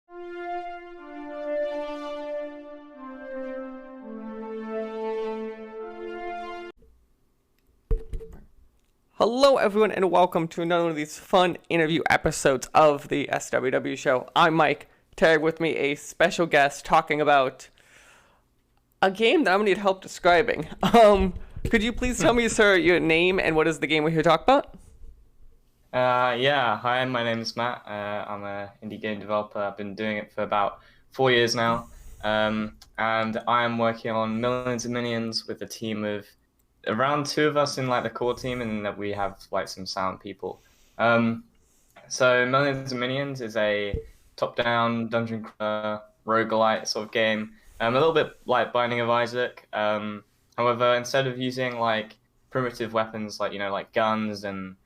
Hello, everyone, and welcome to another one of these fun interview episodes of the SWW show. I'm Mike. Today, with me, a special guest talking about a game that I'm gonna need help describing. Could you please tell me, sir, your name and what is the game we're here to talk about? Yeah, hi, my name is Matt. I'm an indie game developer. I've been doing it for about 4 years now. And I'm working on Millions and Minions with a team of around two of us in like the core team, and that we have like some sound people. So Millions and Minions is a top-down dungeon crawler roguelite sort of game. A little bit like Binding of Isaac. However, instead of using like primitive weapons like like guns and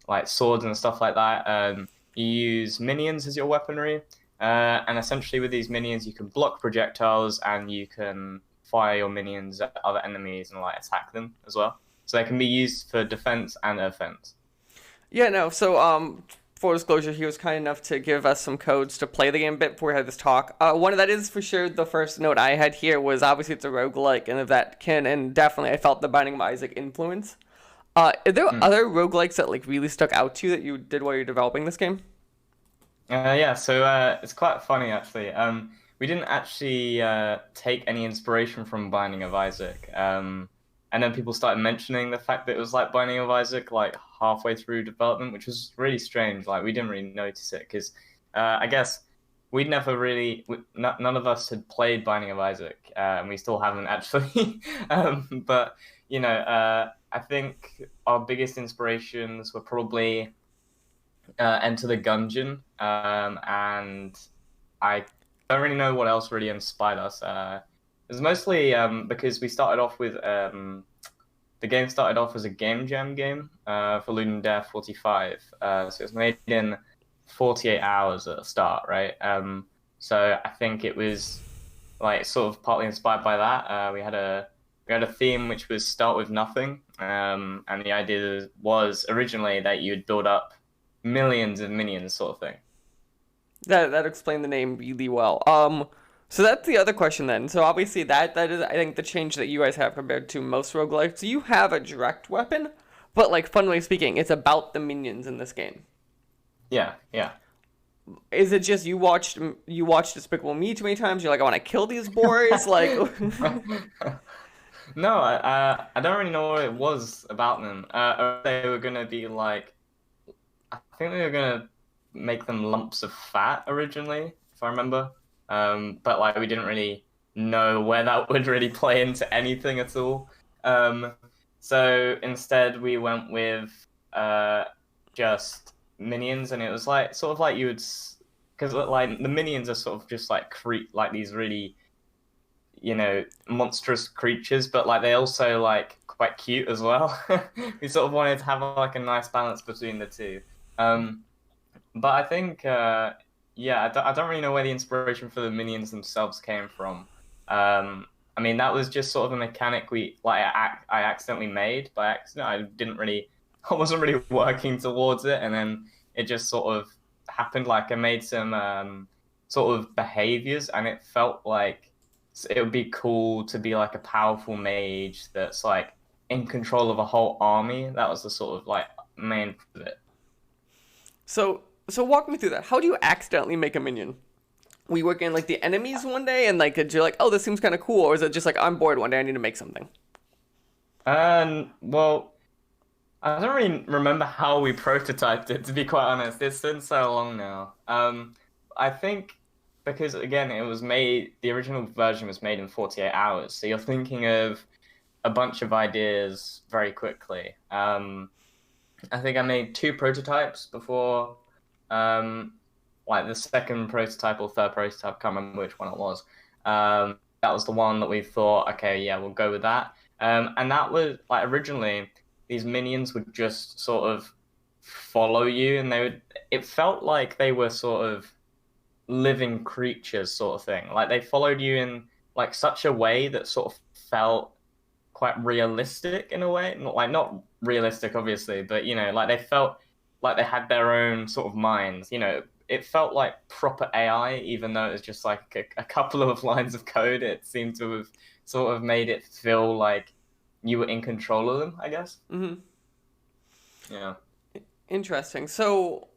like swords and stuff like that, you use minions as your weaponry. And essentially with these minions, you can block projectiles and you can fire your minions at other enemies and like attack them as well. So they can be used for defense and offense. Yeah, no. So, full disclosure, he was kind enough to give us some codes to play the game a bit before we had this talk. One of that is for sure the first note I had here was obviously it's a roguelike and of that kin, and definitely I felt the Binding of Isaac influence. Are there other roguelikes that like really stuck out to you that you did while you're developing this game? Yeah, so it's quite funny actually. We didn't actually take any inspiration from Binding of Isaac. And then people started mentioning the fact that it was like Binding of Isaac like halfway through development, which was really strange. Like we didn't really notice it because I guess we'd never really, none of us had played Binding of Isaac, and we still haven't actually. But I think our biggest inspirations were probably Enter the Gungeon, and I don't really know what else really inspired us. It was mostly because we started off with the game started off as a game jam game for Ludendare 45. So it was made in 48 hours at the start, right? So I think it was like sort of partly inspired by that. We had a theme which was start with nothing, and the idea was originally that you'd build up millions of minions, sort of thing. That explained the name really well. So that's the other question then. So obviously that is I think the change that you guys have compared to most roguelikes. So you have a direct weapon, but like funnily speaking, it's about the minions in this game. Yeah, yeah. Is it just you watched Despicable Me too many times? You're like, I want to kill these boys. Like, No, I don't really know what it was about them. They were gonna be like, I think they were gonna make them lumps of fat originally, if I remember. But like we didn't really know where that would really play into anything at all. So instead we went with just minions, and it was like sort of like you would, because like the minions are sort of just like like these really monstrous creatures, but like they also like quite cute as well. We sort of wanted to have like a nice balance between the two. But I think yeah, I don't really know where the inspiration for the minions themselves came from. I mean, that was just sort of a mechanic I accidentally made by accident. I wasn't really working towards it, and then it just sort of happened. Like I made some sort of behaviors, and it felt like it would be cool to be like a powerful mage that's like in control of a whole army. That was the sort of like main of it. so walk me through that. How do you accidentally make a minion? We work in like the enemies one day, and like you're like, oh, this seems kind of cool, or is it just like I'm bored one day, I need to make something? Well, I don't really remember how we prototyped it, to be quite honest. It's been so long now. I think because again, the original version was made in 48 hours, so you're thinking of a bunch of ideas very quickly. I think I made two prototypes before, like the second prototype or third prototype, can't remember which one it was. That was the one that we thought, okay, yeah, we'll go with that. And that was like originally these minions would just sort of follow you, and it felt like they were sort of living creatures sort of thing. Like they followed you in like such a way that sort of felt quite realistic in a way. Not realistic obviously, but like they felt like they had their own sort of minds. It felt like proper AI, even though it was just like a couple of lines of code. It seemed to have sort of made it feel like you were in control of them, I guess. Hmm. Yeah. Interesting. So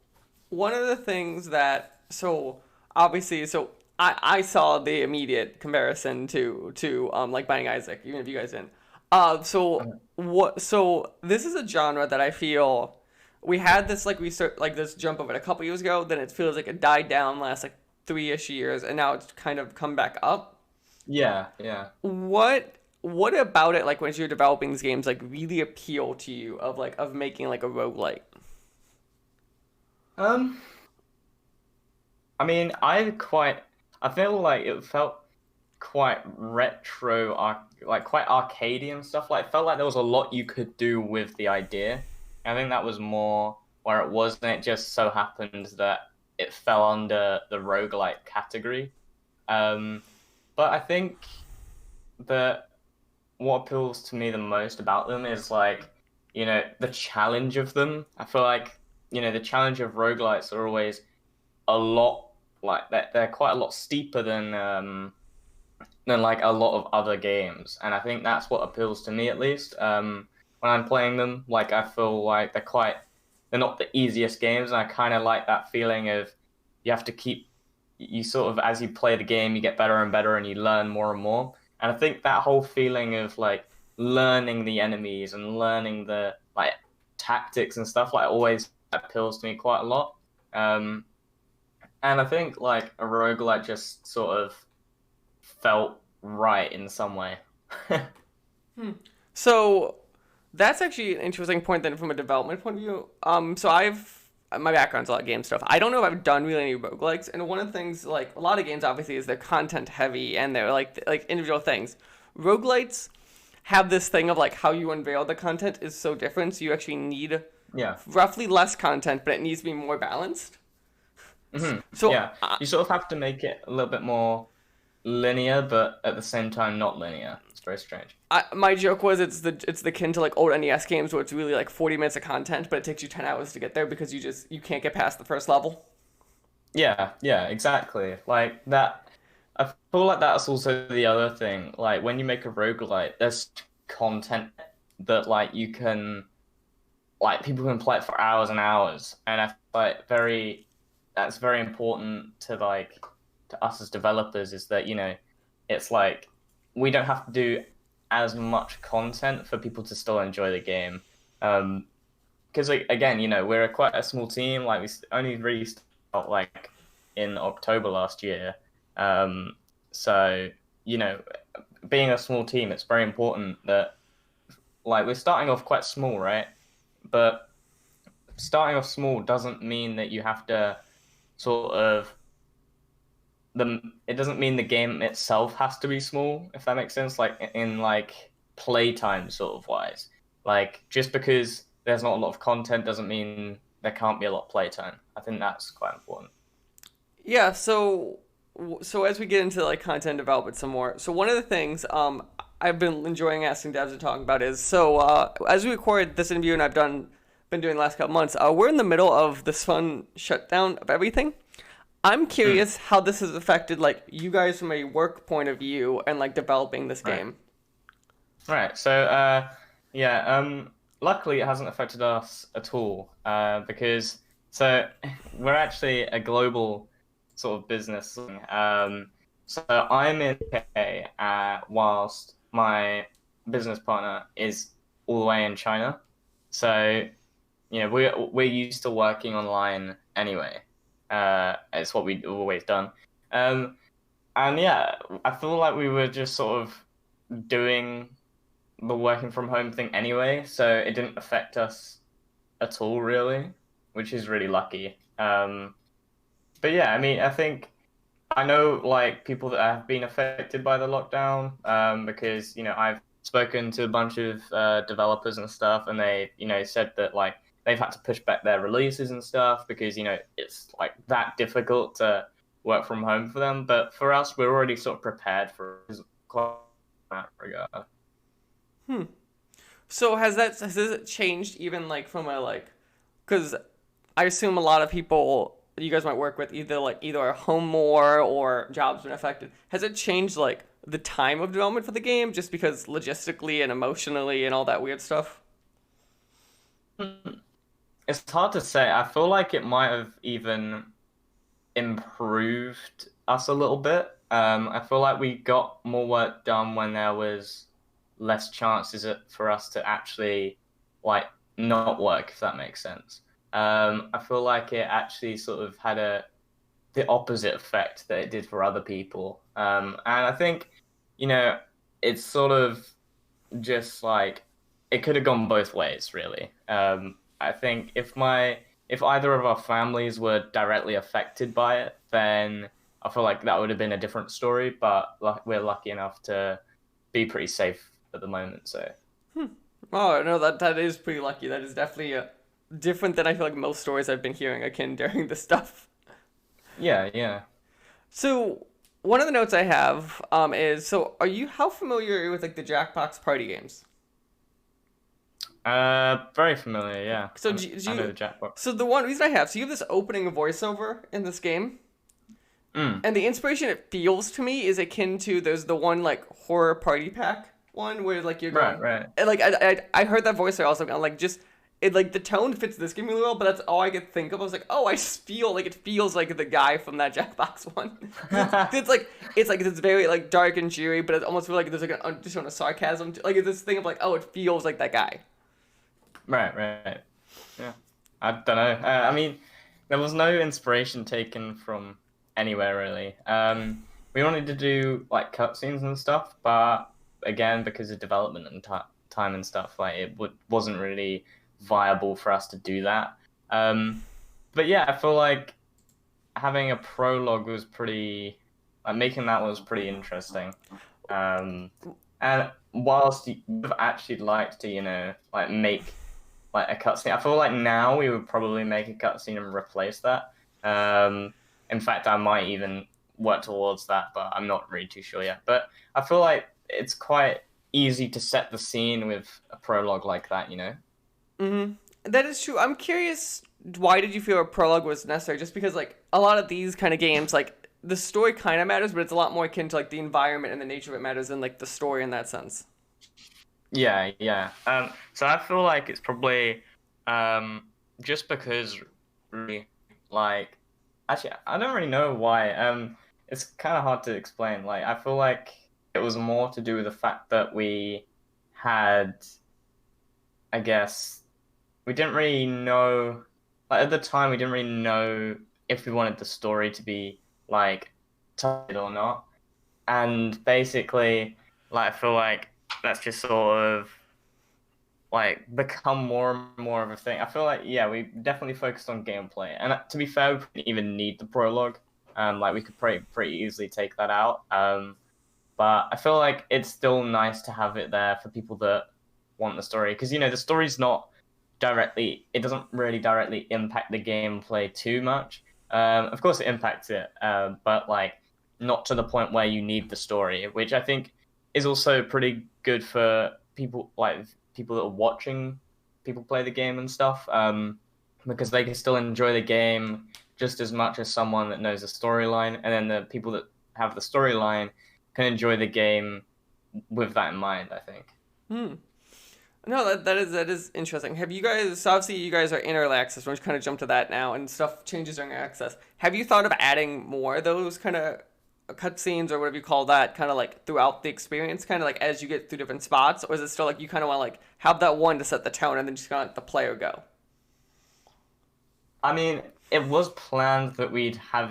one of the things that obviously I saw the immediate comparison to like Binding Isaac, even if you guys didn't. So this is a genre that I feel we had this like we start like this jump of it a couple years ago, then it feels like it died down last like 3-ish years, and now it's kind of come back up. Yeah, yeah. What about it, like when you're developing these games, like really appeal to you of making like a roguelite? Um, I mean, I feel like it felt quite retro, like quite arcadey and stuff. Like, it felt like there was a lot you could do with the idea. I think that was more where it was, and it just so happened that it fell under the roguelike category. Um, but I think that what appeals to me the most about them is like, the challenge of them. I feel like, the challenge of roguelites are always a lot like that. They're quite a lot steeper than like a lot of other games, and I think that's what appeals to me at least. When I'm playing them, like I feel like they're not the easiest games, and I kind of like that feeling of you have to keep you sort of as you play the game, you get better and better, and you learn more and more. And I think that whole feeling of like learning the enemies and learning the like tactics and stuff like always appeals to me quite a lot. Um, and I think like a roguelike just sort of felt right in some way. Hmm. So that's actually an interesting point then from a development point of view. So I've my background's a lot of game stuff. I don't know if I've done really any roguelikes, and one of the things like a lot of games obviously is they're content heavy and they're like individual things. Roguelites have this thing of like how you unveil the content is so different, so you actually need Yeah. roughly less content, but it needs to be more balanced. So Yeah. You sort of have to make it a little bit more linear, but at the same time not linear. It's very strange. my joke was it's the kin to like old NES games where it's really like 40 minutes of content, but it takes you 10 hours to get there because you can't get past the first level. Yeah, yeah, exactly. Like that I feel like that's also the other thing. Like when you make a roguelite, there's content that like you can like people can play it for hours and hours. And I feel like that's very important to like to us as developers is that, it's like we don't have to do as much content for people to still enjoy the game. Because like, again, we're quite a small team. Like only really started like in October last year. Um, so you know, being a small team, it's very important that like we're starting off quite small, right? But starting off small doesn't mean that you have to sort of it doesn't mean the game itself has to be small, if that makes sense. Like in like playtime sort of wise. Like just because there's not a lot of content doesn't mean there can't be a lot of playtime. I think that's quite important. Yeah, so as we get into like content development some more, so one of the things I've been enjoying asking devs to talk about is as we record this interview and been doing the last couple months, we're in the middle of this fun shutdown of everything. I'm Mm, curious how this has affected like you guys from a work point of view and like developing this right. game. Right. So yeah, luckily it hasn't affected us at all. Because so we're actually a global sort of business. So I'm in UK, whilst my business partner is all the way in China. So, we're used to working online anyway. It's what we've always done. Um, and yeah, I feel like we were just sort of doing the working from home thing anyway, so it didn't affect us at all really, which is really lucky. But yeah, I mean, I know like people that have been affected by the lockdown, because I've spoken to a bunch of developers and stuff, and they said that like they've had to push back their releases and stuff because it's like that difficult to work from home for them. But for us, we're already sort of prepared for quite that regard. Hmm. So has it changed even like from a like because I assume a lot of people you guys might work with either are home more or jobs been affected. Has it changed like the time of development for the game just because logistically and emotionally and all that weird stuff? It's hard to say. I feel like it might have even improved us a little bit. I feel like we got more work done when there was less chances for us to actually like not work, if that makes sense. I feel like it actually sort of had the opposite effect that it did for other people. And I think, you know, it's sort of just like it could have gone both ways, really. I think if either of our families were directly affected by it, then I feel like that would have been a different story. But we're lucky enough to be pretty safe at the moment. So Oh no, that is pretty lucky. That is definitely different than I feel like most stories I've been hearing akin during this stuff. yeah, yeah. So one of the notes I have is so are you how familiar are you with like the Jackbox party games? Very familiar. Yeah, So do I know you the Jackbox. so the one reason I have so you have this opening voiceover in this game, Mm, and the inspiration it feels to me is akin to there's the one like horror party pack one where like you're right, going right. and like I heard that voiceover also I'm like just it like the tone fits this game really well, but that's all I could think of. I was like, oh, I just feel like it feels like the guy from that Jackbox one. It's like it's very like dark and cheery, but it almost feels like there's like an undertone of sarcasm. Like it's this thing of like, oh, it feels like that guy. Right, right. Yeah. I don't know. I mean, there was no inspiration taken from anywhere really. We wanted to do like cutscenes and stuff, but again, because of development and time and stuff, like wasn't really viable for us to do that. But yeah, I feel like having a prologue was pretty, like making that was pretty interesting. Um, and whilst you would have actually liked to, like make like a cutscene. I feel like now we would probably make a cutscene and replace that. In fact, I might even work towards that, but I'm not really too sure yet. But I feel like it's quite easy to set the scene with a prologue like that. Mm-hmm. That is true. I'm curious, why did you feel a prologue was necessary? Just because like a lot of these kind of games, like the story kind of matters, but it's a lot more akin to like the environment and the nature of it matters than like the story in that sense. Yeah, yeah. So I feel like it's probably um, just because really like actually I don't really know why. It's kind of hard to explain. Like I feel like it was more to do with the fact that we had, I guess, we didn't really know. Like at the time, we didn't really know if we wanted the story to be like tied or not. And basically, like I feel like that's just sort of like become more and more of a thing. I feel like yeah, we definitely focused on gameplay, and to be fair, we didn't even need the prologue. Like we could pretty easily take that out. But I feel like it's still nice to have it there for people that want the story, because the story's not directly. It doesn't really directly impact the gameplay too much. Of course, it impacts it, but like not to the point where you need the story, which I think is also pretty good for people that are watching people play the game and stuff, because they can still enjoy the game just as much as someone that knows the storyline, and then the people that have the storyline can enjoy the game with that in mind, I think. Hmm. No, that is interesting. Have you guys? So obviously, you guys are in early access. We're just kind of jump to that now, and stuff changes during access. Have you thought of adding more of those kind of cutscenes or whatever you call that, kind of like throughout the experience, kind of like as you get through different spots, or is it still like you kind of want to like have that one to set the tone, and then just kind of let the player go? I mean, it was planned that we'd have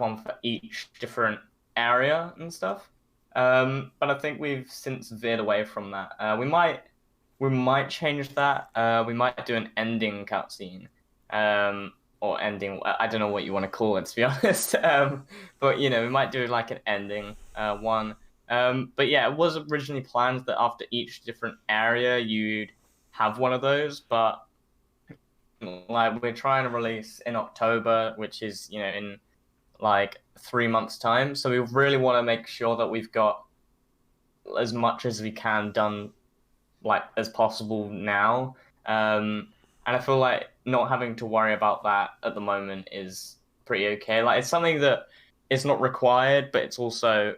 one for each different area and stuff. But I think we've since veered away from that. We might change that. We might do an ending cutscene, or ending. I don't know what you want to call it, to be honest. But we might do like an ending one. But yeah, it was originally planned that after each different area you'd have one of those. But like we're trying to release in October, which is in like 3 months' time. So we really want to make sure that we've got as much as we can done like as possible now. And I feel like not having to worry about that at the moment is pretty okay. Like it's something that it's not required, but it's also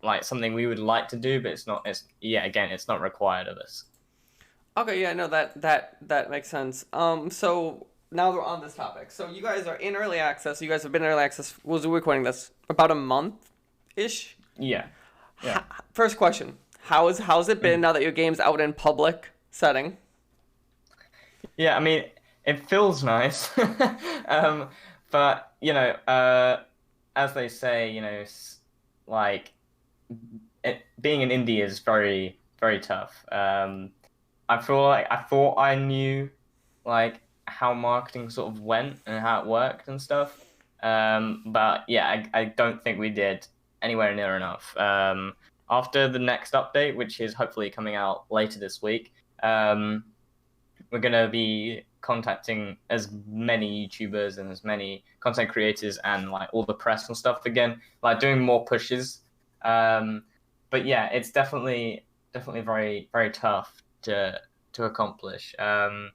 like something we would like to do, but it's not. It's yeah, again, it's not required of us. Okay, yeah, no, that makes sense. So now we're on this topic. So you guys are in early access. You guys have been in early access. Was recording this about a month, ish. Yeah, yeah. First question: how's it been now that your game's out in public setting? Yeah, I mean, it feels nice, but as they say, like being an indie is very, very tough. I feel like I thought I knew like how marketing sort of went and how it worked and stuff, but yeah, I don't think we did anywhere near enough. After the next update, which is hopefully coming out later this week. We're gonna be contacting as many YouTubers and as many content creators and like all the press and stuff again, like doing more pushes. But yeah, it's definitely very very tough to accomplish. And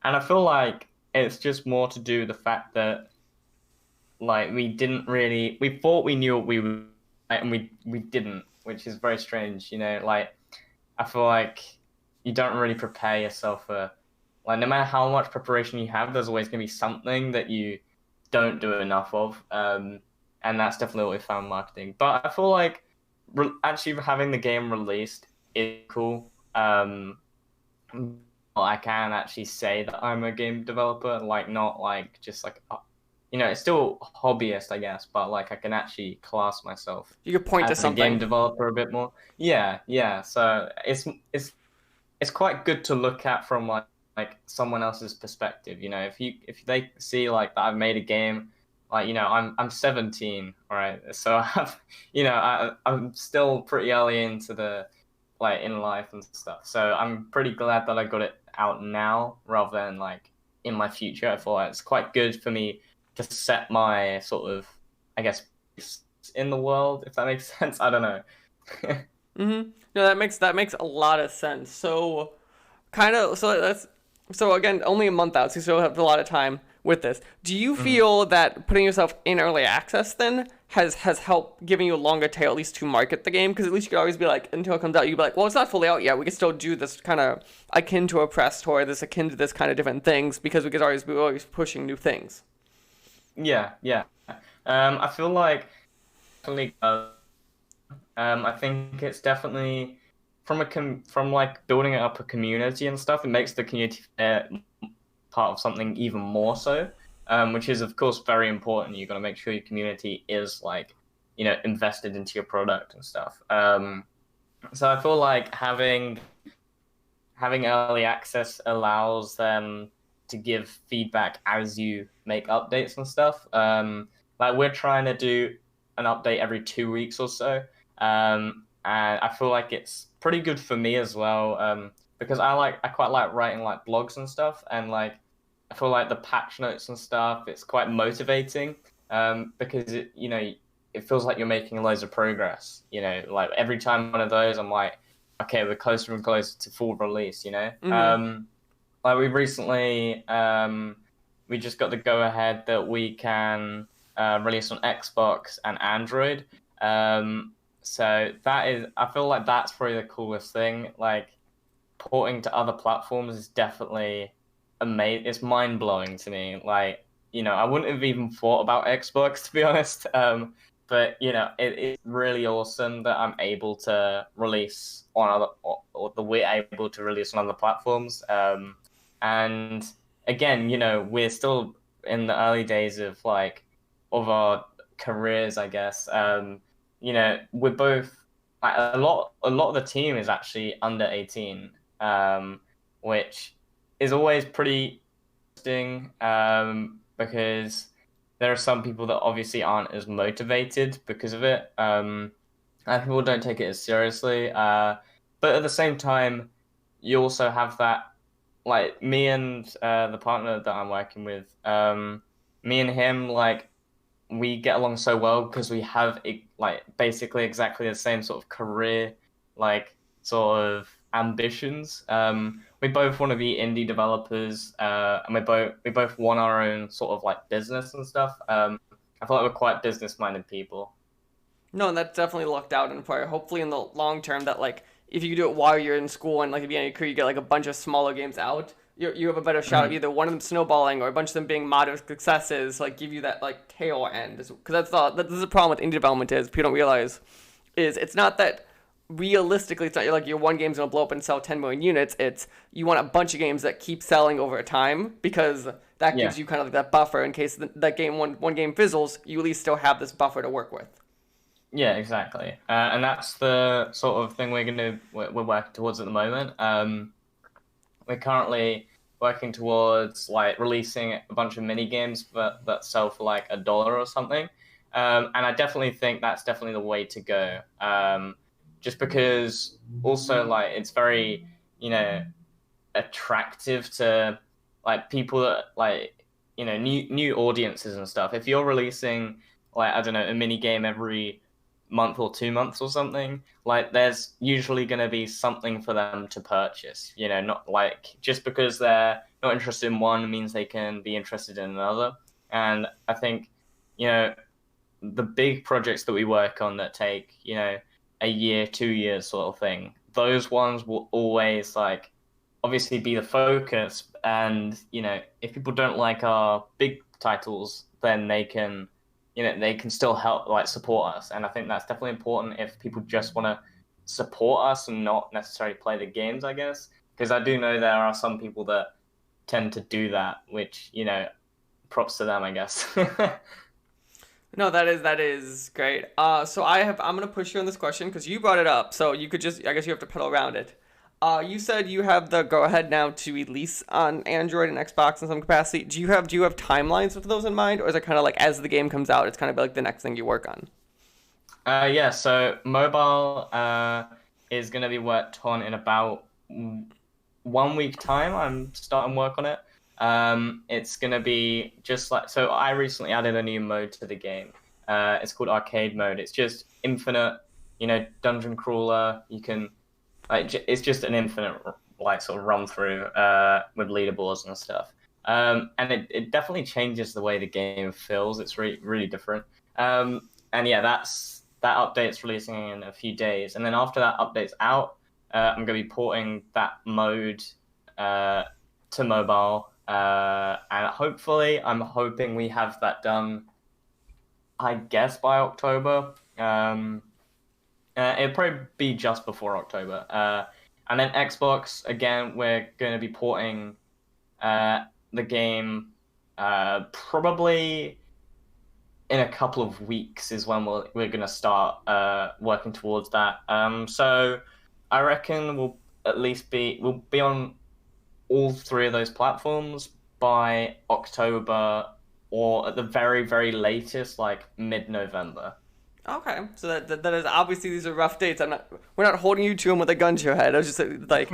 I feel like it's just more to do with the fact that like we thought we knew what we were and we didn't, which is very strange. Like I feel like you don't really prepare yourself for like no matter how much preparation you have, there's always gonna be something that you don't do enough of. And that's definitely what we found marketing. But I feel like actually having the game released is cool. I can actually say that I'm a game developer, like not like just like it's still hobbyist, I guess, but like I can actually class myself You could point to as a game something. developer a bit more. Yeah, yeah. So it's quite good to look at from like someone else's perspective. If they see like that I've made a game, like I'm 17, all right. So I'm still pretty early into the like in life and stuff. So I'm pretty glad that I got it out now rather than like in my future. I thought it's quite good for me to set my sort of, I guess, in the world, if that makes sense. I don't know. Mm-hmm. No, that makes a lot of sense. So, kind of. So again, only a month out, so you still have a lot of time with this. Do you Mhm. feel that putting yourself in early access then has helped giving you a longer tail at least to market the game? Because at least you could always be like, until it comes out, you'd be like, well, it's not fully out yet. We can still do this kind of akin to a press tour, this akin to this kind of different things because we could always be always pushing new things. Yeah, yeah. I feel like definitely. I think it's definitely from like building up a community and stuff. It makes the community part of something even more so, which is of course very important. You got to make sure your community is like invested into your product and stuff. So I feel like having early access allows them to give feedback as you make updates and stuff. Like we're trying to do an update every 2 weeks or so, and I feel like it's pretty good for me as well. Because I quite like writing like blogs and stuff, and like I feel like the patch notes and stuff. It's quite motivating. Because it feels like you're making loads of progress. Like every time one of those, I'm like, okay, we're closer and closer to full release. Mm-hmm. Like we recently, we just got the go ahead that we can release on Xbox and Android. So I feel like that's probably the coolest thing. Like porting to other platforms is definitely amazing. It's mind blowing to me. Like I wouldn't have even thought about Xbox to be honest. But it's really awesome that I'm able to release on other or that we're able to release on other platforms. And again, we're still in the early days of of our careers, I guess. We're both like, a lot of the team is actually under 18, which is always pretty interesting, because there are some people that obviously aren't as motivated because of it, and people don't take it as seriously. But at the same time, you also have that, like me and the partner that I'm working with, me and him, like we get along so well because we have like basically exactly the same sort of career, like sort of ambitions, we both want to be indie developers, and we both want our own sort of like business and stuff. I feel like we're quite business-minded people. No, and that's definitely lucked out in part. Hopefully, in the long term, that like if you do it while you're in school and like at the beginning of your career, you get like a bunch of smaller games out. You have a better shot of Mhm. either one of them snowballing or a bunch of them being moderate successes. Like give you that like tail end, because this is the problem with indie development is people don't realize is it's not that realistically it's not like your one game's gonna blow up and sell 10 million units. It's you want a bunch of games that keep selling over time because that Yeah. gives you kind of like that buffer in case that game one game fizzles. You at least still have this buffer to work with. Yeah, exactly. And that's the sort of thing we're working towards at the moment. We're currently working towards like releasing a bunch of mini games that sell for like $1 or something. And I definitely think that's definitely the way to go. Just because also like it's very, you know, attractive to like people that like, new audiences and stuff. If you're releasing like, I don't know, a mini game every month or 2 months or something, like there's usually going to be something for them to purchase, not like just because they're not interested in one means they can be interested in another. And I think, you know the big projects that we work on that take, a year, 2 years sort of thing, those ones will always like obviously be the focus. And, if people don't like our big titles, then they can still help like support us. And I think that's definitely important if people just want to support us and not necessarily play the games, I guess. Because I do know there are some people that tend to do that, which, props to them, I guess. No, that is great. So I'm gonna push you on this question because you brought it up. So you could just I guess you have to pedal around it. You said you have the go ahead now to release on Android and Xbox in some capacity. Do you have timelines with those in mind, or is it kind of like as the game comes out, it's kind of like the next thing you work on? Yeah, so mobile is going to be worked on in about 1 week time. I'm starting work on it. It's going to be just like, so I recently added a new mode to the game. It's called arcade mode. It's just infinite, dungeon crawler. You can, like, it's just an infinite, like, sort of run through with leaderboards and stuff. And it definitely changes the way the game feels. It's really, really different. And yeah, that update's releasing in a few days. And then after that update's out, I'm going to be porting that mode to mobile. And hopefully, I'm hoping we have that done, I guess, by October. It'll probably be just before October. And then Xbox, again, we're going to be porting the game probably in a couple of weeks is when we're going to start working towards that. So I reckon we'll be on all three of those platforms by October, or at the very, very latest, like mid-November. Okay, so that is obviously these are rough dates. We're not holding you to them with a gun to your head. I was just like,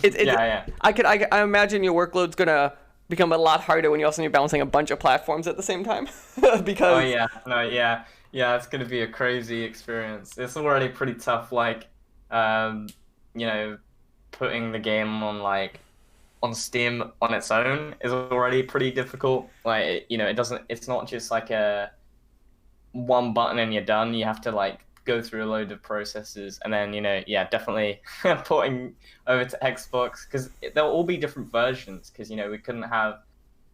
Yeah. I imagine your workload's gonna become a lot harder when you also need balancing a bunch of platforms at the same time, Oh because yeah, no, yeah, yeah. It's gonna be a crazy experience. It's already pretty tough, like, um, you know, putting the game on Steam on its own is already pretty difficult. Like, it doesn't. It's not just like a one button and you're done. You have to like go through a load of processes, and then yeah, definitely porting over to Xbox because there'll all be different versions. Because we couldn't have,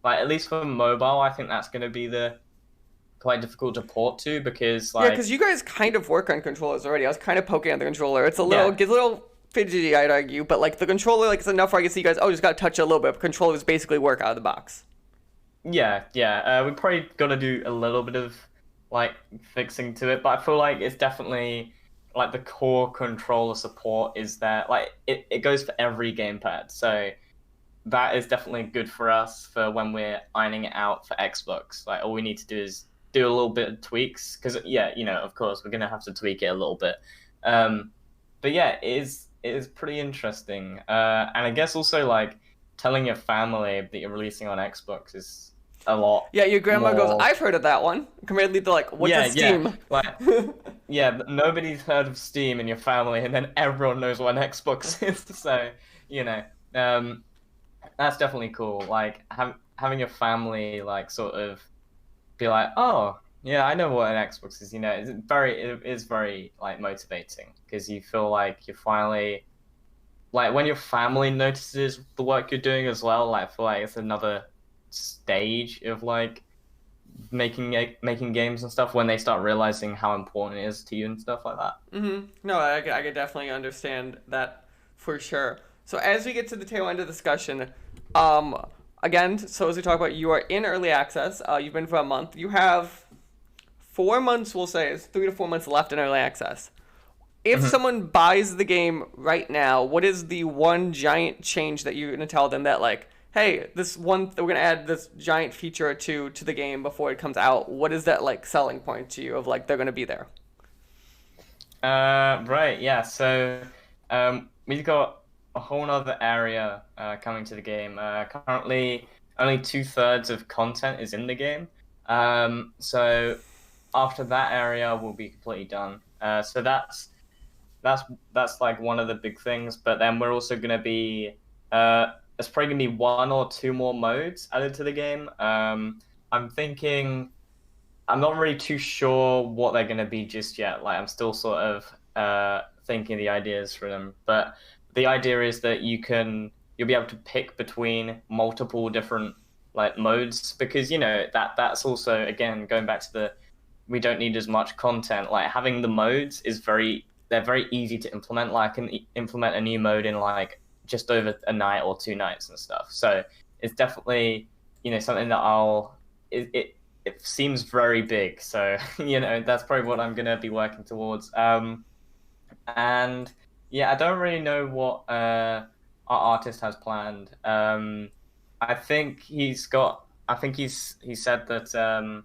like, at least for mobile, I think that's going to be the quite difficult to port to because yeah, like because you guys kind of work on controllers already. I was kind of poking at the controller. It's a little yeah. gets a little fidgety, I'd argue, but like the controller, like it's enough where I can see you guys. Oh, just got to touch it a little bit. Controllers basically work out of the box. Yeah. We probably got to do a little bit of like fixing to it, but I feel like it's definitely like the core controller support is there. Like it goes for every gamepad, so that is definitely good for us for when we're ironing it out for Xbox. Like all we need to do is do a little bit of tweaks because yeah, of course we're gonna have to tweak it a little bit. But yeah, it is pretty interesting. And I guess also like telling your family that you're releasing on Xbox is a lot. Yeah, your grandma goes, more... I've heard of that one. Compared to like, what's a Steam? Yeah. Like, yeah, nobody's heard of Steam in your family, and then everyone knows what an Xbox is. So, That's definitely cool. Like having your family like sort of be like, oh yeah, I know what an Xbox is. It is very like motivating because you feel like you're finally like when your family notices the work you're doing as well. Like I feel like it's another stage of like making games and stuff when they start realizing how important it is to you and stuff like that. No, I could definitely understand that for sure. So as we get to the tail end of the discussion, um, again, so as we talk about, you are in early access. You've been for a month. You have 4 months, we'll say, it's 3 to 4 months left in early access. If someone buys the game right now, what is the one giant change that you're going to tell them that, like, hey, we're going to add this giant feature or two to the game before it comes out? What is that, like, selling point to you of, like, they're going to be there? Right, yeah. So, we've got a whole other area coming to the game. Currently, only 2/3 of content is in the game. So after that area, we'll be completely done. So that's like one of the big things. But then we're also gonna be there's probably gonna be one or two more modes added to the game. I'm thinking. I'm not really too sure what they're going to be just yet. Like, I'm still sort of thinking the ideas for them. But the idea is that you'll be able to pick between multiple different like modes because that's also again going back to we don't need as much content. Like having the modes they're very easy to implement. Like I can implement a new mode in like just over a night or 2 nights and stuff. So it's definitely something that it seems very big, so that's probably what I'm gonna be working towards. And yeah, I don't really know what our artist has planned. I think he said that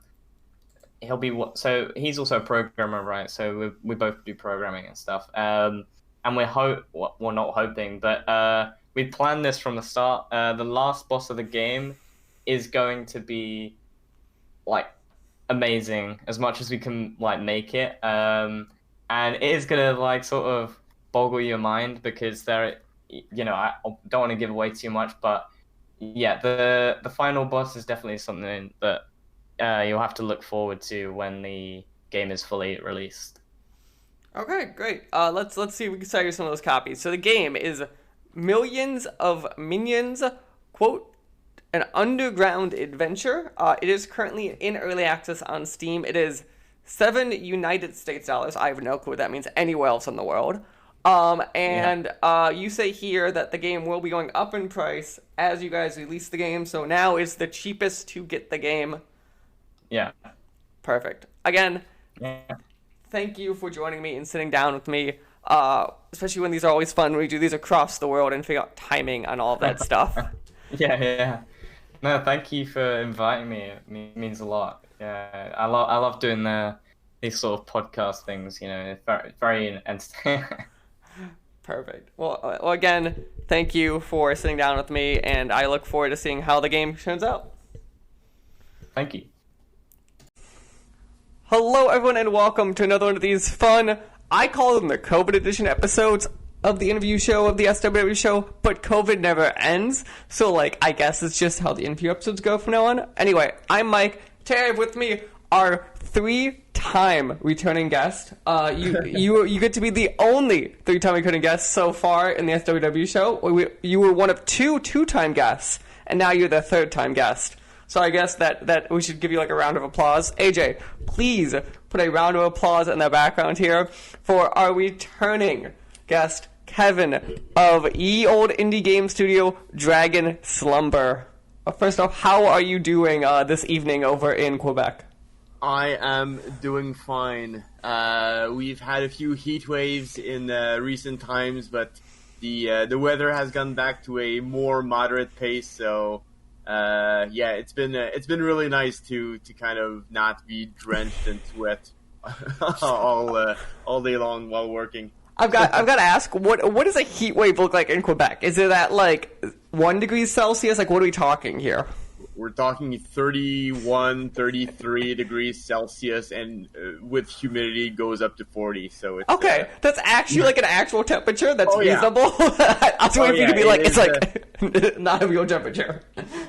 he'll be so he's also a programmer, right? So we both do programming and stuff. And we're not hoping, but we planned this from the start. The last boss of the game is going to be like amazing as much as we can like make it, and it is gonna like sort of boggle your mind because I don't want to give away too much, but yeah, the final boss is definitely something that you'll have to look forward to when the game is fully released. Okay, great. Let's see if we can sell you some of those copies. So the game is Millions of Minions, quote, an underground adventure. It is currently in early access on Steam. It is $7 US. I have no clue what that means anywhere else in the world. You say here that the game will be going up in price as you guys release the game. So now is the cheapest to get the game. Yeah. Perfect. Again, yeah. Thank you for joining me and sitting down with me. Especially when these are always fun. We do these across the world and figure out timing on all of that stuff. Yeah. No, thank you for inviting me. It means a lot. Yeah, I love doing these sort of podcast things. It's very entertaining. Perfect. Well, again, thank you for sitting down with me, and I look forward to seeing how the game turns out. Thank you. Hello, everyone, and welcome to another one of these fun, I call them the COVID edition episodes of the interview show of the SWW show, but COVID never ends, so, I guess it's just how the interview episodes go from now on. Anyway, I'm Mike. Today I have with me our 3-time returning guest. You get to be the only 3-time returning guest so far in the SWW show. You were one of 2-time guests, and now you're the 3rd-time guest. So I guess that we should give you a round of applause. AJ, please put a round of applause in the background here for our returning guest, Kevin of Ye Old Indie Game Studio Dragon Slumber. First off, how are you doing this evening over in Quebec? I am doing fine. We've had a few heat waves in recent times, but the weather has gone back to a more moderate pace. So it's been really nice to kind of not be drenched in sweat all day long while working. I've got to ask, what does a heat wave look like in Quebec? Is it at 1 degree Celsius? What are we talking here? we're talking 31, 33 degrees Celsius, and with humidity goes up to 40. So it's Okay, that's actually like an actual temperature that's Oh, yeah. reasonable. I was waiting for you to be it like, is, it's like not a real temperature.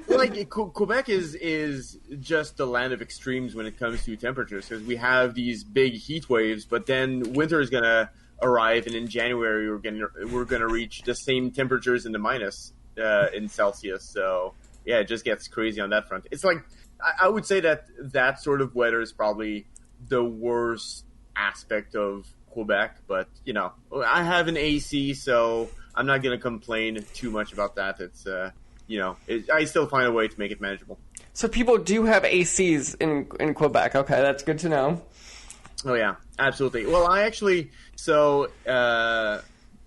like Quebec is just the land of extremes when it comes to temperatures, because we have these big heat waves, but then winter is gonna arrive, and in January we're gonna reach the same temperatures in the minus in Celsius. So yeah, it just gets crazy on that front. It's like I would say that sort of weather is probably the worst aspect of Quebec, but I have an AC, so I'm not gonna complain too much about that. It's I still find a way to make it manageable. So people do have ACs in Quebec. Okay, that's good to know. Oh yeah, absolutely. Well,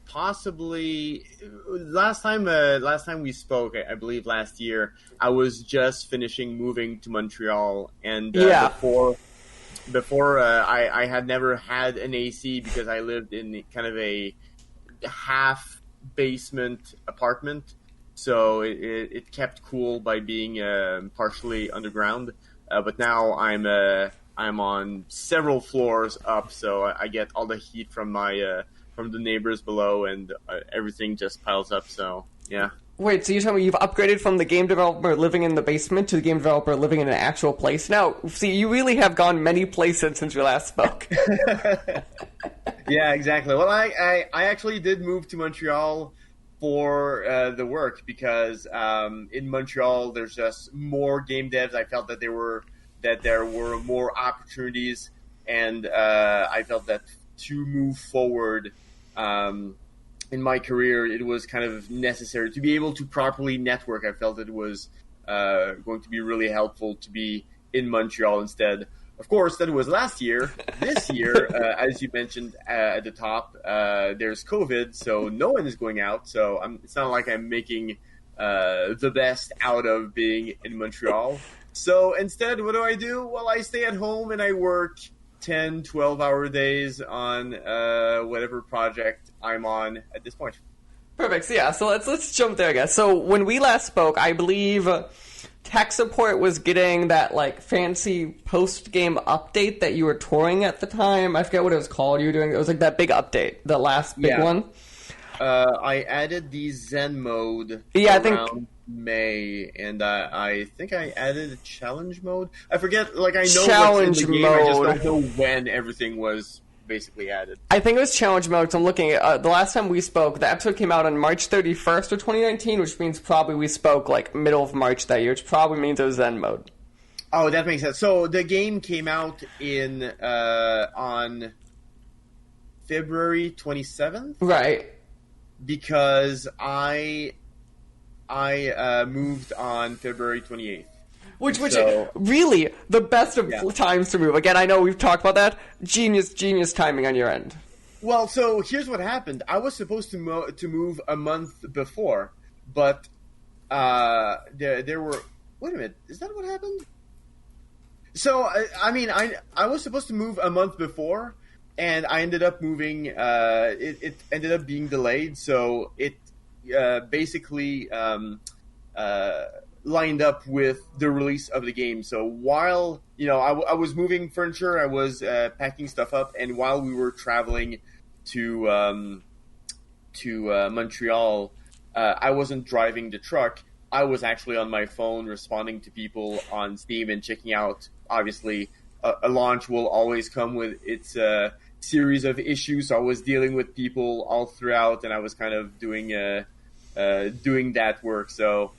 possibly last time we spoke, I believe last year, I was just finishing moving to Montreal, and before I had never had an AC because I lived in kind of a half basement apartment, so it kept cool by being partially underground. But now I'm on several floors up, so I get all the heat from from the neighbors below, and everything just piles up. So yeah. Wait, so you're telling me you've upgraded from the game developer living in the basement to the game developer living in an actual place? Now, see, you really have gone many places since we last spoke. Yeah, exactly. Well, I actually did move to Montreal for the work, because in Montreal there's just more game devs. I felt that there were more opportunities, and I felt that to move forward in my career, it was kind of necessary to be able to properly network. I felt it was going to be really helpful to be in Montreal instead. Of course, that was last year. This year, as you mentioned at the top, there's COVID, so no one is going out. So it's not like I'm making the best out of being in Montreal. So instead, what do? Well, I stay at home and I work 10, 12-hour days on whatever project I'm on at this point. Perfect. So yeah, so let's jump there, I guess. So when we last spoke, I believe tech support was getting that like fancy post-game update that you were touring at the time. I forget what it was called. You were doing, it was like that big update, the last big one. I added the Zen mode around May, and I think I added a challenge mode. I forget, like I know challenge what's in the game, mode. I just don't know when everything was basically added. I think it was challenge mode, so I'm looking at the last time we spoke, the episode came out on March 31st of 2019, which means probably we spoke like middle of March that year, which probably means it was Zen mode. Oh, that makes sense. So the game came out on February 27th? Right. Because I moved on February 28th. Which really the best of times to move. Again, I know we've talked about that. Genius timing on your end. Well, so here's what happened. I was supposed to move a month before, but there were. Wait a minute, is that what happened? So I was supposed to move a month before, and I ended up moving. It ended up being delayed, so it basically lined up with the release of the game. So while I was moving furniture, I was packing stuff up, and while we were traveling to Montreal, I wasn't driving the truck. I was actually on my phone responding to people on Steam and checking out. Obviously, a launch will always come with its series of issues. So I was dealing with people all throughout, and I was kind of doing that work. So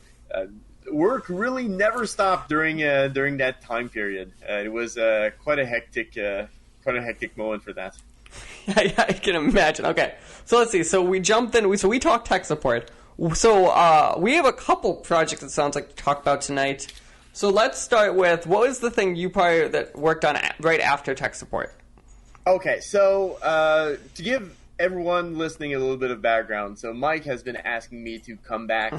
work really never stopped during that time period. It was quite a hectic moment for that. I can imagine. Okay, so let's see. So we jumped in. So we talked tech support. So we have a couple projects, it sounds like, to talk about tonight. So let's start with, what was the thing you probably that worked on right after tech support? Okay, so to give everyone listening a little bit of background, so Mike has been asking me to come back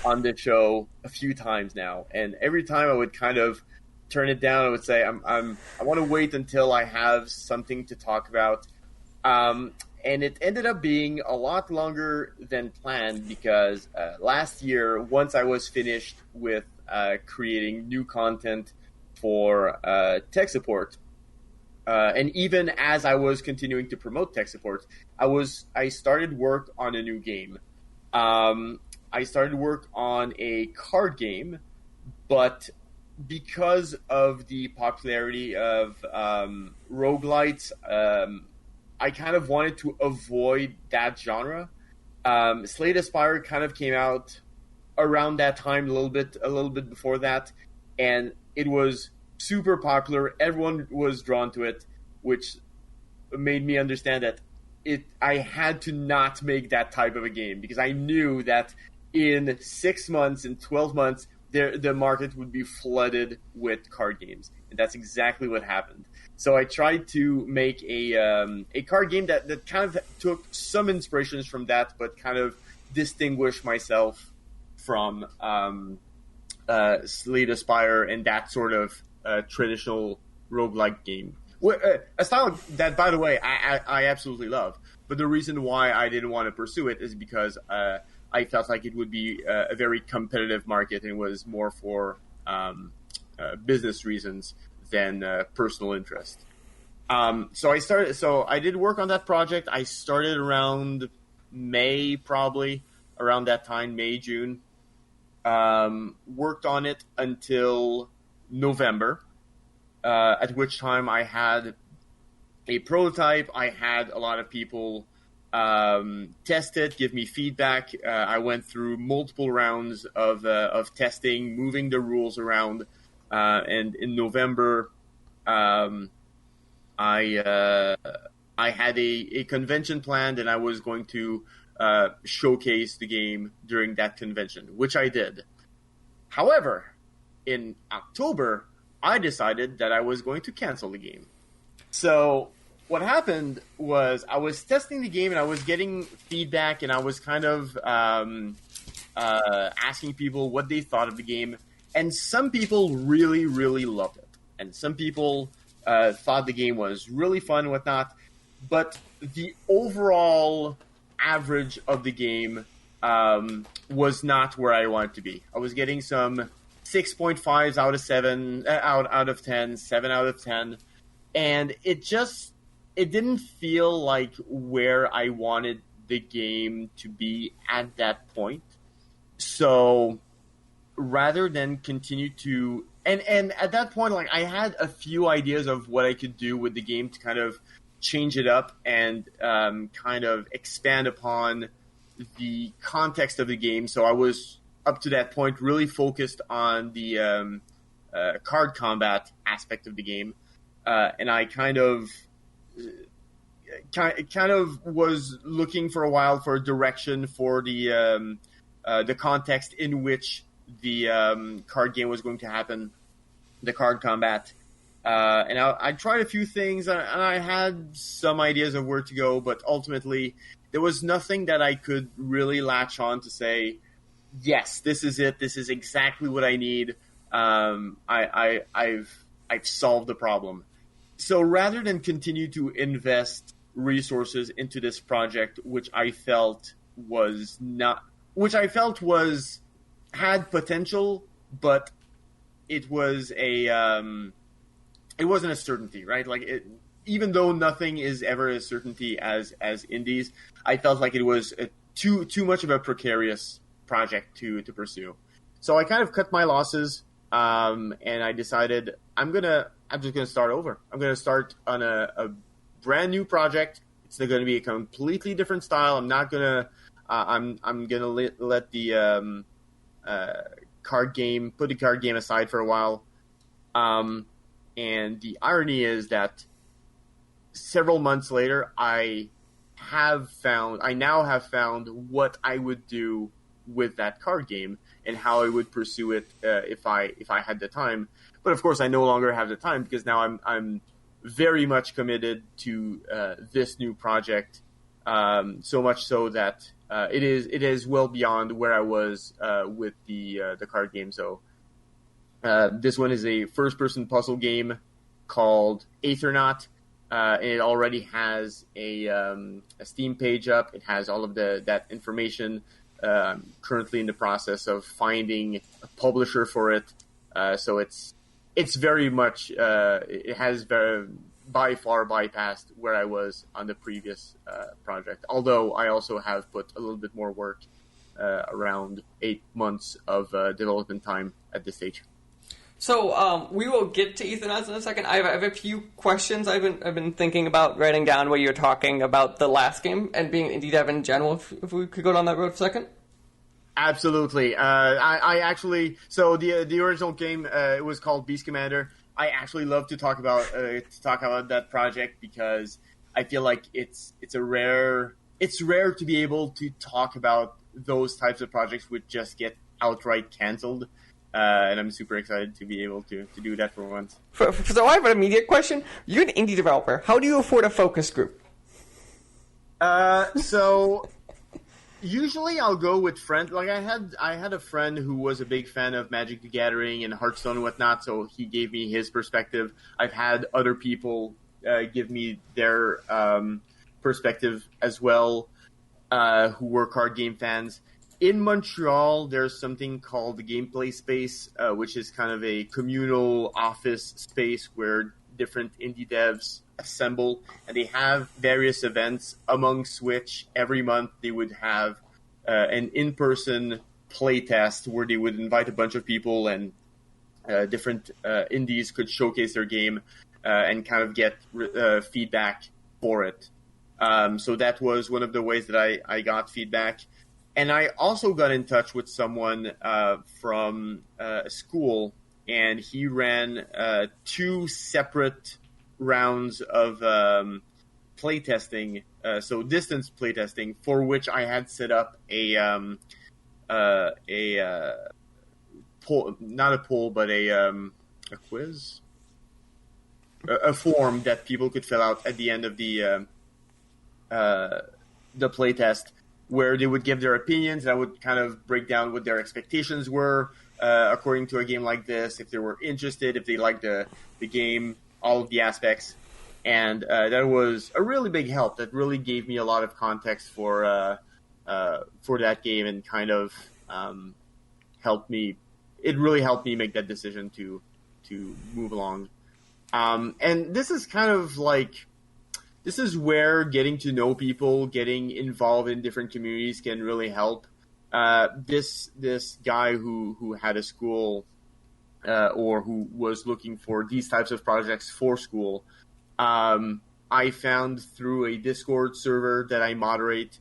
on the show a few times now, and every time I would kind of turn it down. I would say I want to wait until I have something to talk about. And it ended up being a lot longer than planned, because last year, once I was finished with creating new content for tech support. And even as I was continuing to promote tech support, I started work on a new game. I started work on a card game, but because of the popularity of roguelites, I kind of wanted to avoid that genre. Slay the Spire kind of came out around that time, a little bit before that, and it was super popular. Everyone was drawn to it, which made me understand that I had to not make that type of a game, because I knew that in 6 months, in 12 months, the market would be flooded with card games, and that's exactly what happened. So I tried to make a card game that kind of took some inspirations from that, but kind of distinguished myself from Slay the Spire and that sort of traditional roguelike game. A style that, by the way, I absolutely love. But the reason why I didn't want to pursue it is because I felt like it would be a very competitive market, and was more for business reasons than personal interest. So I did work on that project. I started around May, probably around that time, May, June. Worked on it until November, at which time I had a prototype. I had a lot of people test it, give me feedback. I went through multiple rounds of testing, moving the rules around, and in November, I had a convention planned, and I was going to showcase the game during that convention, which I did. However, in October, I decided that I was going to cancel the game. So what happened was I was testing the game, and I was getting feedback, and I was kind of asking people what they thought of the game. And some people really, really loved it. And some people thought the game was really fun and whatnot. But the overall average of the game was not where I wanted to be. I was getting some 6.5s out of 7, out of 10, 7 out of 10. And it didn't feel like where I wanted the game to be at that point. So rather than continue to, and at that point, like, I had a few ideas of what I could do with the game to kind of change it up and kind of expand upon the context of the game. So I was, up to that point, really focused on the card combat aspect of the game. And I kind of was looking for a while for a direction for the context in which the card game was going to happen, the card combat. And I tried a few things, and I had some ideas of where to go, but ultimately there was nothing that I could really latch on to say, yes, this is it. This is exactly what I need. I've solved the problem. So rather than continue to invest resources into this project, which I felt had potential, but it was it wasn't a certainty, right? Like, even though nothing is ever a certainty as indies, I felt like it was too much of a precarious project to pursue. So I kind of cut my losses, and I decided I'm just gonna start over. I'm gonna start on a brand new project. It's going to be a completely different style. I'm not gonna. I'm gonna let the card game, put the card game aside for a while. And the irony is that several months later, I now have found what I would do with that card game and how I would pursue it if I had the time. But of course, I no longer have the time, because now I'm very much committed to this new project. So much so that it is well beyond where I was with the card game. So this one is a first-person puzzle game called Aethernaut. And it already has a Steam page up. It has all of that information. currently in the process of finding a publisher for it. So it's very much it has by far bypassed where I was on the previous project. Although I also have put a little bit more work, around 8 months of development time at this stage. So we will get to Aethernaut in a second. I have a few questions I've been thinking about writing down while you're talking about the last game and being indie dev in general. If we could go down that road for a second. Absolutely. I actually, so the original game, it was called Beast Commander. I actually love to talk about that project because I feel like it's rare to be able to talk about those types of projects which just get outright canceled. And I'm super excited to be able to do that for once. So I have an immediate question. You're an indie developer. How do you afford a focus group? So usually I'll go with friends. Like I had a friend who was a big fan of Magic the Gathering and Hearthstone and whatnot, so he gave me his perspective. I've had other people give me their perspective as well, who were card game fans. In Montreal, there's something called the Gameplay Space, which is kind of a communal office space where different indie devs assemble, and they have various events. Amongst which, every month they would have an in-person playtest where they would invite a bunch of people, and different indies could showcase their game and kind of get feedback for it. So that was one of the ways that I got feedback. And I also got in touch with someone from a school, and he ran 2 separate rounds of playtesting, so distance playtesting, for which I had set up a poll, not a poll, but a quiz, a form that people could fill out at the end of the playtest, where they would give their opinions, and I would kind of break down what their expectations were according to a game like this, if they were interested, if they liked the game, all of the aspects. And that was a really big help. That really gave me a lot of context for that game, and kind of helped me. It really helped me make that decision to move along. And this is kind of like, this is where getting to know people, getting involved in different communities can really help. This guy who had a school, or who was looking for these types of projects for school, I found through a Discord server that I moderate.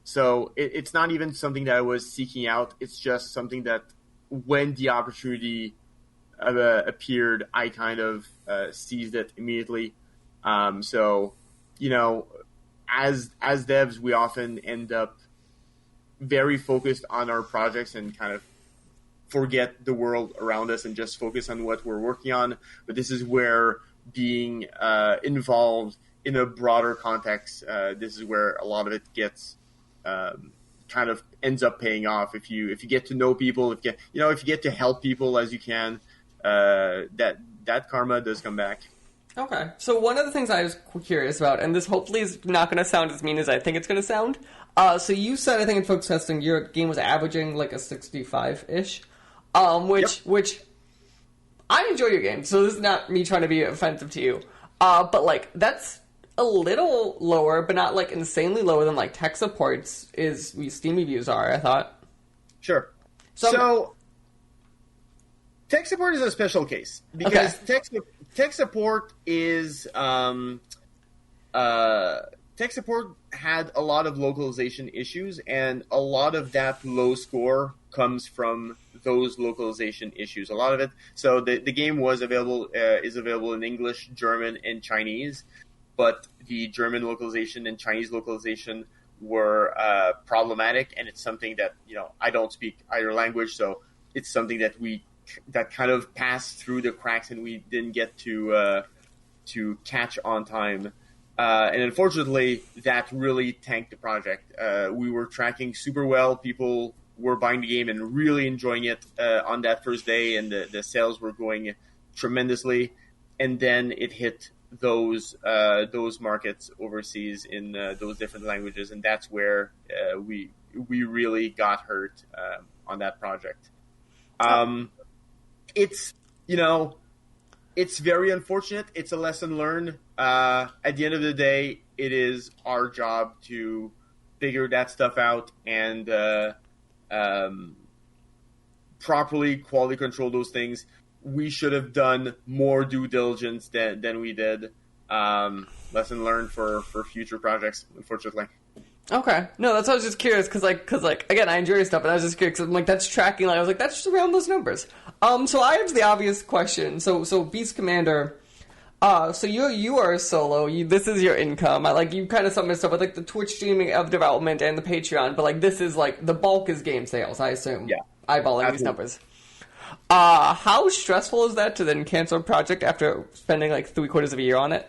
So it's not even something that I was seeking out. It's just something that when the opportunity appeared, I kind of seized it immediately. So, as devs, we often end up very focused on our projects and kind of forget the world around us and just focus on what we're working on. But this is where being involved in a broader context, this is where a lot of it gets kind of ends up paying off. If you get to know people, if you get to help people as you can, that karma does come back. Okay, so one of the things I was curious about, and this hopefully is not going to sound as mean as I think it's going to sound. So you said, I think in focus testing, your game was averaging like a 65-ish, which I enjoy your game, so this is not me trying to be offensive to you. But like that's a little lower, but not like insanely lower than like tech supports Steam reviews are, I thought. Sure. So tech support is a special case because tech support is tech support had a lot of localization issues, and a lot of that low score comes from those localization issues. A lot of it. So the game was available is available in English, German, and Chinese, but the German localization and Chinese localization were problematic, and it's something that I don't speak either language, so it's something that kind of passed through the cracks, and we didn't get to catch on time. And unfortunately, that really tanked the project. We were tracking super well. People were buying the game and really enjoying it on that first day, and the sales were going tremendously. And then it hit those markets overseas in those different languages, and that's where we we really got hurt on that project. It's it's very unfortunate. It's a lesson learned. At the end of the day, it is our job to figure that stuff out and properly quality control those things. We should have done more due diligence than we did. Lesson learned for future projects, unfortunately. Okay. No, that's why I was just curious, because again, I enjoy your stuff, and I was just curious, 'cause I'm like, that's tracking, like, I was like, that's just around those numbers. So I have the obvious question. So Beast Commander, so you are a solo, this is your income. You kind of sum this up with, like, the Twitch streaming of development and the Patreon, but, like, this is, like, the bulk is game sales, I assume. Yeah. Eyeballing Absolutely. these numbers. How stressful is that to then cancel a project after spending, like, 3/4 of a year on it?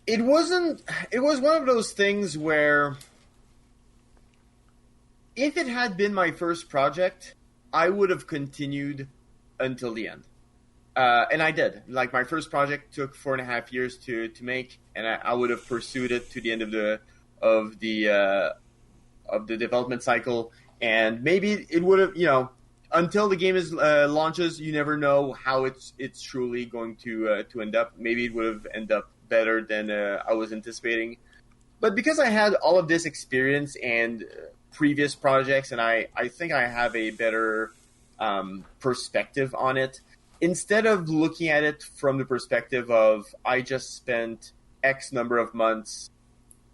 It wasn't. It was one of those things where, if it had been my first project, I would have continued until the end, and I did. Like, my first project took 4.5 years to make, and I would have pursued it to the end of the development cycle, and maybe it would have. Until the game launches, you never know how it's truly going to end up. Maybe it would have ended up better than I was anticipating. But because I had all of this experience and previous projects, and I think I have a better perspective on it, instead of looking at it from the perspective of I just spent X number of months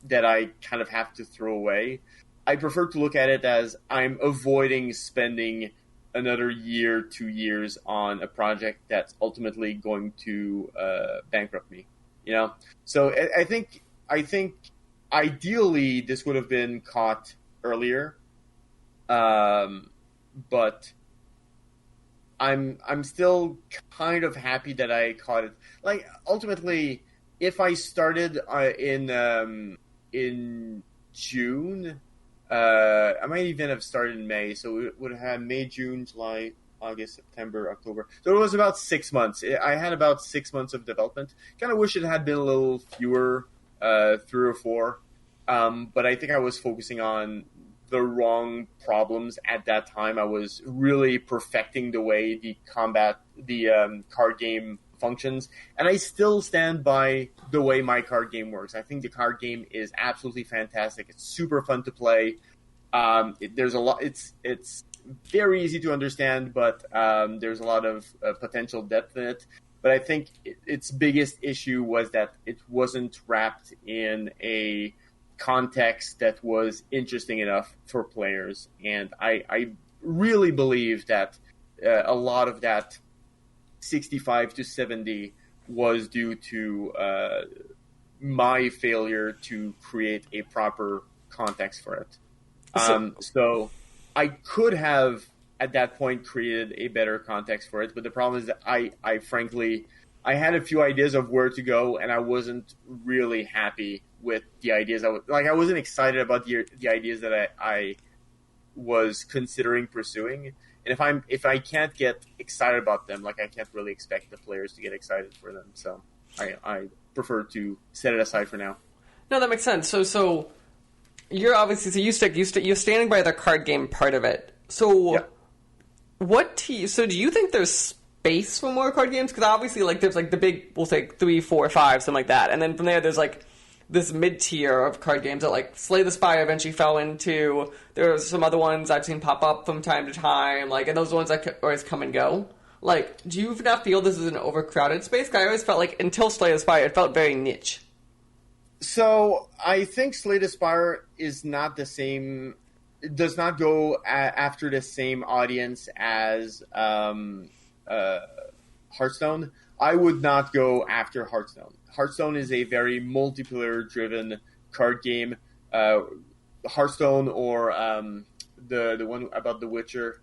that I kind of have to throw away, I prefer to look at it as I'm avoiding spending another year, 2 years on a project that's ultimately going to bankrupt me. So I think ideally this would have been caught earlier, but I'm still kind of happy that I caught it. Like, ultimately, if I started in June, I might even have started in May, so it would have had May, June, July, August, September, October. So it was about 6 months. I had about 6 months of development. Kind of wish it had been a little fewer, 3 or 4. But I think I was focusing on the wrong problems at that time. I was really perfecting the way the card game functions. And I still stand by the way my card game works. I think the card game is absolutely fantastic. It's super fun to play. There's a lot. It's very easy to understand, but there's a lot of potential depth in it. But I think its biggest issue was that it wasn't wrapped in a context that was interesting enough for players. And I really believe that a lot of that 65 to 70 was due to my failure to create a proper context for it. So I could have, at that point, created a better context for it, but the problem is that I frankly, I had a few ideas of where to go, and I wasn't really happy with the ideas. I wasn't excited about the ideas that I was considering pursuing. And if I can't get excited about them, like, I can't really expect the players to get excited for them. So I prefer to set it aside for now. No, that makes sense. So you're obviously you're standing by the card game part of it. So Yeah. So do you think there's space for more card games? Because obviously, like, there's like the big, we'll say 3, 4, 5, something like that, and then from there there's like this mid tier of card games that, like, Slay the Spire eventually fell into. There's some other ones I've seen pop up from time to time, like, and those ones that always come and go. Like, do you not feel this is an overcrowded space? 'Cause I always felt like until Slay the Spire, it felt very niche. So I think Slay the Spire is not the same. It does not go after the same audience as Hearthstone. I would not go after Hearthstone. Hearthstone is a very multiplayer-driven card game. Hearthstone or the one about The Witcher,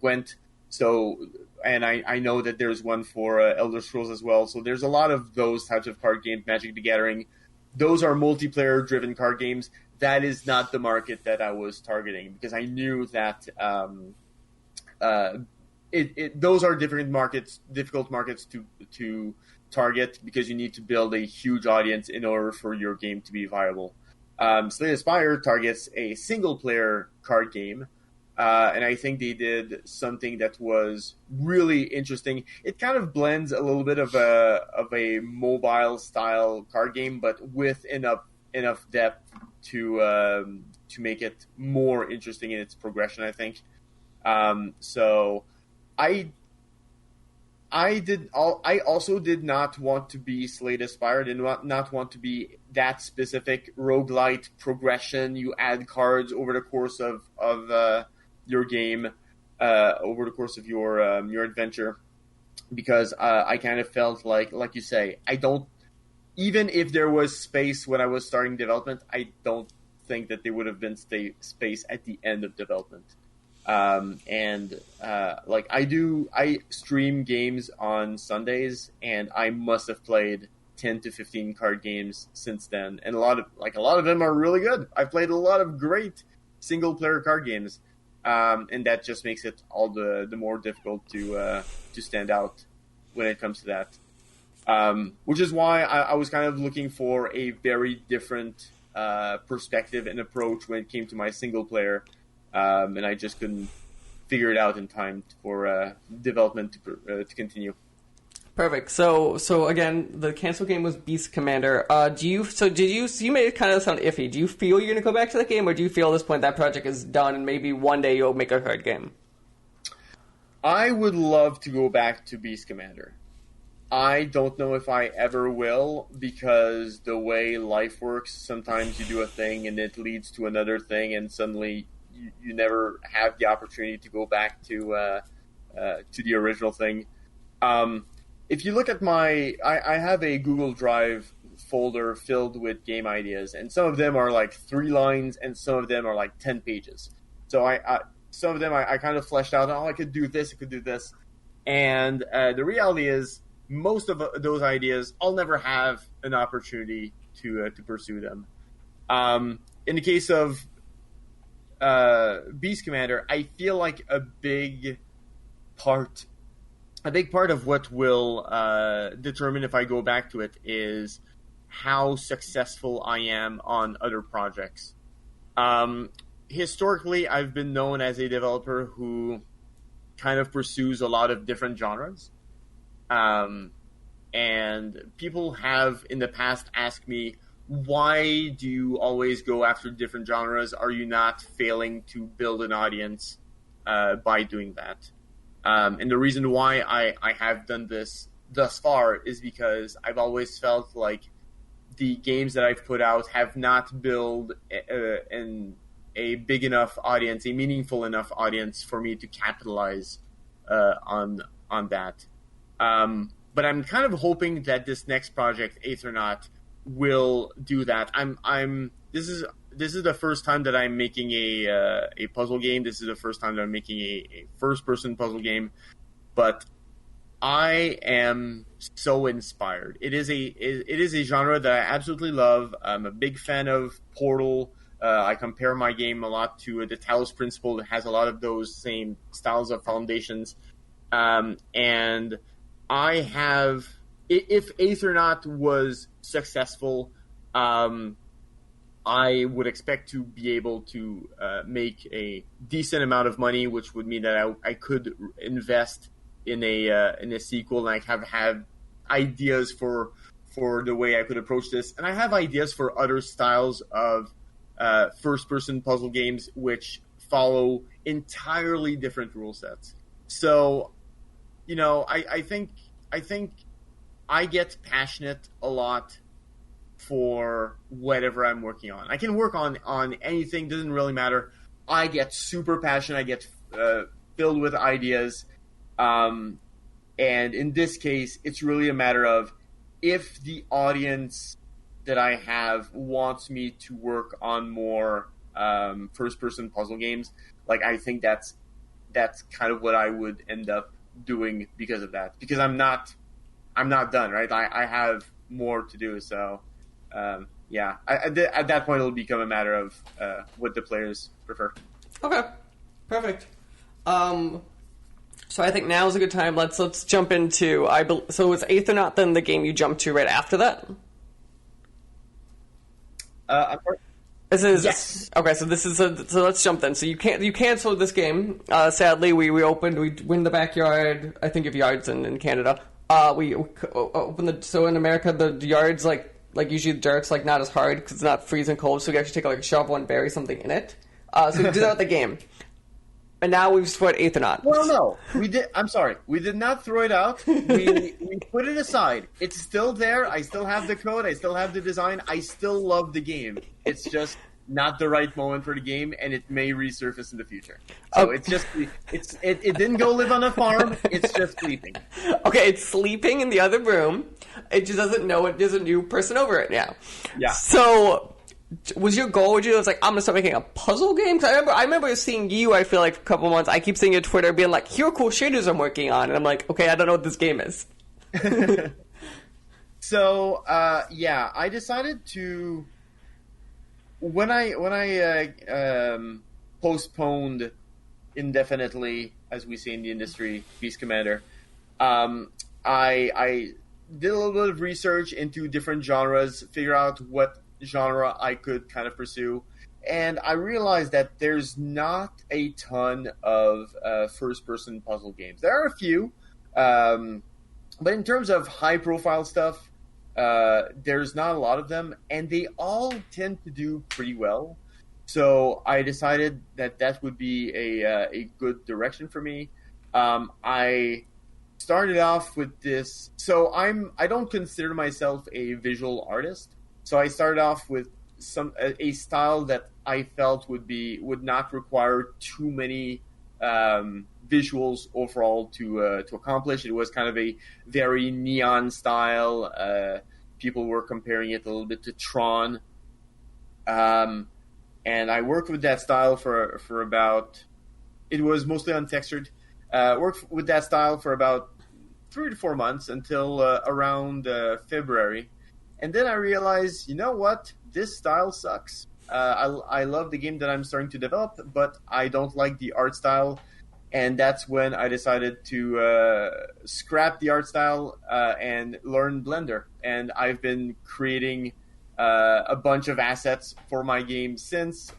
Gwent. So, and I know that there's one for Elder Scrolls as well. So there's a lot of those types of card games. Magic the Gathering. Those are multiplayer-driven card games. That is not the market that I was targeting, because I knew that those are difficult markets to target because you need to build a huge audience in order for your game to be viable. Slay the Spire targets a single-player card game, and I think they did something that was really interesting. It kind of blends a little bit of a mobile-style card game, but with enough depth to make it more interesting in its progression, I think. So I also did not want to be Slay the Spire. I did not want to be that specific roguelite progression. You add cards over the course of your game, over the course of your adventure, because I kind of felt like you say, I don't. Even if there was space when I was starting development, I don't think that there would have been space at the end of development. I stream games on Sundays, and I must have played 10 to 15 card games since then, and a lot of them are really good. I've played a lot of great single player card games, and that just makes it all the more difficult to stand out when it comes to that. Which is why I was kind of looking for a very different perspective and approach when it came to my single player. And I just couldn't figure it out in time for development to continue. Perfect. So again, the canceled game was Beast Commander. You made it kind of sound iffy. Do you feel you're going to go back to that game, or do you feel at this point that project is done and maybe one day you'll make a card game? I would love to go back to Beast Commander. I don't know if I ever will, because the way life works, sometimes you do a thing and it leads to another thing, and suddenly you never have the opportunity to go back to the original thing. If you look at I have a Google Drive folder filled with game ideas, and some of them are like 3 lines, and some of them are like 10 pages. So some of them I kind of fleshed out. I could do this, and the reality is, most of those ideas, I'll never have an opportunity to pursue them. In the case of Beast Commander, I feel like a big part of what will determine if I go back to it is how successful I am on other projects. Historically, I've been known as a developer who kind of pursues a lot of different genres. And people have in the past asked me, why do you always go after different genres? Are you not failing to build an audience by doing that? And the reason why I have done this thus far is because I've always felt like the games that I've put out have not built a big enough audience, a meaningful enough audience for me to capitalize on that. But I'm kind of hoping that this next project, Aethernaut, will do that. This is the first time that I'm making a puzzle game. This is the first time that I'm making a first-person puzzle game. But I am so inspired. It is a genre that I absolutely love. I'm a big fan of Portal. I compare my game a lot to the Talos Principle. It has a lot of those same styles of foundations. And I have, if Aethernaut was successful, I would expect to be able to make a decent amount of money, which would mean that I could invest in a sequel, and I have had ideas for the way I could approach this, and I have ideas for other styles of first-person puzzle games which follow entirely different rule sets. So, I think I get passionate a lot for whatever I'm working on. I can work on anything, doesn't really matter. I get super passionate. I get filled with ideas. And in this case, it's really a matter of if the audience that I have wants me to work on more first-person puzzle games, I think that's kind of what I would end up doing because of that. Because I'm not done, right? I have more to do. So, at that point, it'll become a matter of what the players prefer. Okay, perfect. So I think now's a good time. Let's jump into so it's Aethernaut then the game you jumped to right after that. This is Yes. okay. So this is so let's jump then. So you canceled this game. Sadly, we win the backyard. I think of yards in Canada. We opened so in America the yards like usually the dirt's like not as hard because it's not freezing cold. So we actually take like a shovel and bury something in it. So we do that with the game. And now we've put Aethernaut. Well, no, we did. I'm sorry, we did not throw it out. We put it aside. It's still there. I still have the code. I still have the design. I still love the game. It's just not the right moment for the game, and it may resurface in the future. So it's just it didn't go live on a farm. It's just sleeping. Okay, it's sleeping in the other room. It just doesn't know it. There's a new person over it now. Yeah. So. Was your goal? It was like I'm gonna start making a puzzle game? 'Cause I remember seeing you. I feel like for a couple months. I keep seeing your Twitter being like, "Here are cool shaders I'm working on," and I'm like, "Okay, I don't know what this game is." So yeah, I decided to when I postponed indefinitely, as we say in the industry, Beast Commander. I did a little bit of research into different genres, figure out what genre I could kind of pursue, and I realized that there's not a ton of first-person puzzle games. There are a few, but in terms of high-profile stuff, there's not a lot of them, and they all tend to do pretty well. So I decided that would be a good direction for me. I started off with this. So I don't consider myself a visual artist. So I started off with a style that I felt would not require too many visuals overall to accomplish. It was kind of a very neon style. People were comparing it a little bit to Tron, and I worked with that style for about. It was mostly untextured. Worked with that style for about 3 to 4 months until around February. And then I realized, you know what? This style sucks. I love the game that I'm starting to develop, but I don't like the art style. And that's when I decided to scrap the art style and learn Blender. And I've been creating a bunch of assets for my game since.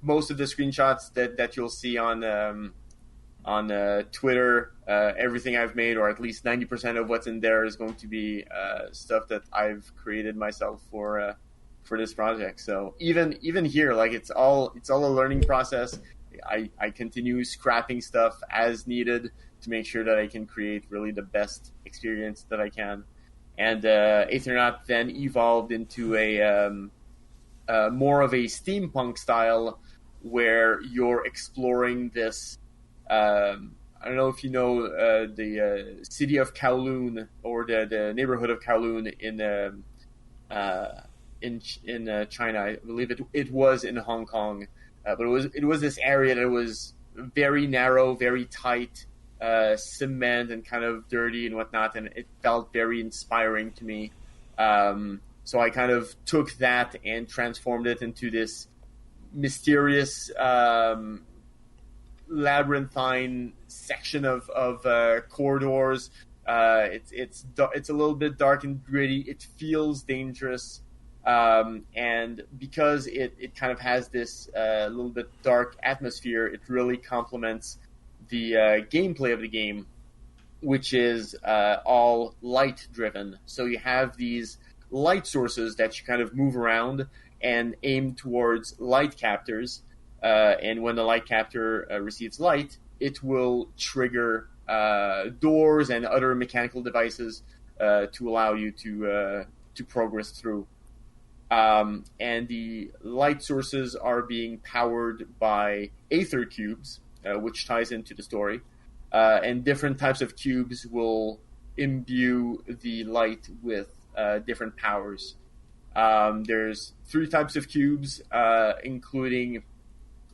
Most of the screenshots that you'll see on Twitter, everything I've made, or at least 90% of what's in there, is going to be stuff that I've created myself for this project. So even here, like it's all a learning process. I continue scrapping stuff as needed to make sure that I can create really the best experience that I can. And Aethernaut then evolved into a more of a steampunk style where you're exploring this. I don't know if you know the city of Kowloon or the neighborhood of Kowloon in China. I believe it was in Hong Kong, but it was this area that was very narrow, very tight, cement and kind of dirty and whatnot, and it felt very inspiring to me. So I kind of took that and transformed it into this mysterious. Labyrinthine section of corridors. It's a little bit dark and gritty. It feels dangerous, and because it kind of has this little bit dark atmosphere, it really complements the gameplay of the game, which is all light driven. So you have these light sources that you kind of move around and aim towards light captors. And when the light captor receives light, it will trigger doors and other mechanical devices to allow you to progress through. And the light sources are being powered by Aether cubes, which ties into the story. And different types of cubes will imbue the light with different powers. There's 3 types of cubes, including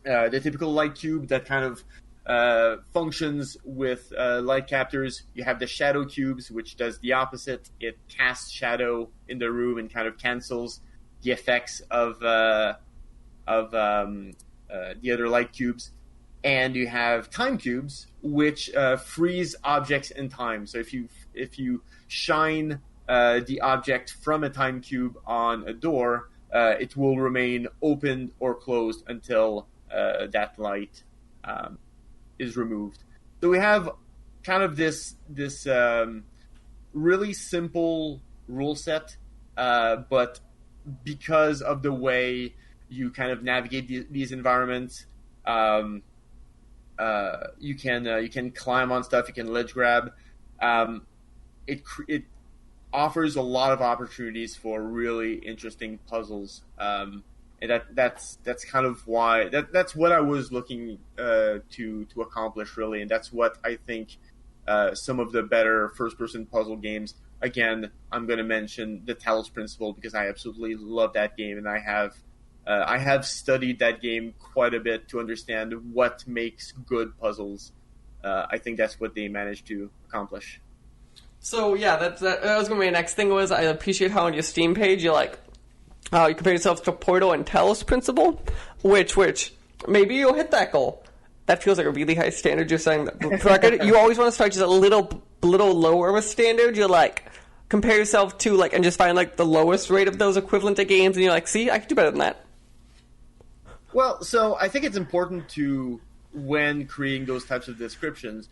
the typical light cube that kind of functions with light captors. You have the shadow cubes, which does the opposite. It casts shadow in the room and kind of cancels the effects of the other light cubes. and you have time cubes, which freeze objects in time. So if you shine the object from a time cube on a door, it will remain open or closed until that light is removed. So we have kind of this really simple rule set, but because of the way you kind of navigate these environments, you can climb on stuff, you can ledge grab. It offers a lot of opportunities for really interesting puzzles, and that's kind of why that's what I was looking to accomplish, really, and that's what I think some of the better first-person puzzle games. Again, I'm going to mention the Talos Principle because I absolutely love that game, and I have studied that game quite a bit to understand what makes good puzzles. I think that's what they managed to accomplish. So yeah, that was gonna be my next thing. Was I appreciate how on your Steam page you you compare yourself to Portal and Talos Principle, which maybe you'll hit that goal. That feels like a really high standard. You're saying that for record, you always want to start just a little lower of a standard. You're compare yourself to and just find the lowest rate of those equivalent to games, and you're see, I can do better than that. Well, so I think it's important to, when creating those types of descriptions,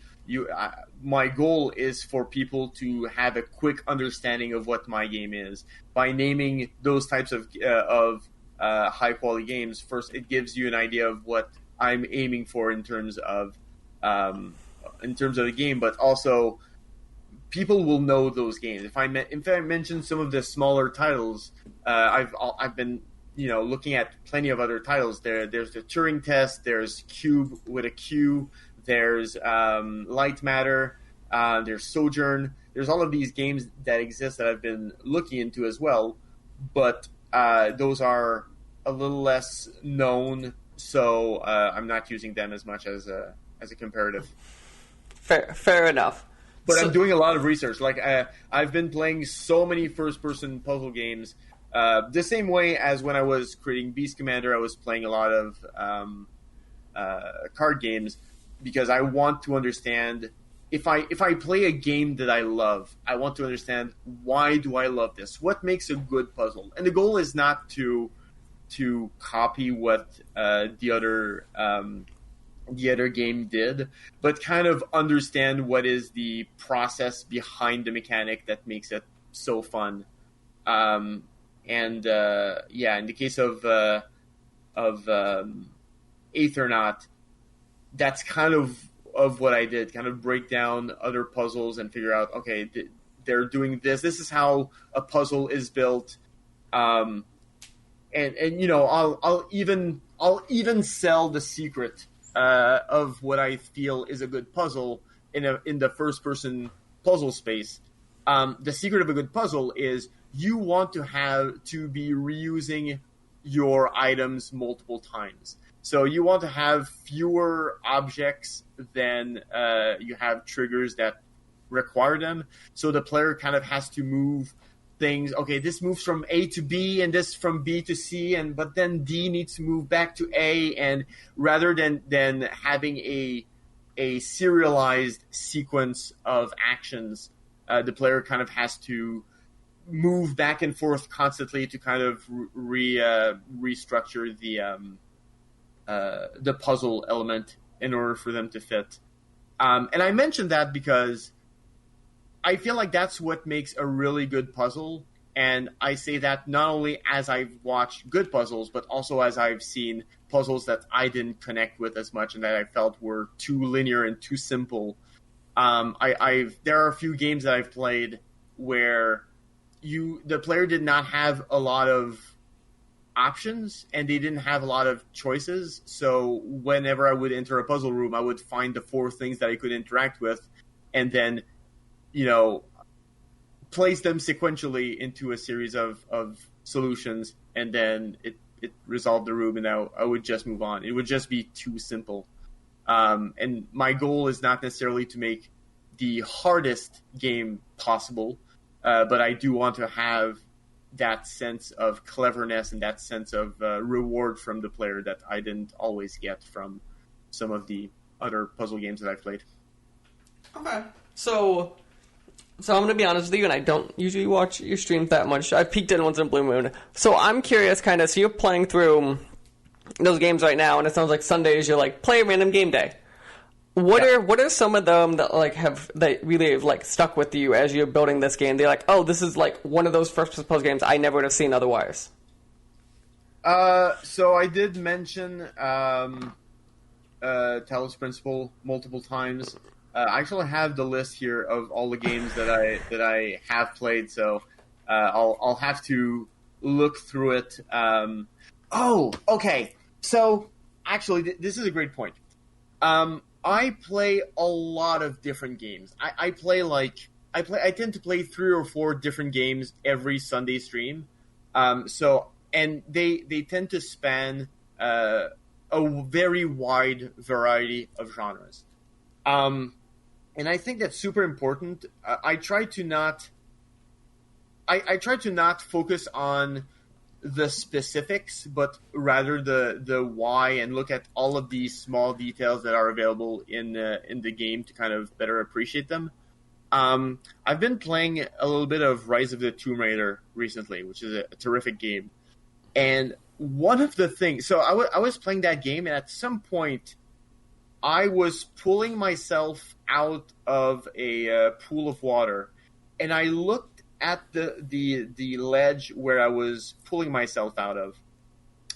my goal is for people to have a quick understanding of what my game is. By naming those types of high quality games, first it gives you an idea of what I'm aiming for in terms of the game, but also people will know those games. If I mention some of the smaller titles, I've been looking at plenty of other titles. There's the Turing Test, there's Cube with a Q, there's Light Matter, there's Sojourn. There's all of these games that exist that I've been looking into as well, but those are a little less known, so I'm not using them as much as a comparative. Fair enough. But I'm doing a lot of research. I've been playing so many first-person puzzle games. The same way as when I was creating Beast Commander, I was playing a lot of card games because I want to understand. If I play a game that I love, I want to understand, why do I love this? What makes a good puzzle? And the goal is not to copy what the other game did, but kind of understand what is the process behind the mechanic that makes it so fun. In the case of Aethernaut, that's kind of what I did, kind of break down other puzzles and figure out, okay, they're doing this. This is how a puzzle is built. I'll even sell the secret of what I feel is a good puzzle in the first person puzzle space. The secret of a good puzzle is you want to be reusing your items multiple times. So you want to have fewer objects than you have triggers that require them. So the player kind of has to move things. Okay, this moves from A to B, and this from B to C, but then D needs to move back to A. And rather than having a serialized sequence of actions, the player kind of has to move back and forth constantly to kind of restructure the puzzle element in order for them to fit. And I mentioned that because I feel like that's what makes a really good puzzle. And I say that not only as I've watched good puzzles, but also as I've seen puzzles that I didn't connect with as much and that I felt were too linear and too simple. There are a few games that I've played where the player did not have a lot of options and they didn't have a lot of choices. So whenever I would enter a puzzle room, I would find the 4 things that I could interact with and then, place them sequentially into a series of solutions, and then it resolved the room, and I would just move on. It would just be too simple. And my goal is not necessarily to make the hardest game possible, but I do want to have that sense of cleverness and that sense of reward from the player that I didn't always get from some of the other puzzle games that I've played. Okay. So I'm going to be honest with you, and I don't usually watch your streams that much. I've peeked in once in a blue moon. So I'm curious, kind of, so you're playing through those games right now, and it sounds like Sundays you're like, play a random game day. What are some of them that that really have like stuck with you as you're building this game? They're like, oh, this is like one of those first-person puzzle games I never would have seen otherwise. So I did mention Talos Principle multiple times. I actually have the list here of all the games that I have played, so I'll have to look through it. Oh, okay. So actually, this is a great point. I play a lot of different games. I tend to play 3 or 4 different games every Sunday stream. And they tend to span a very wide variety of genres. And I think that's super important. I try to not focus on the specifics, but rather the why, and look at all of these small details that are available in the game to kind of better appreciate them. I've been playing a little bit of Rise of the Tomb Raider recently, which is a terrific game. And one of the things, so I was playing that game, and at some point, I was pulling myself out of a pool of water, and I looked at the ledge where I was pulling myself out of,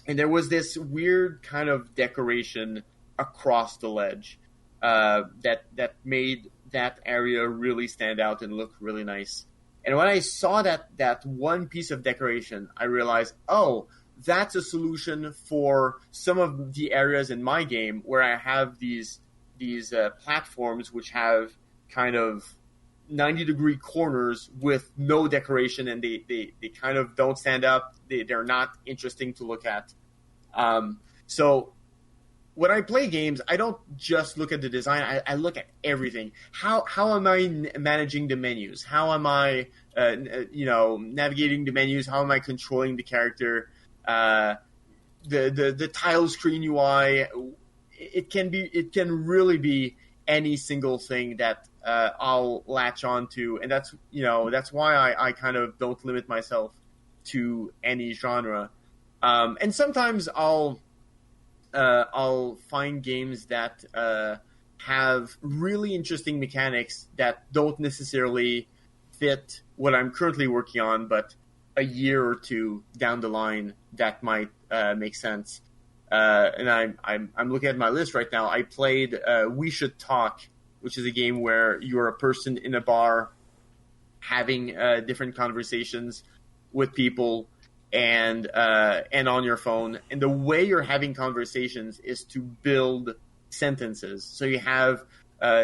and there was this weird kind of decoration across the ledge that made that area really stand out and look really nice. And when I saw that one piece of decoration, I realized, oh, that's a solution for some of the areas in my game where I have these platforms which have kind of 90-degree corners with no decoration, and they kind of don't stand up. They're not interesting to look at. So when I play games, I don't just look at the design. I look at everything. How am I managing the menus? How am I navigating the menus? How am I controlling the character? The tile screen UI. It can really be any single thing that I'll latch on to, and that's why I kind of don't limit myself to any genre. And sometimes I'll find games that have really interesting mechanics that don't necessarily fit what I'm currently working on, but a year or two down the line that might make sense. And I'm looking at my list right now. I played We Should Talk, which is a game where you're a person in a bar having different conversations with people and on your phone. And the way you're having conversations is to build sentences. So you have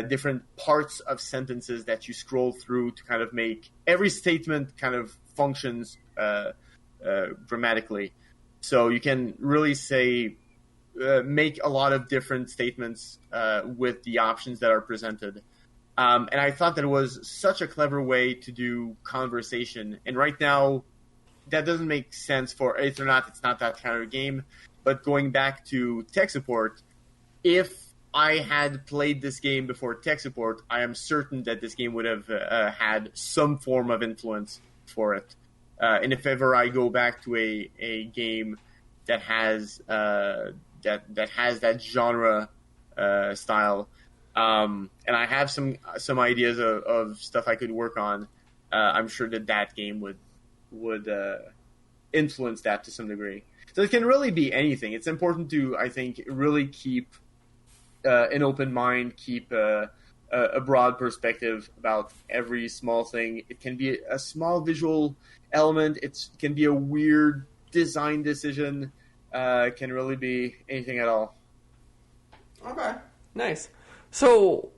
different parts of sentences that you scroll through to kind of make every statement kind of functions grammatically. So you can really make a lot of different statements with the options that are presented. And I thought that it was such a clever way to do conversation. And right now, that doesn't make sense for Aethernaut. It's not that kind of game. But going back to tech support, if I had played this game before tech support, I am certain that this game would have had some form of influence for it. And if ever I go back to a game that has that genre style, and I have some ideas of stuff I could work on, I'm sure that game would influence that to some degree. So it can really be anything. It's important to, I think, really keep an open mind, keep a broad perspective about every small thing. It can be a small visual element. It can be a weird design decision. It can really be anything at all. Okay, nice. So,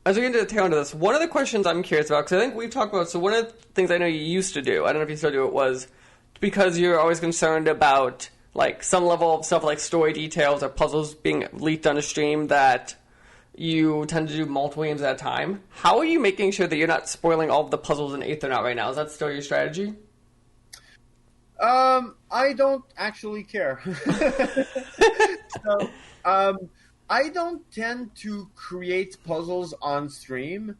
as we get into the tail end of this, one of the questions I'm curious about, because I think we've talked about, so one of the things I know you used to do, I don't know if you still do it, was because you're always concerned about like some level of stuff like story details or puzzles being leaked on a stream, that you tend to do multiple games at a time. How are you making sure that you're not spoiling all of the puzzles in Aethernaut right now? Is that still your strategy? I don't actually care. So, I don't tend to create puzzles on stream,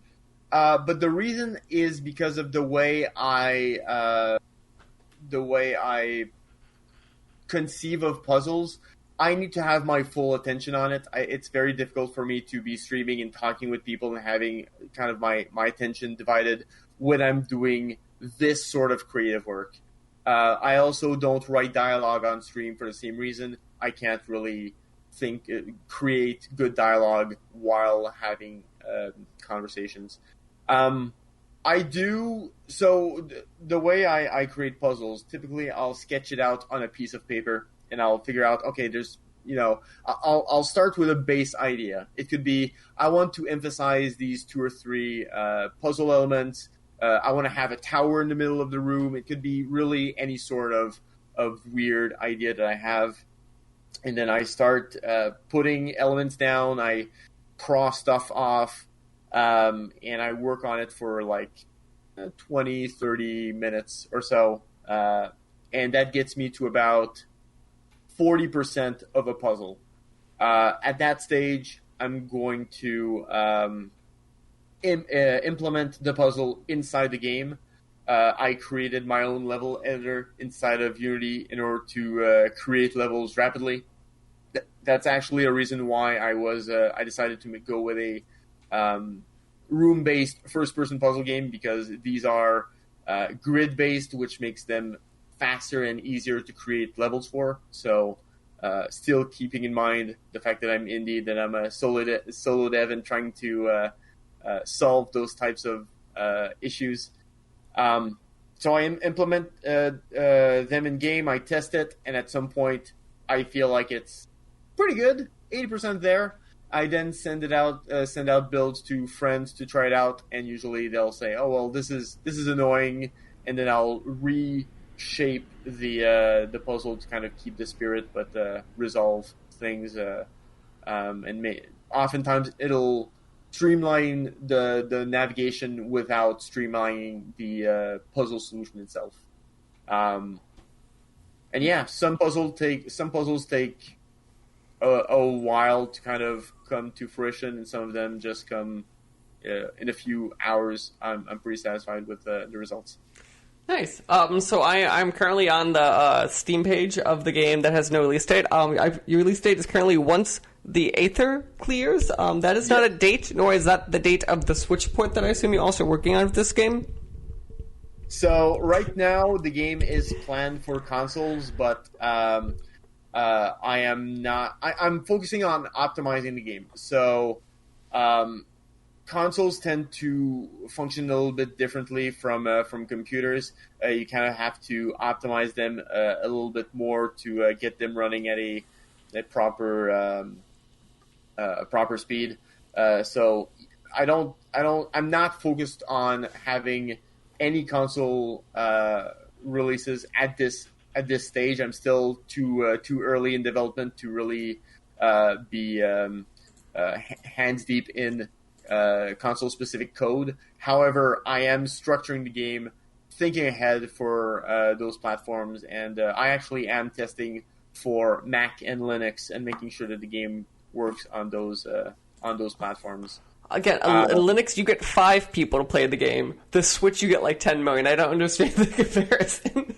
but the reason is because of the way I conceive of puzzles. I need to have my full attention on it. It's very difficult for me to be streaming and talking with people and having kind of my attention divided when I'm doing this sort of creative work. I also don't write dialogue on stream for the same reason. I can't really create good dialogue while having conversations. I do, so the way I create puzzles, typically I'll sketch it out on a piece of paper and I'll figure out, okay, I'll start with a base idea. It could be, I want to emphasize these 2 or 3 puzzle elements. I want to have a tower in the middle of the room. It could be really any sort of weird idea that I have. And then I start putting elements down. I cross stuff off. And I work on it for like 20, 30 minutes or so. And that gets me to about 40% of a puzzle. At that stage, I'm going to implement the puzzle inside the game. I created my own level editor inside of Unity in order to create levels rapidly. That's actually a reason why I decided to go with a room-based first-person puzzle game, because these are grid-based, which makes them faster and easier to create levels for. So still keeping in mind the fact that I'm indie, that I'm a solo dev and trying to solve those types of issues. So I implement them in game, I test it, and at some point I feel like it's pretty good, 80% there. I then send out builds to friends to try it out, and usually they'll say, "Oh well, this is annoying," and then I'll reshape the puzzle to kind of keep the spirit, but resolve things. Oftentimes it'll streamline the navigation without streamlining the puzzle solution itself. And yeah, some puzzles take a while to kind of come to fruition, and some of them just come in a few hours. I'm pretty satisfied with the results. Nice. So I'm currently on the Steam page of the game that has no release date. Your release date is currently once the Aether clears. That is not a date, nor is that the date of the Switch port that I assume you're also working on with this game? So right now the game is planned for consoles, but I am not. I'm focusing on optimizing the game. So consoles tend to function a little bit differently from computers. You kind of have to optimize them a little bit more to get them running at a proper speed. So I'm not focused on having any console releases at this stage. I'm still too early in development to really be hands deep in console specific code. However, I am structuring the game, thinking ahead for those platforms, and I actually am testing for Mac and Linux and making sure that the game works on those platforms. Again, in Linux, you get 5 people to play the game. The Switch, you get like 10 million. I don't understand the comparison.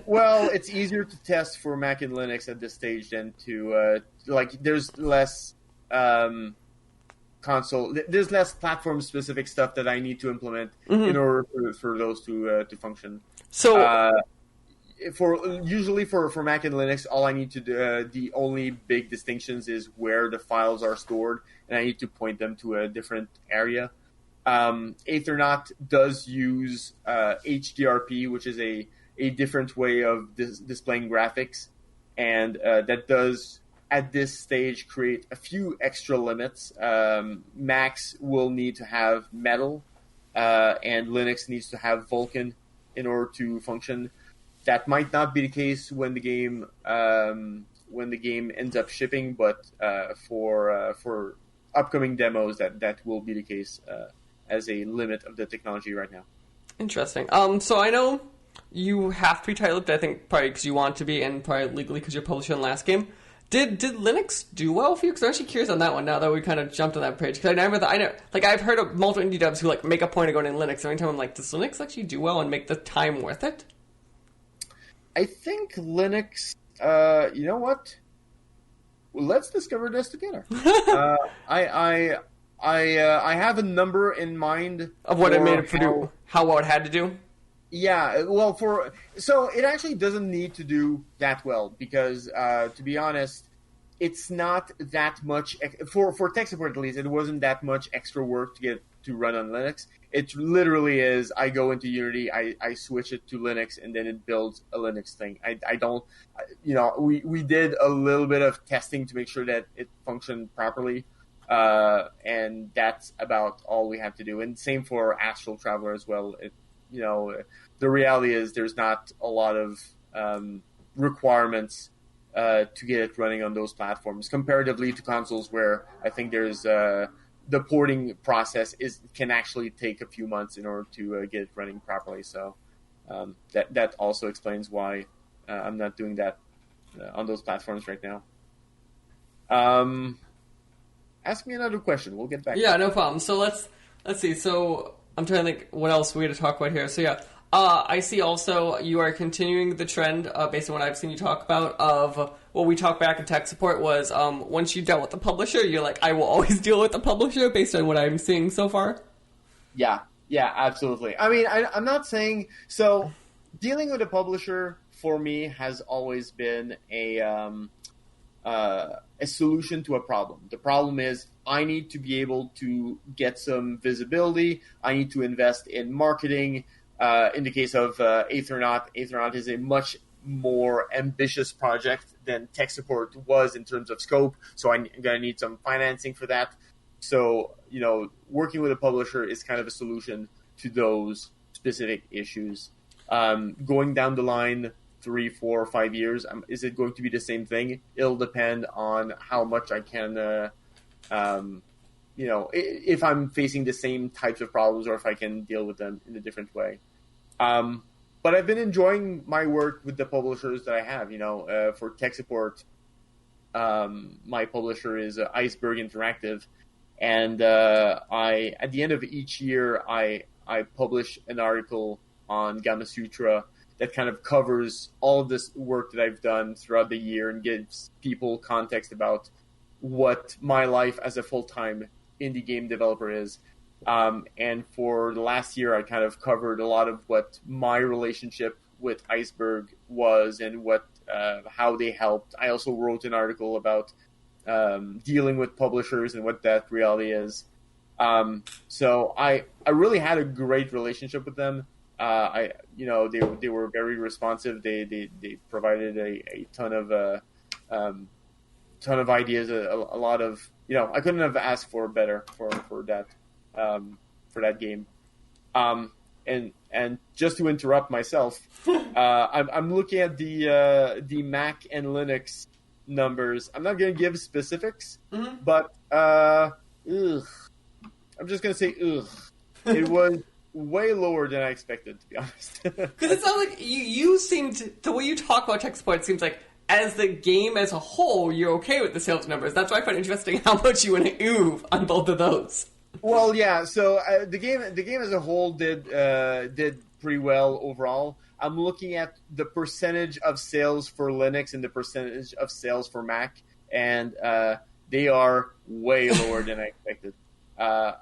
Well, it's easier to test for Mac and Linux at this stage than to there's less there's less platform-specific stuff that I need to implement in order for those to function. So, usually for Mac and Linux, all I need to do, the only big distinctions is where the files are stored, and I need to point them to a different area. Aethernaut does use HDRP, which is a different way of displaying graphics, and that does, at this stage, create a few extra limits. Macs will need to have Metal, and Linux needs to have Vulkan in order to function. That might not be the case when the game ends up shipping, but for upcoming demos, that will be the case as a limit of the technology right now. Interesting. So I know you have to be tight-lipped, I think, probably because you want to be, and probably legally because you're publishing the last game. Did Linux do well for you? Because I'm actually curious on that one now that we kind of jumped on that page. Because I know, like, I've heard of multiple indie devs who, like, make a point of going in Linux. Every time I'm like, does Linux actually do well and make the time worth it? I think Linux, you know what? Let's discover this together. I have a number in mind of what it made it do, how well it had to do. Yeah, well, so it actually doesn't need to do that well because, to be honest, it's not that much for tech support at least. It wasn't that much extra work to get to run on Linux. It literally is. I go into Unity, I switch it to Linux, and then it builds a Linux thing. I don't, we did a little bit of testing to make sure that it functioned properly, and that's about all we have to do. And same for Astral Traveler as well. The reality is there's not a lot of requirements to get it running on those platforms comparatively to consoles where I think there's the porting process can actually take a few months in order to get it running properly. So that also explains why I'm not doing that on those platforms right now. Ask me another question. We'll get back. Yeah, no problem. So let's see. So I'm trying to think what else we had to talk about here. So yeah, I see also you are continuing the trend based on what I've seen you talk about of what we talked back in tech support was once you dealt with the publisher, you're like, I will always deal with the publisher based on what I'm seeing so far. Yeah, absolutely. I mean, I'm not saying so. Dealing with a publisher for me has always been a solution to a problem. The problem is I need to be able to get some visibility. I need to invest in marketing. In the case of Aethernaut is a much more ambitious project than tech support was in terms of scope. So I'm going to need some financing for that. So, working with a publisher is kind of a solution to those specific issues. Going down the line 3, 4, 5 years, is it going to be the same thing? It'll depend on how much I can, if I'm facing the same types of problems or if I can deal with them in a different way. But I've been enjoying my work with the publishers that I have. For tech support, my publisher is Iceberg Interactive, and at the end of each year, I publish an article on Gamma Sutra that kind of covers all of this work that I've done throughout the year and gives people context about what my life as a full-time indie game developer is. And for the last year, I kind of covered a lot of what my relationship with Iceberg was and how they helped. I also wrote an article about dealing with publishers and what that reality is. So I really had a great relationship with them. They were very responsive. They provided a ton of ideas, a lot of I couldn't have asked for better for that game. And just to interrupt myself, I'm looking at the Mac and Linux numbers. I'm not going to give specifics, but I'm just going to say ugh. It was way lower than I expected, to be honest. Because it sounds like you seemed the way you talk about tech support seems like as the game as a whole, you're okay with the sales numbers. That's why I find it interesting how much you went ooh on both of those. Well, yeah. So the game as a whole did pretty well overall. I'm looking at the percentage of sales for Linux and the percentage of sales for Mac, and they are way lower than I expected. And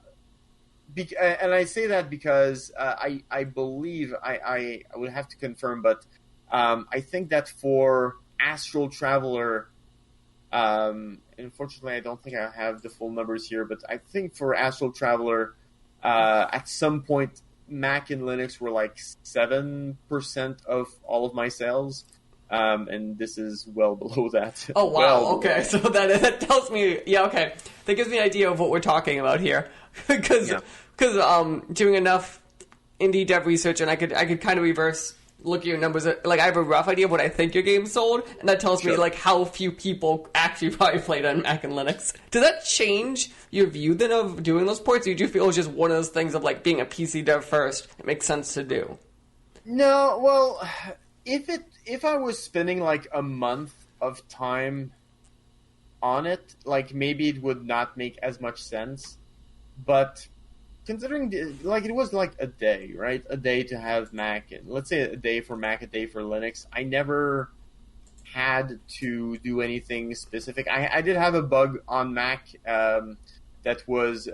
I say that because I believe I would have to confirm, but I think that for Astral Traveler, unfortunately, I don't think I have the full numbers here, but I think for Astral Traveler, at some point, Mac and Linux were like 7% of all of my sales, and this is well below that. Oh, wow, okay, so that tells me, okay, that gives me an idea of what we're talking about here, because doing enough indie dev research, and I could kind of reverse look at your numbers, like I have a rough idea of what I think your game sold, and that tells me like how few people actually probably played on Mac and Linux. Does that change your view then of doing those ports, or do you feel it's just one of those things of like being a PC dev first, it makes sense to do? No, well, if I was spending like a month of time on it, like maybe it would not make as much sense. But considering like it was like a day, right? A day to have Mac, and let's say a day for Mac, a day for Linux. I never had to do anything specific. I did have a bug on Mac that was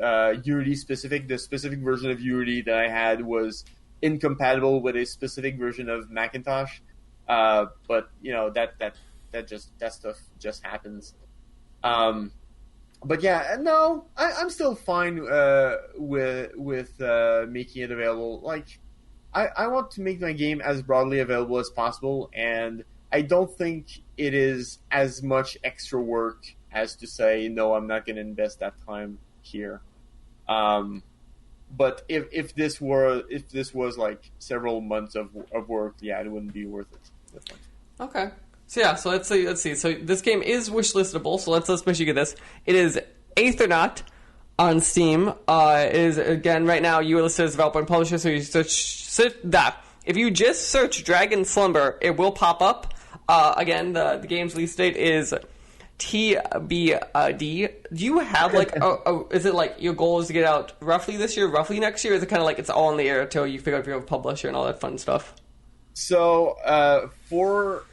Unity specific. The specific version of Unity that I had was incompatible with a specific version of Macintosh. But you know that stuff just happens. But yeah, no, I'm still fine with making it available. Like, I want to make my game as broadly available as possible, and I don't think it is as much extra work as to say, no, I'm not going to invest that time here. But if this was like several months of work, yeah, it wouldn't be worth it. Okay. So yeah, so let's see. So this game is wishlistable. So let's make sure you get this. It is Aethernaut on Steam. It is again right now you are listed as developer and publisher. So you search that. If you just search Dragon Slumber, it will pop up. Again, the game's release date is TBD. Do you have like is it like your goal is to get out roughly this year, roughly next year? Or is it kind of like it's all in the air until you figure out if you're a publisher and all that fun stuff? So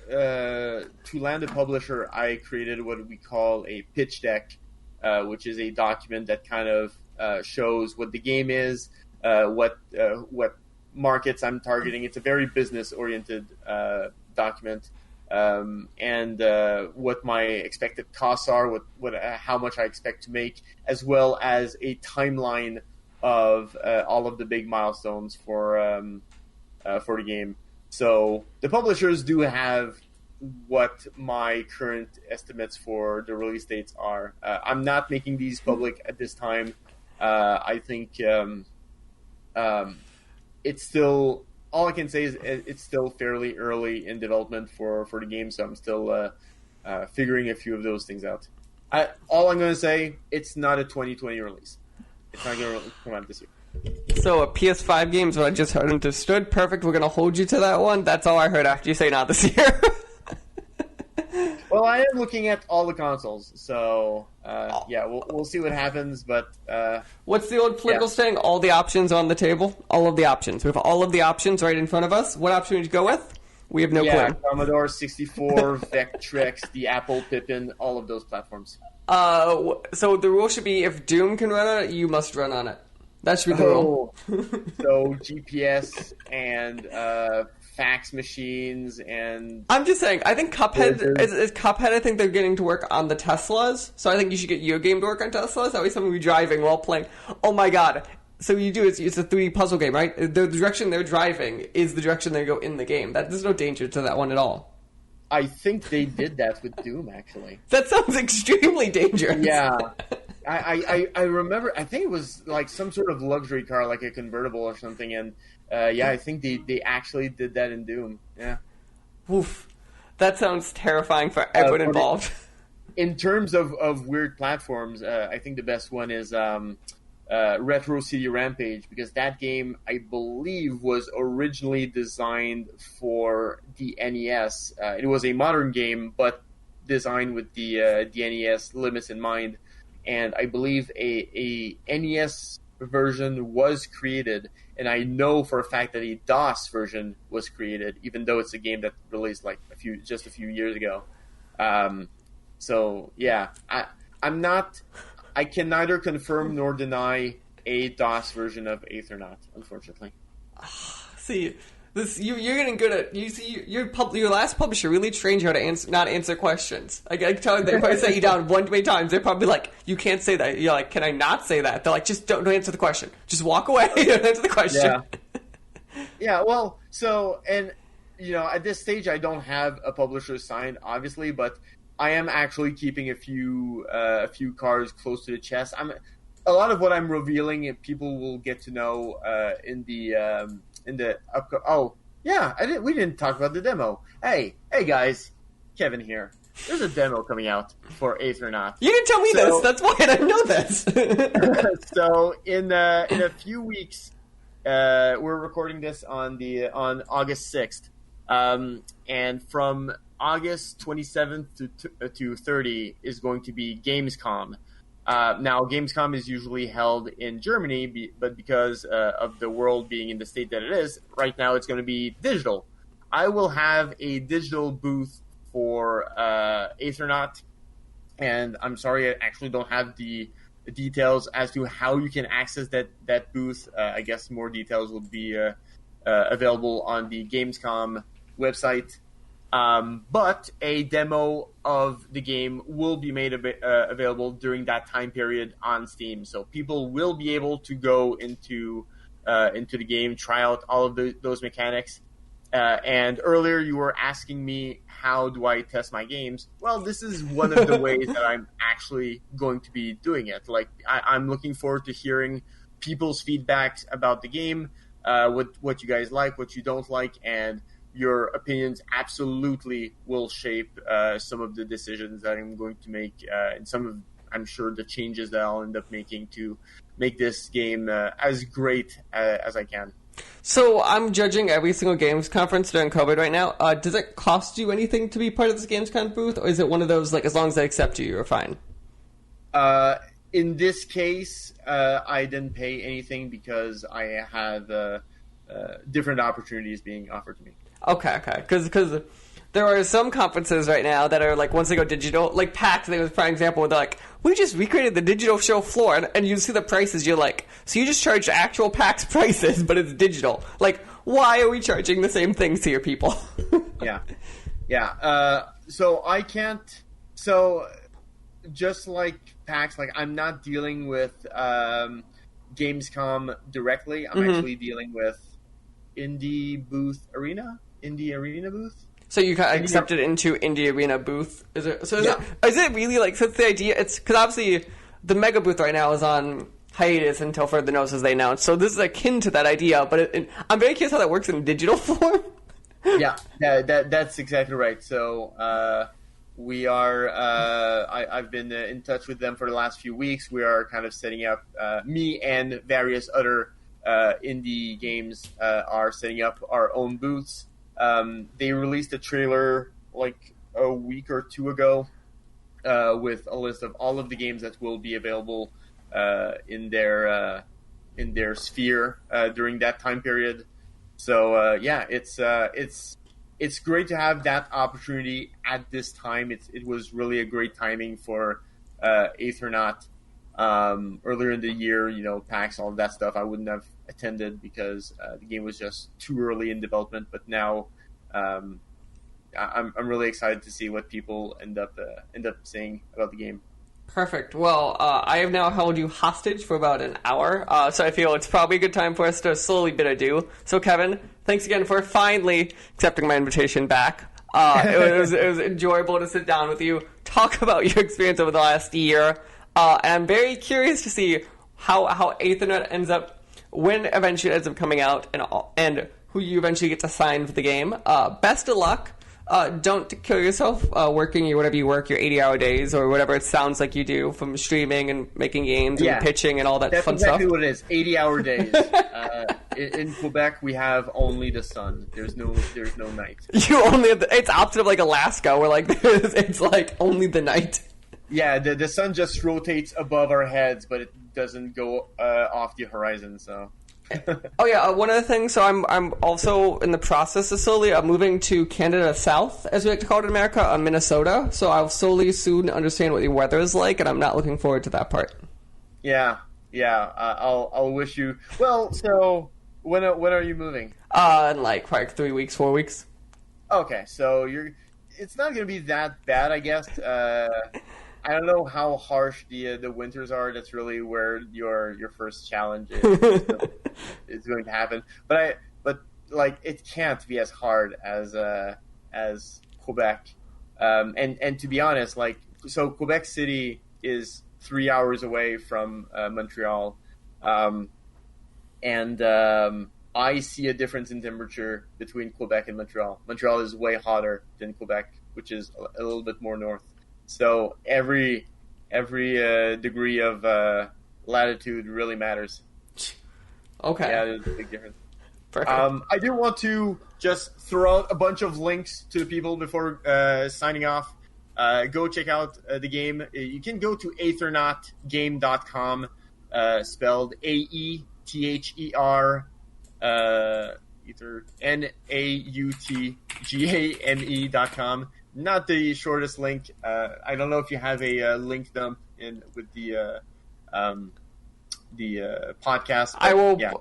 to land a publisher, I created what we call a pitch deck, which is a document that kind of shows what the game is, what markets I'm targeting. It's a very business oriented document. And what my expected costs are, how much I expect to make, as well as a timeline of all of the big milestones for the game. So the publishers do have what my current estimates for the release dates are. I'm not making these public at this time. I think it's still. All I can say is it's still fairly early in development for the game, so I'm still figuring a few of those things out. All I'm going to say, it's not a 2020 release. It's not going to come out this year. So a PS5 game is what I just heard understood. Perfect. We're going to hold you to that one. That's all I heard after you say not this year. Well, I am looking at all the consoles, so yeah, we'll see what happens. But what's the old political saying? All the options on the table. All of the options. We have all of the options right in front of us. What option would you go with? We have no clue. Commodore 64, Vectrex, the Apple Pippin, all of those platforms. So the rule should be if Doom can run on it, you must run on it. That should be the rule. So GPS and fax machines and... I'm just saying, I think Cuphead is Cuphead. I think they're getting to work on the Teslas, so I think you should get your game to work on Teslas. That way someone will be driving while playing. Oh my god. So you do, it's a 3D puzzle game, right? The direction they're driving is the direction they go in the game. There's no danger to that one at all. I think they did that with Doom, actually. That sounds extremely dangerous. Yeah. I remember, I think it was like some sort of luxury car, like a convertible or something, and yeah, I think they actually did that in Doom. Yeah. Oof. That sounds terrifying for everyone involved. In terms of weird platforms, I think the best one is Retro City Rampage, because that game, I believe, was originally designed for the NES. It was a modern game, but designed with the NES limits in mind. And I believe a NES version was created, and I know for a fact that a DOS version was created, even though it's a game that released like just a few years ago. So yeah, I can neither confirm nor deny a DOS version of Aethernaut, unfortunately. See, you're getting good at your last publisher really trained you how to not answer questions. I can tell you, they probably set you down one too many times. They're probably like, you can't say that. You're like, can I not say that? They're like, just don't answer the question. Just walk away. Don't answer the question. Yeah. Yeah. Well, so, and you know, at this stage, I don't have a publisher signed, obviously, but I am actually keeping a few cards close to the chest. A lot of what I'm revealing, people will get to know in the oh yeah, we didn't talk about the demo. Hey guys, Kevin here. There's a demo coming out for Aethernaut. You didn't tell me this. That's why I didn't know this. So in a few weeks, we're recording this on August 6th, and from August 27th to 30 is going to be Gamescom. Now, Gamescom is usually held in Germany, but because of the world being in the state that it is, right now it's going to be digital. I will have a digital booth for Aethernaut, and I'm sorry, I actually don't have the details as to how you can access that booth. I guess more details will be available on the Gamescom website. But a demo of the game will be made available during that time period on Steam. So people will be able to go into the game, try out all of those mechanics. And earlier you were asking me, how do I test my games? Well, this is one of the ways that I'm actually going to be doing it. Like, I'm looking forward to hearing people's feedbacks about the game, what you guys like, what you don't like, and your opinions absolutely will shape some of the decisions that I'm going to make, and some of, I'm sure, the changes that I'll end up making to make this game as great as I can. So I'm judging every single games conference during COVID right now. Does it cost you anything to be part of this Gamescom booth, or is it one of those, like, as long as they accept you, you're fine? In this case, I didn't pay anything because I had different opportunities being offered to me. Okay. Because there are some conferences right now that are, like, once they go digital, like PAX, I think was a prime example, where they're like, we just recreated the digital show floor, and you see the prices, you're like, so you just charged actual PAX prices, but it's digital. Like, why are we charging the same things to your people? Yeah. So I can't, so just like PAX, like, I'm not dealing with Gamescom directly. I'm actually dealing with Indie Arena booth. So you got accepted into Indie Arena booth? Is it really, like, since the idea, it's, because obviously the mega booth right now is on hiatus until further notice, as they announced. So this is akin to that idea, but I'm very curious how that works in digital form. Yeah, that's exactly right. So we are, I've been in touch with them for the last few weeks. We are kind of setting up, me and various other indie games are setting up our own booths. They released a trailer like a week or two ago with a list of all of the games that will be available in their sphere during that time period. So yeah, it's great to have that opportunity at this time. It was really a great timing for Aethernaut. Earlier in the year, PAX, all of that stuff, I wouldn't have attended because the game was just too early in development. But now, I'm really excited to see what people end up saying about the game. Perfect. Well, I have now held you hostage for about an hour, so I feel it's probably a good time for us to slowly bid adieu. So, Kevin, thanks again for finally accepting my invitation back. It was enjoyable to sit down with you, talk about your experience over the last year, and I'm very curious to see how Aethernaut ends up, when eventually it ends up coming out, and who you eventually get to sign for the game. Best of luck. Don't kill yourself working whatever you work, your 80-hour days or whatever it sounds like you do, from streaming and making games and pitching and all that fun stuff. That's exactly what it is. 80-hour days. In Quebec, we have only the sun. There's no night. You only have it's opposite of like Alaska, where like it's like only the night. Yeah, the sun just rotates above our heads, but it doesn't go off the horizon. So. Oh yeah, one other thing. So I'm also in the process of slowly moving to Canada South, as we like to call it in America, Minnesota. So I'll slowly soon understand what the weather is like, and I'm not looking forward to that part. Yeah. I'll wish you well. So when are you moving? In like 3 weeks, 4 weeks. Okay, so it's not going to be that bad, I guess. I don't know how harsh the winters are. That's really where your first challenge is going to happen. But like it can't be as hard as Quebec. And to be honest, like, so Quebec City is 3 hours away from Montreal, and I see a difference in temperature between Quebec and Montreal. Montreal is way hotter than Quebec, which is a little bit more north. So every degree of latitude really matters. Okay. Yeah, there's a big difference. Perfect. I do want to just throw out a bunch of links to the people before signing off. Go check out the game. You can go to aethernautgame.com, spelled AETHER, Ether NAUTGAME.com. Not the shortest link. I don't know if you have a link dump in with the podcast. I will. Yeah.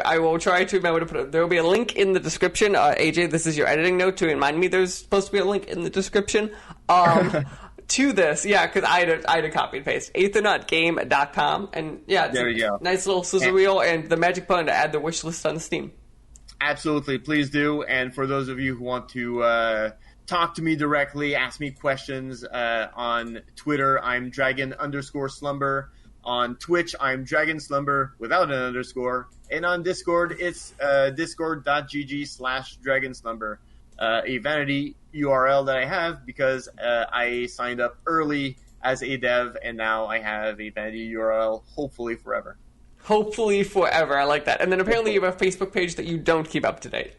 I will try to remember to put it. There will be a link in the description. AJ, this is your editing note to remind me. There's supposed to be a link in the description. To this, yeah, because I had to copy and paste Aethernautgame.com, and yeah, there you go. Nice little sizzle reel and the magic button to add the wish list on Steam. Absolutely, please do. And for those of you who want to talk to me directly, ask me questions on Twitter, I'm Dragon_Slumber. On Twitch, I'm Dragon Slumber without an underscore. And on Discord, it's discord.gg/Dragon Slumber. A vanity URL that I have because I signed up early as a dev, and now I have a vanity URL, hopefully forever. Hopefully forever, I like that. And then apparently you have a Facebook page that you don't keep up to date.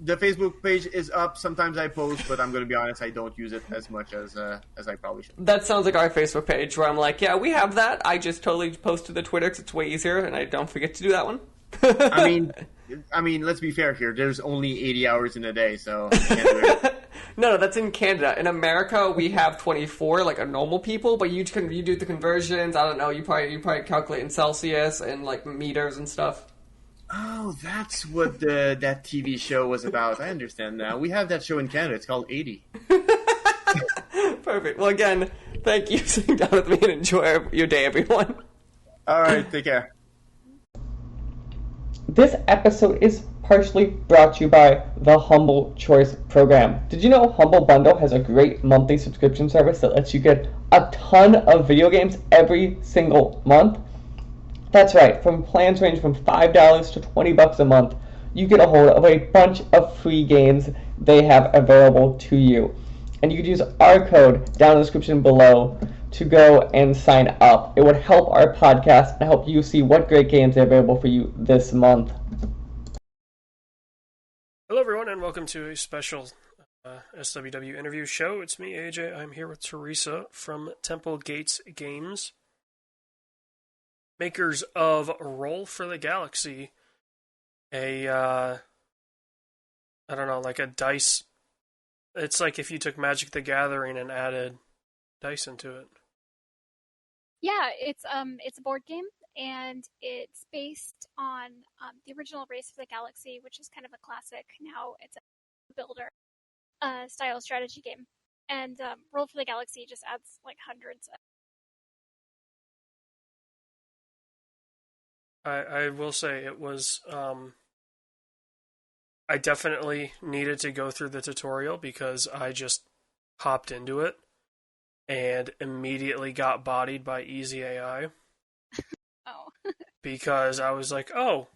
The Facebook page is up. Sometimes I post, but I'm going to be honest, I don't use it as much as I probably should. That sounds like our Facebook page, where I'm like, yeah, we have that. I just totally post to the Twitter because it's way easier, and I don't forget to do that one. I mean, let's be fair here. There's only 80 hours in a day, so I can't do it. No, that's in Canada. In America, we have 24, like a normal people, but you do the conversions. I don't know. You probably calculate in Celsius and like meters and stuff. Oh, that's what that TV show was about. I understand now. We have that show in Canada. It's called 80. Perfect. Well, again, thank you for sitting down with me and enjoy your day, everyone. All right, take care. This episode is partially brought to you by the Humble Choice Program. Did you know Humble Bundle has a great monthly subscription service that lets you get a ton of video games every single month? That's right, from plans range from $5 to $20 a month, you get a hold of a bunch of free games they have available to you. And you can use our code down in the description below to go and sign up. It would help our podcast and help you see what great games are available for you this month. Hello everyone and welcome to a special SWW interview show. It's me, AJ. I'm here with Teresa from Temple Gates Games, makers of Roll for the Galaxy, I don't know, like a dice. It's like if you took Magic the Gathering and added dice into it. Yeah, it's a board game, and it's based on the original Race for the Galaxy, which is kind of a classic. Now it's a builder style strategy game, and Roll for the Galaxy just adds like hundreds of. I will say it was. I definitely needed to go through the tutorial because I just hopped into it and immediately got bodied by Easy AI. Oh. Because I was like, oh,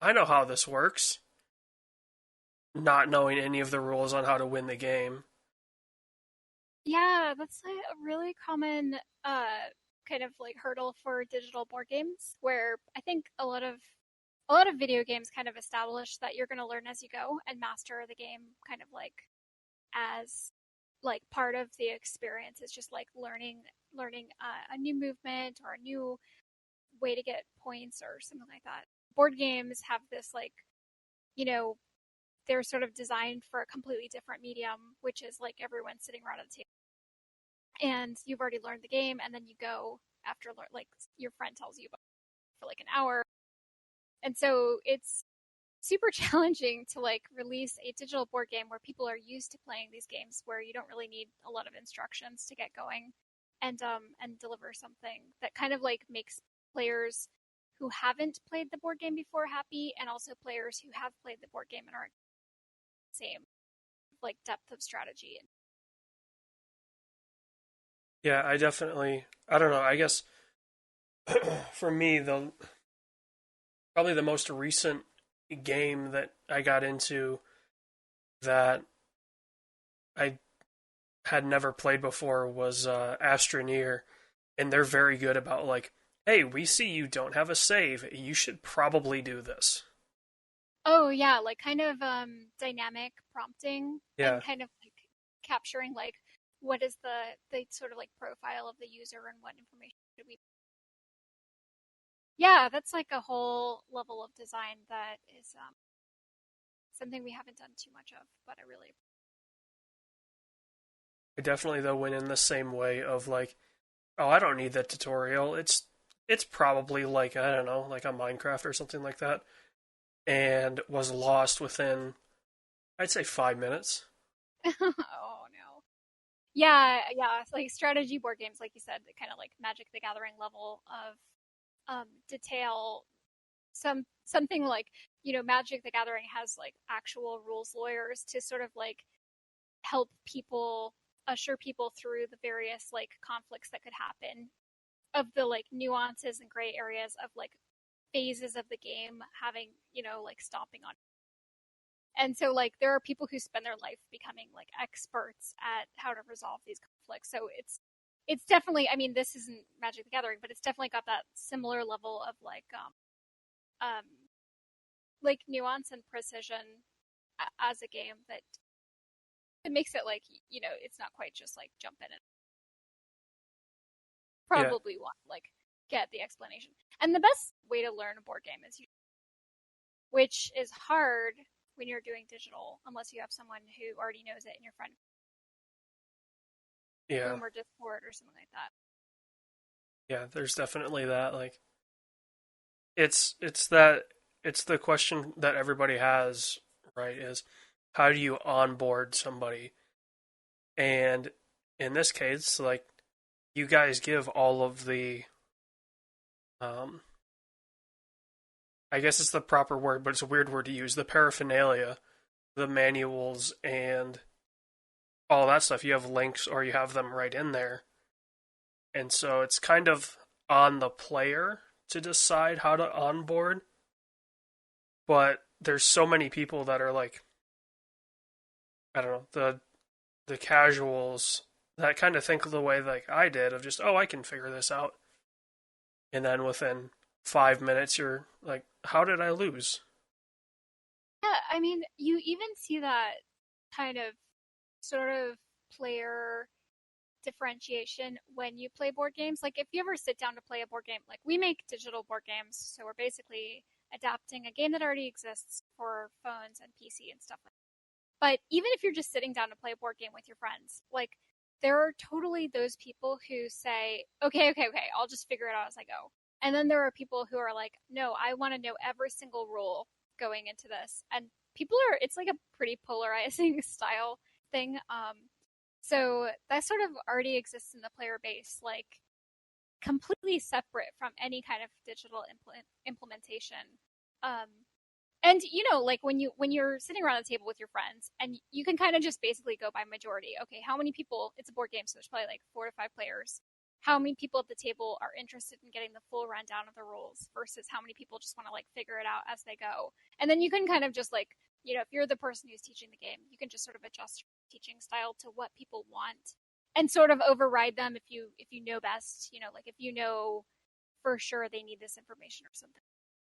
I know how this works. Not knowing any of the rules on how to win the game. Yeah, that's like a really common kind of like hurdle for digital board games, where I think a lot of video games kind of establish that you're going to learn as you go and master the game kind of like as like part of the experience. It's just like learning a new movement or a new way to get points or something like that. Board games have this like, they're sort of designed for a completely different medium, which is like everyone sitting around at the table. And you've already learned the game, and then you go after like your friend tells you about it for like an hour. And so it's super challenging to like release a digital board game where people are used to playing these games where you don't really need a lot of instructions to get going, and deliver something that kind of like makes players who haven't played the board game before happy, and also players who have played the board game and are same like depth of strategy. Yeah, I don't know, I guess for me, probably the most recent game that I got into that I had never played before was Astroneer, and they're very good about like hey, we see you don't have a save. You should probably do this. Oh yeah, like kind of dynamic prompting Yeah. and kind of like capturing like what is the sort of like profile of the user and what information should we. Yeah, that's like a whole level of design that is something we haven't done too much of, but I really. I definitely though went in the same way of like, oh, I don't need that tutorial. It's probably like, I don't know, like a Minecraft or something like that, and was lost within, I'd say, 5 minutes. Oh no. Yeah, yeah, it's like strategy board games, like you said, kind of like Magic the Gathering level of detail. Something like Magic the Gathering has like actual rules lawyers to sort of like help people usher people through the various like conflicts that could happen of the like nuances and gray areas of like phases of the game having like stomping on. And so like there are people who spend their life becoming like experts at how to resolve these conflicts. So it's definitely, I mean, this isn't Magic the Gathering, but it's definitely got that similar level of um like nuance and precision as a game that it makes it like it's not quite just like jump in and Yeah. probably want like get the explanation. And the best way to learn a board game is which is hard when you're doing digital unless you have someone who already knows it in your friend Yeah. room or Discord or something like that. Yeah, there's definitely that. Like, it's that it's the question that everybody has, right? Is how do you onboard somebody? And in this case, like, you guys give all of the, um, I guess it's the proper word, but it's a weird word to use. The paraphernalia, the manuals, and all that stuff. You have links, or you have them right in there, and so it's kind of on the player to decide how to onboard. But there's so many people that are like, I don't know, the casuals that kind of think the way like I did of just, oh, I can figure this out, and then within 5 minutes you're like, how did I lose? Yeah, I mean, you even see that kind of sort of player differentiation when you play board games. Like if you ever sit down to play a board game, like we make digital board games, so we're basically adapting a game that already exists for phones and PC and stuff like that. But even if you're just sitting down to play a board game with your friends, like there are totally those people who say, okay, okay, okay, I'll just figure it out as I go. And then there are people who are like, no, I want to know every single rule going into this. And people are, it's like a pretty polarizing style thing. So that sort of already exists in the player base, like completely separate from any kind of digital implementation. Um, and like when you're sitting around the table with your friends, and you can kind of just basically go by majority. Okay, how many people? It's a board game, so there's probably like 4 to 5 players. How many people at the table are interested in getting the full rundown of the rules versus how many people just want to like figure it out as they go? And then you can kind of just like if you're the person who's teaching the game, you can just sort of adjust your teaching style to what people want and sort of override them if you know best. Like if you know for sure they need this information or something.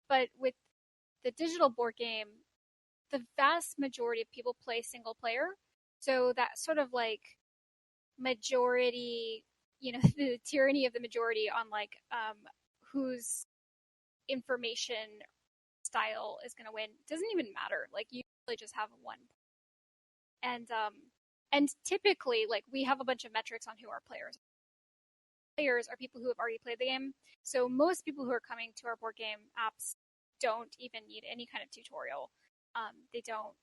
But with the digital board game, the vast majority of people play single player. So that sort of like majority, the tyranny of the majority on like whose information style is going to win doesn't even matter. Like you really just have one. And typically like we have a bunch of metrics on who our players are. Players are people who have already played the game. So most people who are coming to our board game apps don't even need any kind of tutorial. They don't.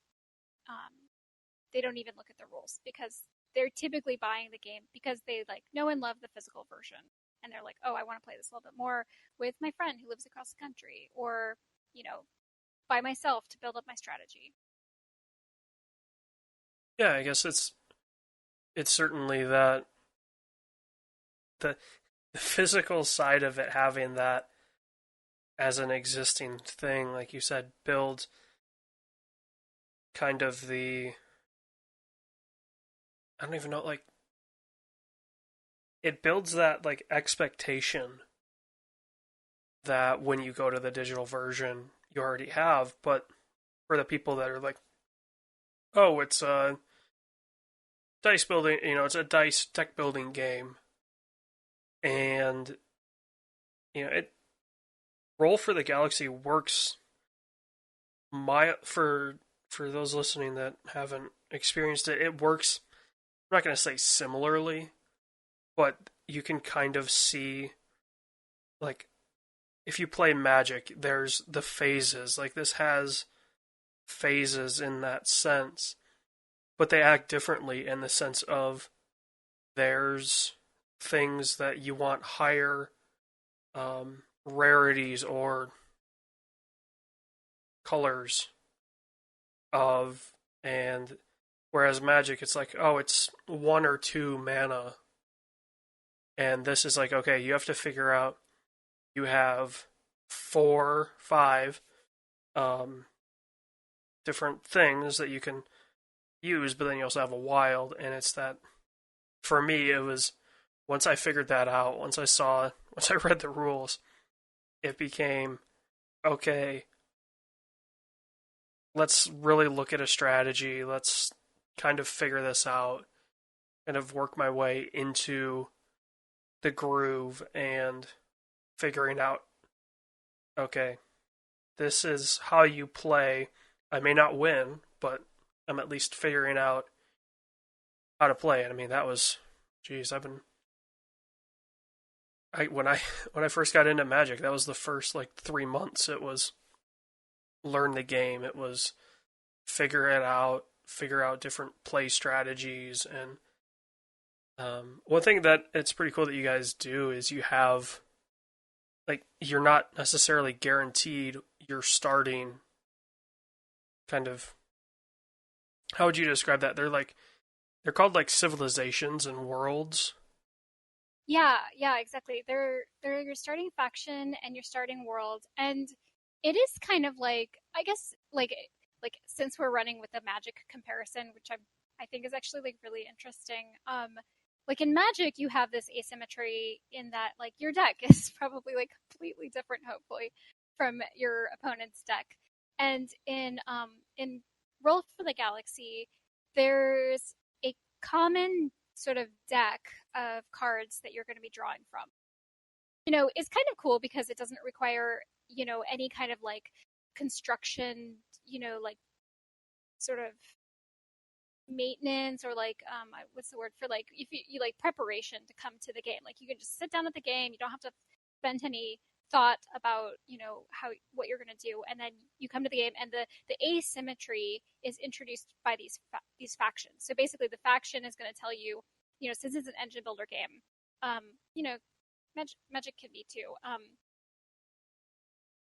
They don't even look at the rules because they're typically buying the game because they like know and love the physical version, and they're like, oh, I want to play this a little bit more with my friend who lives across the country, or by myself to build up my strategy. Yeah, I guess it's certainly that the physical side of it, having that as an existing thing, like you said, builds kind of the, I don't even know, like it builds that like expectation that when you go to the digital version, you already have. But for the people that are like, oh, it's a dice building, it's a dice tech building game, and it Roll for the Galaxy works. For those listening that haven't experienced it, it works. I'm not going to say similarly, but you can kind of see, like, if you play Magic, there's the phases. Like, this has phases in that sense, but they act differently in the sense of there's things that you want higher rarities or colors of, and whereas Magic, it's like, oh, it's 1 or 2 mana, and this is like, okay, you have to figure out, you have 4, 5 different things that you can use, but then you also have a wild, and it's that, for me, it was, once I figured that out, once I read the rules, it became, okay, let's really look at a strategy, let's kind of figure this out, kind of work my way into the groove and figuring out, okay, this is how you play. I may not win, but I'm at least figuring out how to play it. I mean, that was, geez, when I first got into Magic, that was the first like 3 months. It was learn the game. It was figure it out, figure out different play strategies, and one thing that it's pretty cool that you guys do is you have, like, you're not necessarily guaranteed your starting kind of, how would you describe that? They're called like civilizations and worlds. Yeah, exactly. They're your starting faction and your starting world, and it is kind of like, I guess, like since we're running with the Magic comparison, which I think is actually like really interesting. Like in Magic, you have this asymmetry in that like your deck is probably like completely different, hopefully, from your opponent's deck, and in Roll for the Galaxy, there's a common sort of deck of cards that you're going to be drawing from. It's kind of cool because it doesn't require, any kind of like construction, like sort of maintenance or like what's the word for, like, if you like preparation to come to the game. Like you can just sit down at the game, you don't have to spend any thought about what you're going to do, and then you come to the game, and the asymmetry is introduced by these factions. So basically the faction is going to tell you, since it's an engine builder game, Magic can be too,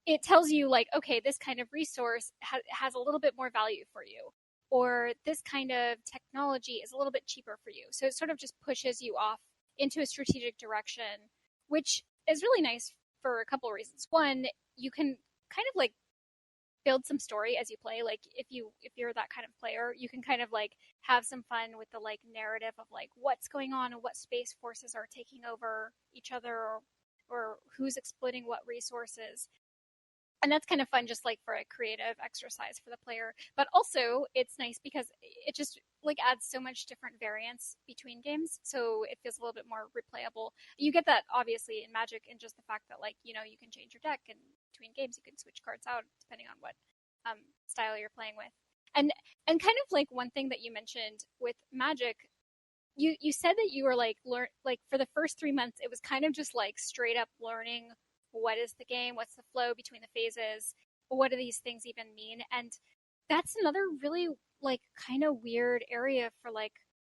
it tells you like, okay, this kind of resource has a little bit more value for you, or this kind of technology is a little bit cheaper for you. So it sort of just pushes you off into a strategic direction, which is really nice for a couple of reasons. One, you can kind of like build some story as you play. Like if you're that kind of player, you can kind of like have some fun with the like narrative of like what's going on and what space forces are taking over each other, or who's exploiting what resources. And that's kind of fun, just like for a creative exercise for the player. But also it's nice because it just like adds so much different variance between games, so it feels a little bit more replayable. You get that obviously in Magic, in just the fact that like, you can change your deck, and between games you can switch cards out depending on what style you're playing with. And kind of like one thing that you mentioned with Magic, you said that you were like for the first 3 months it was kind of just like straight up learning, what is the game, what's the flow between the phases, what do these things even mean. And that's another really like kind of weird area for like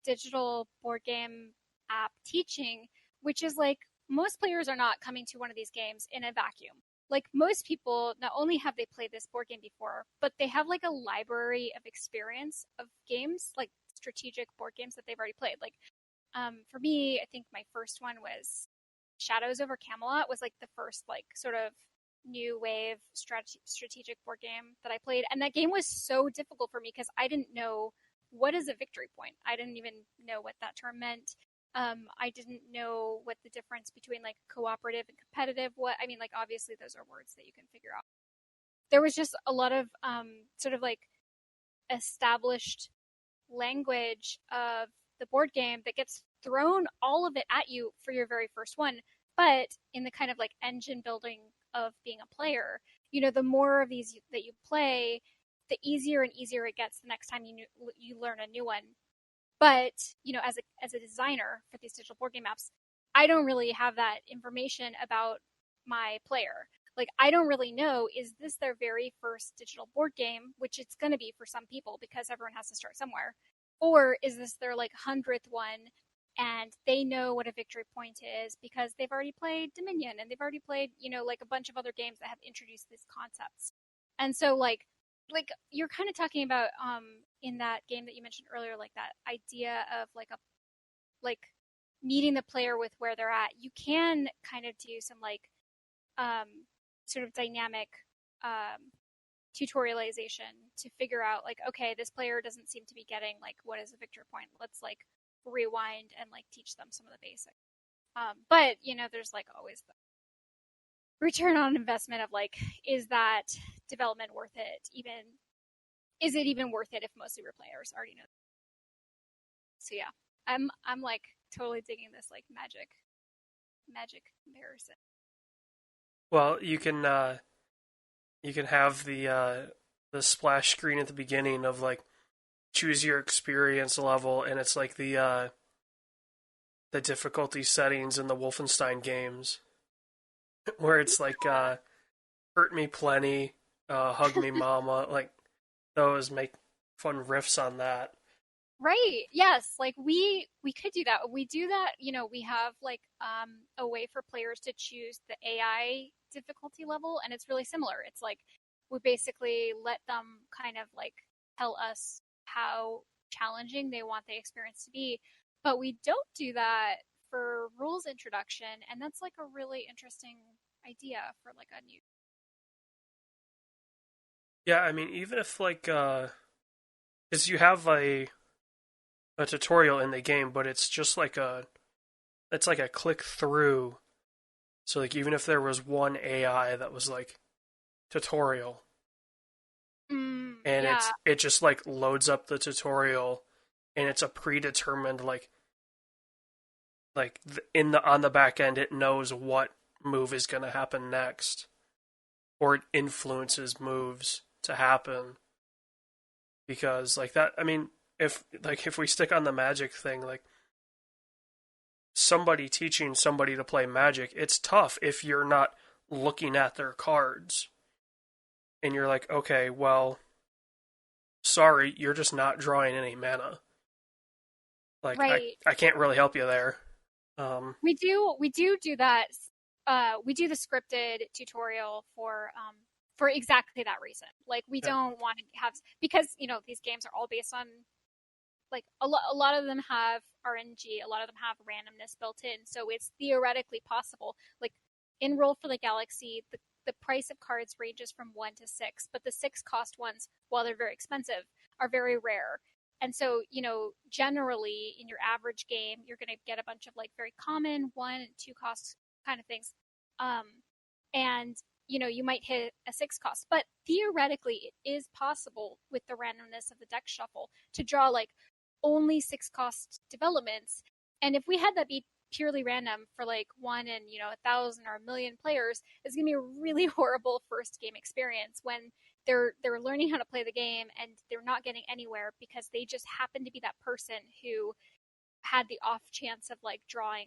digital board game app teaching, which is like most players are not coming to one of these games in a vacuum. Like most people, not only have they played this board game before, but they have like a library of experience of games, like strategic board games that they've already played. Like for me, I think my first one was Shadows over Camelot, was like the first like sort of new wave strategic board game that I played, and that game was so difficult for me because I didn't know what is a victory point. I didn't even know what that term meant. I didn't know what the difference between like cooperative and competitive. Like obviously those are words that you can figure out. There was just a lot of sort of like established language of the board game that gets thrown all of it at you for your very first one, but in the kind of like engine building of being a player, the more of these that you play, the easier and easier it gets the next time you learn a new one. But as a designer for these digital board game apps, I don't really have that information about my player. Like, I don't really know, is this their very first digital board game, which it's going to be for some people because everyone has to start somewhere, or is this their like 100th one and they know what a victory point is because they've already played Dominion and they've already played, like a bunch of other games that have introduced these concepts. And so like you're kind of talking about in that game that you mentioned earlier, like that idea of like meeting the player with where they're at. You can kind of do some like sort of dynamic tutorialization to figure out like, okay, this player doesn't seem to be getting like what is a victory point. Let's like rewind and like teach them some of the basics. But there's like always the return on investment of like, is that development worth it? Is it even worth it if most of your players already know? So yeah, I'm like totally digging this like magic comparison. Well, you can have the splash screen at the beginning of like choose your experience level, and it's like the difficulty settings in the Wolfenstein games, where it's like hurt me plenty, hug me mama, like those make fun riffs on that. Right. Yes. Like we could do that. We do that. We have like a way for players to choose the AI difficulty level, and it's really similar. It's like we basically let them kind of like tell us how challenging they want the experience to be, but we don't do that for rules introduction, and that's like a really interesting idea for like a new. Yeah, I mean, even if like, because you have a tutorial in the game, but it's just like it's like a click through. So like, even if there was one AI that was like tutorial, and Yeah. it just like loads up the tutorial, and it's a predetermined like on the back end, it knows what move is going to happen next, or it influences moves to happen. Because like that, I mean, if we stick on the Magic thing, like somebody teaching somebody to play Magic, it's tough if you're not looking at their cards and you're like, okay, well, sorry, you're just not drawing any mana. Like, right. I can't really help you there. We do that. We do the scripted tutorial for exactly that reason. Like we don't want to have, because these games are all based on like a lot of them have RNG, a lot of them have randomness built in, so it's theoretically possible. Like in Roll for the Galaxy, the price of cards ranges from 1 to 6, but the 6 cost ones, while they're very expensive, are very rare. And so, generally in your average game, you're going to get a bunch of like very common 1 and 2 cost kind of things. And you might hit a 6 cost, but theoretically it is possible with the randomness of the deck shuffle to draw like only 6 cost developments. And if we had that be purely random for like 1 in 1,000 or 1,000,000 players, it's gonna be a really horrible first game experience when they're learning how to play the game and they're not getting anywhere because they just happen to be that person who had the off chance of like drawing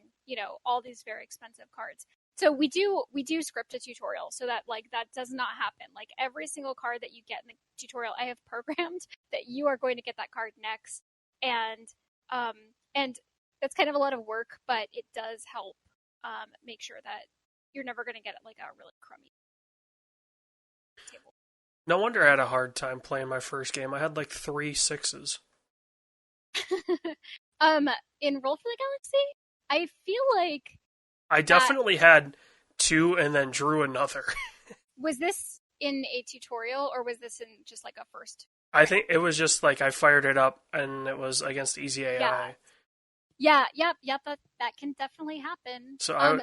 all these very expensive cards. So we do script a tutorial so that like that does not happen. Like every single card that you get in the tutorial, I have programmed that you are going to get that card next, and that's kind of a lot of work, but it does help make sure that you're never going to get like a really crummy table. No wonder I had a hard time playing my first game. I had like 3 6s. In Roll for the Galaxy, I feel like I definitely had 2 and then drew another. Was this in a tutorial or was this in just like a first? I think it was just like I fired it up and it was against Easy AI. Yep. That can definitely happen. So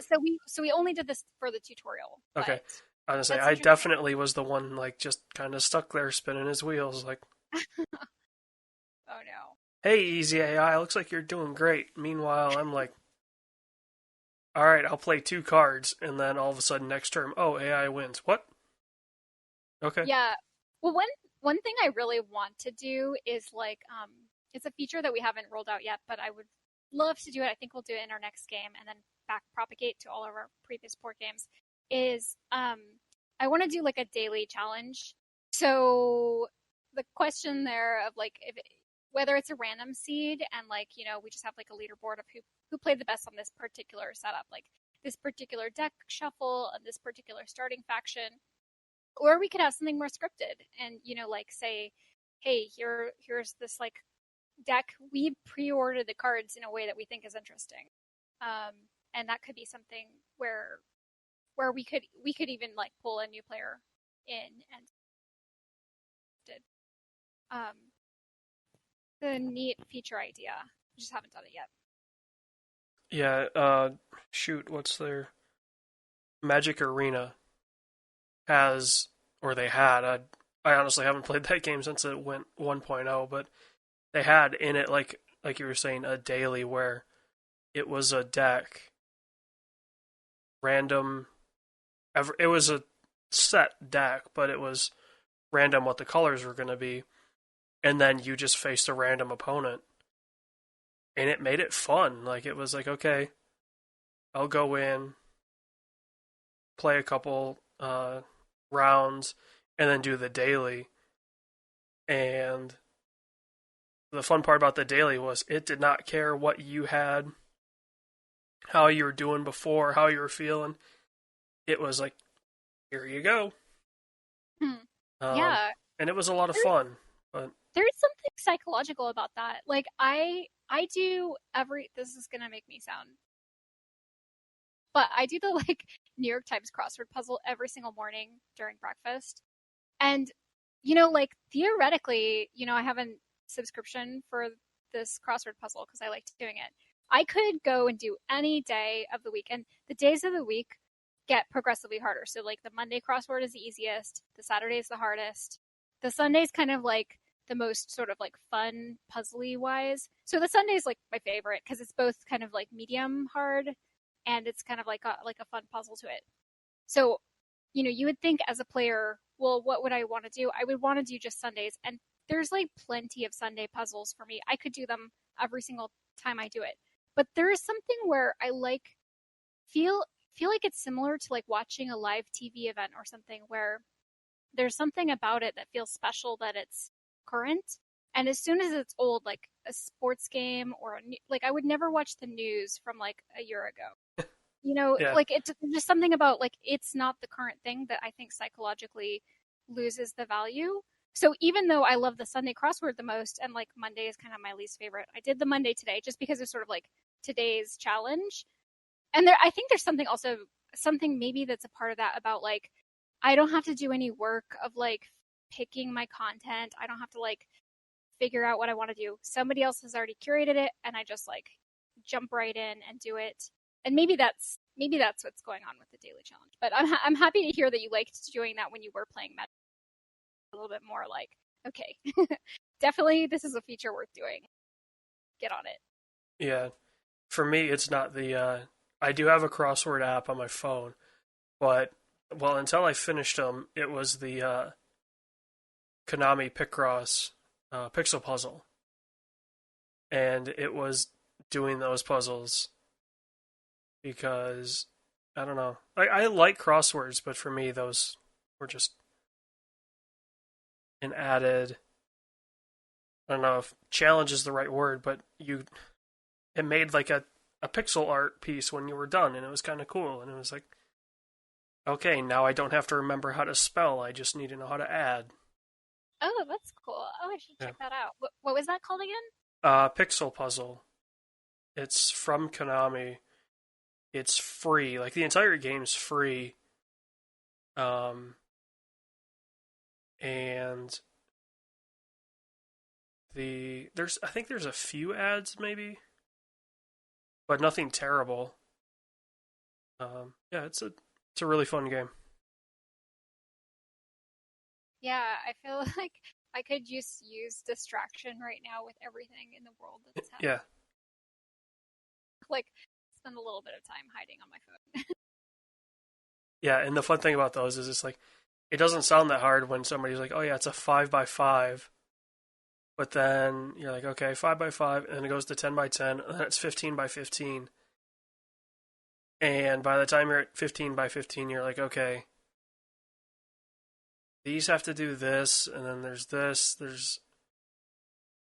So we only did this for the tutorial. okay. But I was gonna say that's I interesting. definitely was the one like just kind of stuck there spinning his wheels like, Oh no. "Hey, easy AI, looks like you're doing great." Meanwhile, I'm like, "All right, I'll play 2 cards," and then all of a sudden next turn, oh, AI wins. What? Okay. Yeah. Well, one thing I really want to do is like it's a feature that we haven't rolled out yet, but I would love to do it. I think we'll do it in our next game and then back propagate to all of our previous board games. Is I want to do like a daily challenge. So the question there of like if whether it's a random seed and like we just have like a leaderboard of who played the best on this particular setup, like this particular deck shuffle and this particular starting faction, or we could have something more scripted and like say, hey, here's this like deck, we pre-ordered the cards in a way that we think is interesting, um and that could be something where we could even like pull a new player in and did the neat feature idea. We just haven't done it yet. Yeah, shoot, what's their Magic Arena has, or they had, I honestly haven't played that game since it went 1.0, but they had in it, like you were saying, a daily where it was a deck, random, it was a set deck, but it was random what the colors were going to be, and then you just faced a random opponent, and it made it fun. Like, it was like, okay, I'll go in, play a couple rounds, and then do the daily. And the fun part about the daily was it did not care what you had, how you were doing before, how you were feeling. It was like, here you go. Hmm. Um, Yeah, and it was a lot of fun. But there's something psychological about that. Like I do this is gonna make me sound, but I do the like New York Times crossword puzzle every single morning during breakfast. And like theoretically, I have a subscription for this crossword puzzle because I like doing it. I could go and do any day of the week, and the days of the week get progressively harder. So like the Monday crossword is the easiest, the Saturday is the hardest, the Sunday's kind of like the most sort of like fun puzzly wise. So the Sunday is like my favorite because it's both kind of like medium hard and it's kind of like a fun puzzle to it. So you would think as a player, well, what would I want to do? I would want to do just Sundays, and there's like plenty of Sunday puzzles for me. I could do them every single time I do it. But there is something where I like feel like it's similar to like watching a live TV event or something where there's something about it that feels special that it's current. And as soon as it's old, like a sports game or like I would never watch the news from like a year ago. yeah, Like it's just something about like it's not the current thing that I think psychologically loses the value. So even though I love the Sunday crossword the most and like Monday is kind of my least favorite, I did the Monday today just because it's sort of like today's challenge. And I think there's something maybe that's a part of that about like I don't have to do any work of like picking my content. I don't have to like figure out what I want to do. Somebody else has already curated it and I just like jump right in and do it. And maybe that's what's going on with the daily challenge. But I'm happy to hear that you liked doing that when you were playing Magic a little bit more. Like, okay, definitely this is a feature worth doing. Get on it. yeah. For me, it's not the. I do have a crossword app on my phone, but well, until I finished them, it was the Konami Picross pixel puzzle, and it was doing those puzzles because I don't know. I like crosswords, but for me, those were just an added. I don't know if challenge is the right word, but it made like a pixel art piece when you were done, and it was kind of cool. And it was like, okay, now I don't have to remember how to spell. I just need to know how to add. Oh, that's cool. Oh, I should check that out. What was that called again? Pixel puzzle. It's from Konami. It's free. Like the entire game's free. And I think there's a few ads maybe. but nothing terrible. Yeah, it's a really fun game. Yeah, I feel like I could just use distraction right now with everything in the world that's happening. Yeah, Like, spend a little bit of time hiding on my phone. yeah, and the fun thing about those is it's like it doesn't sound that hard when somebody's like, "Oh yeah, it's a 5x5," but then you're like, "Okay, 5x5," and then it goes to 10x10, and then it's 15x15, and by the time you're at 15x15, you're like, "Okay, these have to do this, and then there's this. There's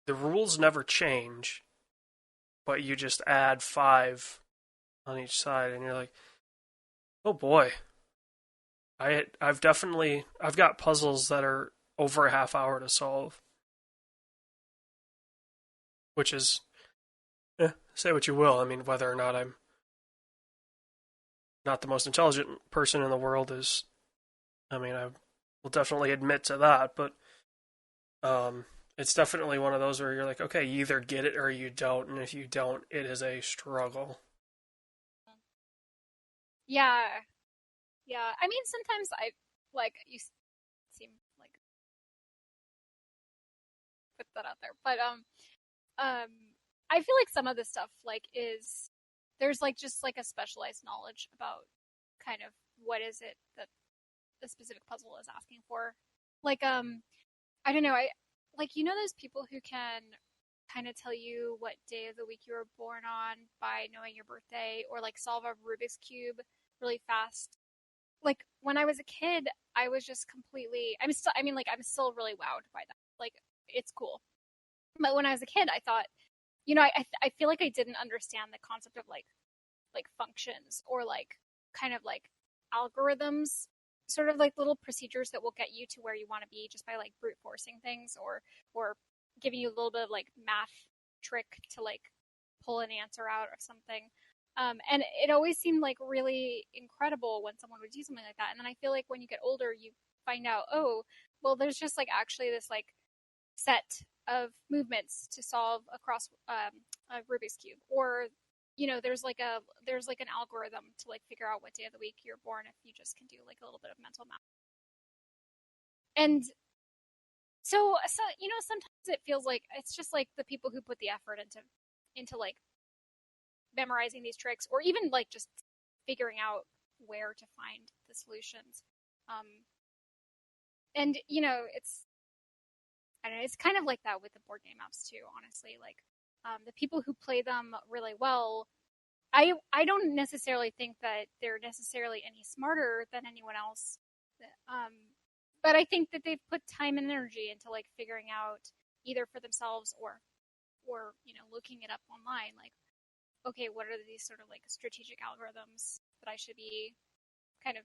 the rules never change, but you just add 5 on each side, and you're like, oh boy, I've got puzzles that are over a half hour to solve, which is, say what you will. I mean, whether or not I'm not the most intelligent person in the world is, I mean, I will definitely admit to that, but it's definitely one of those where you're like, okay, you either get it or you don't, and if you don't, it is a struggle. Yeah, yeah. I mean, sometimes I like you seem like put that out there, but I feel like some of the stuff like is there's like just like a specialized knowledge about kind of what is it that the specific puzzle is asking for. Like I don't know, I like those people who can kind of tell you what day of the week you were born on by knowing your birthday, or like solve a Rubik's cube really fast. Like when I was a kid, I was just completely I'm still really wowed by that. Like it's cool. But when I was a kid, I thought, I feel like I didn't understand the concept of like functions or like kind of like algorithms, sort of like little procedures that will get you to where you want to be just by like brute forcing things or giving you a little bit of like math trick to like pull an answer out of something. And it always seemed like really incredible when someone would do something like that. And then I feel like when you get older, you find out, oh, well, there's just like actually this like set of movements to solve across a Rubik's cube, or there's like an algorithm to like figure out what day of the week you're born if you just can do like a little bit of mental math. And so sometimes it feels like it's just like the people who put the effort into like memorizing these tricks, or even like just figuring out where to find the solutions. And it's I don't know, it's kind of like that with the board game apps too, honestly. Like the people who play them really well, I don't necessarily think that they're necessarily any smarter than anyone else. But I think that they've put time and energy into like figuring out either for themselves or looking it up online, like, okay, what are these sort of like strategic algorithms that I should be kind of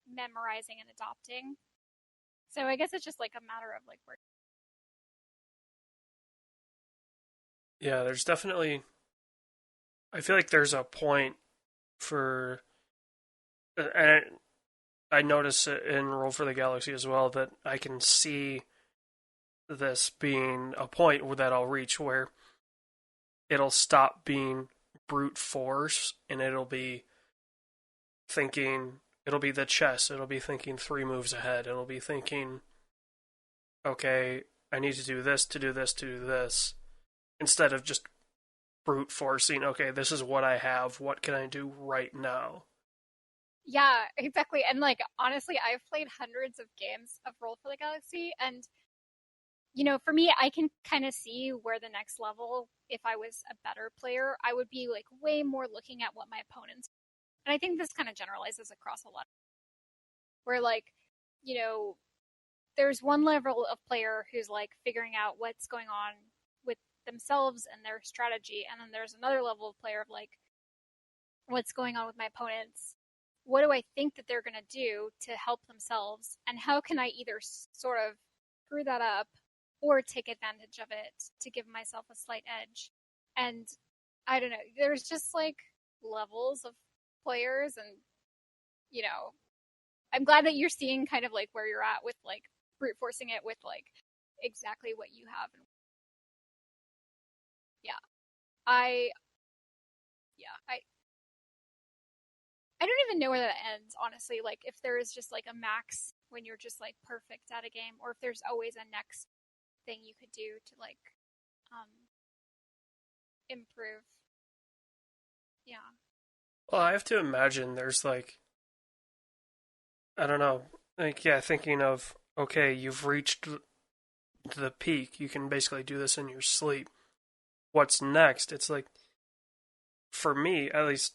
memorizing and adopting. So I guess it's just like a matter of like where. Yeah, there's definitely. I feel like there's a point for, and I notice it in Roll for the Galaxy as well, that I can see this being a point that I'll reach where it'll stop being brute force and it'll be the chess, it'll be thinking 3 moves ahead, it'll be thinking, okay, I need to do this, to do this, to do this, instead of just brute forcing, okay, this is what I have, what can I do right now? Yeah, exactly. And like honestly, I've played hundreds of games of Roll for the Galaxy, and for me, I can kind of see where the next level, if I was a better player, I would be like way more looking at what my opponents. And I think this kind of generalizes across a lot. Where like, there's one level of player who's like figuring out what's going on with themselves and their strategy, and then there's another level of player of like, what's going on with my opponents? What do I think that they're going to do to help themselves? And how can I either sort of screw that up or take advantage of it to give myself a slight edge? And I don't know, there's just like levels of players, and I'm glad that you're seeing kind of like where you're at with like brute forcing it with like exactly what you have. Yeah. yeah, I don't even know where that ends, honestly. Like, if there is just like a max when you're just like perfect at a game, or if there's always a next thing you could do to like um improve. Yeah. Well, I have to imagine there's like, I don't know, like, yeah, thinking of, okay, you've reached the peak. You can basically do this in your sleep. What's next? It's like, for me, at least,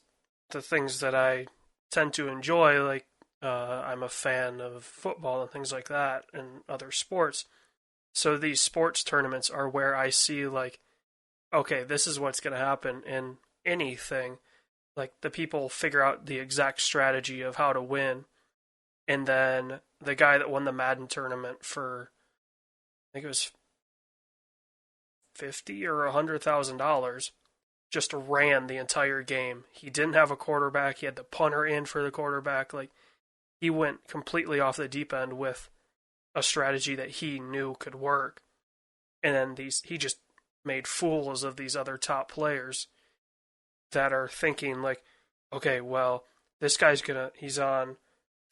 the things that I tend to enjoy, like, I'm a fan of football and things like that and other sports. So these sports tournaments are where I see, like, okay, this is what's going to happen in anything. Like, the people figure out the exact strategy of how to win. And then the guy that won the Madden tournament for, I think it was 50 or $100,000, just ran the entire game. He didn't have a quarterback. He had the punter in for the quarterback. Like, he went completely off the deep end with a strategy that he knew could work. And then he just made fools of these other top players that are thinking like, okay, well, this guy's he's on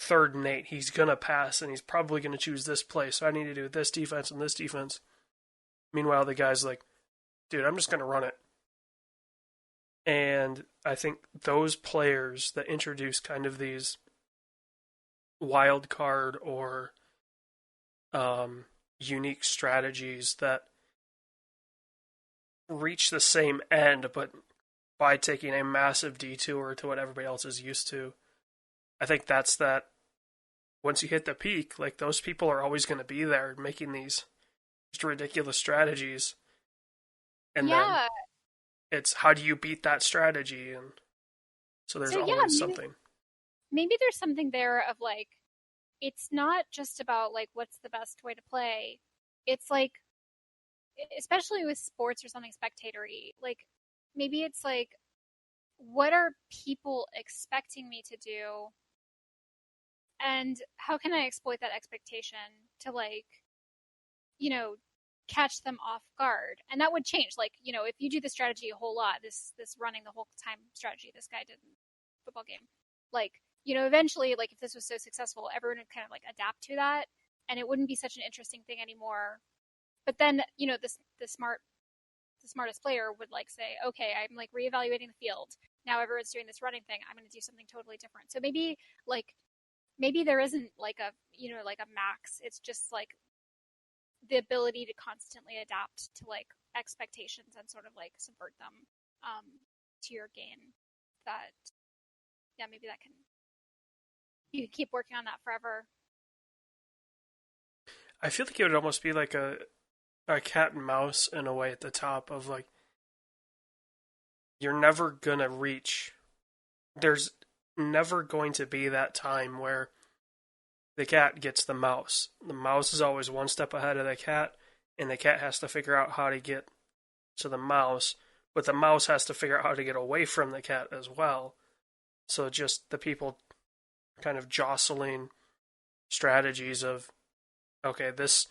3rd and 8. He's gonna pass, and he's probably gonna choose this play. So I need to do this defense and this defense. Meanwhile, the guy's like, dude, I'm just gonna run it. And I think those players that introduce kind of these wild card or unique strategies that reach the same end, but by taking a massive detour to what everybody else is used to. I think that's that. Once you hit the peak, like, those people are always going to be there making these just ridiculous strategies. And then it's how do you beat that strategy? And so there's always something. Maybe there's something there of like, it's not just about like what's the best way to play. It's like, especially with sports or something spectatory, like maybe it's like, what are people expecting me to do? And how can I exploit that expectation to like, catch them off guard? And that would change. Like, if you do the strategy a whole lot, this running the whole time strategy this guy did in the football game, like, eventually, like, if this was so successful, everyone would kind of like adapt to that, and it wouldn't be such an interesting thing anymore. But then, the smartest player would like say, okay, I'm like reevaluating the field. Now everyone's doing this running thing. I'm going to do something totally different. So maybe there isn't like a, like a max. It's just like the ability to constantly adapt to like expectations and sort of like subvert them to your game. That, yeah, maybe you can keep working on that forever. I feel like it would almost be like a cat and mouse in a way at the top of like, you're never gonna reach. There's never going to be that time where the cat gets the mouse. The mouse is always one step ahead of the cat, and the cat has to figure out how to get to the mouse, but the mouse has to figure out how to get away from the cat as well. So just the people kind of jostling strategies of, okay, this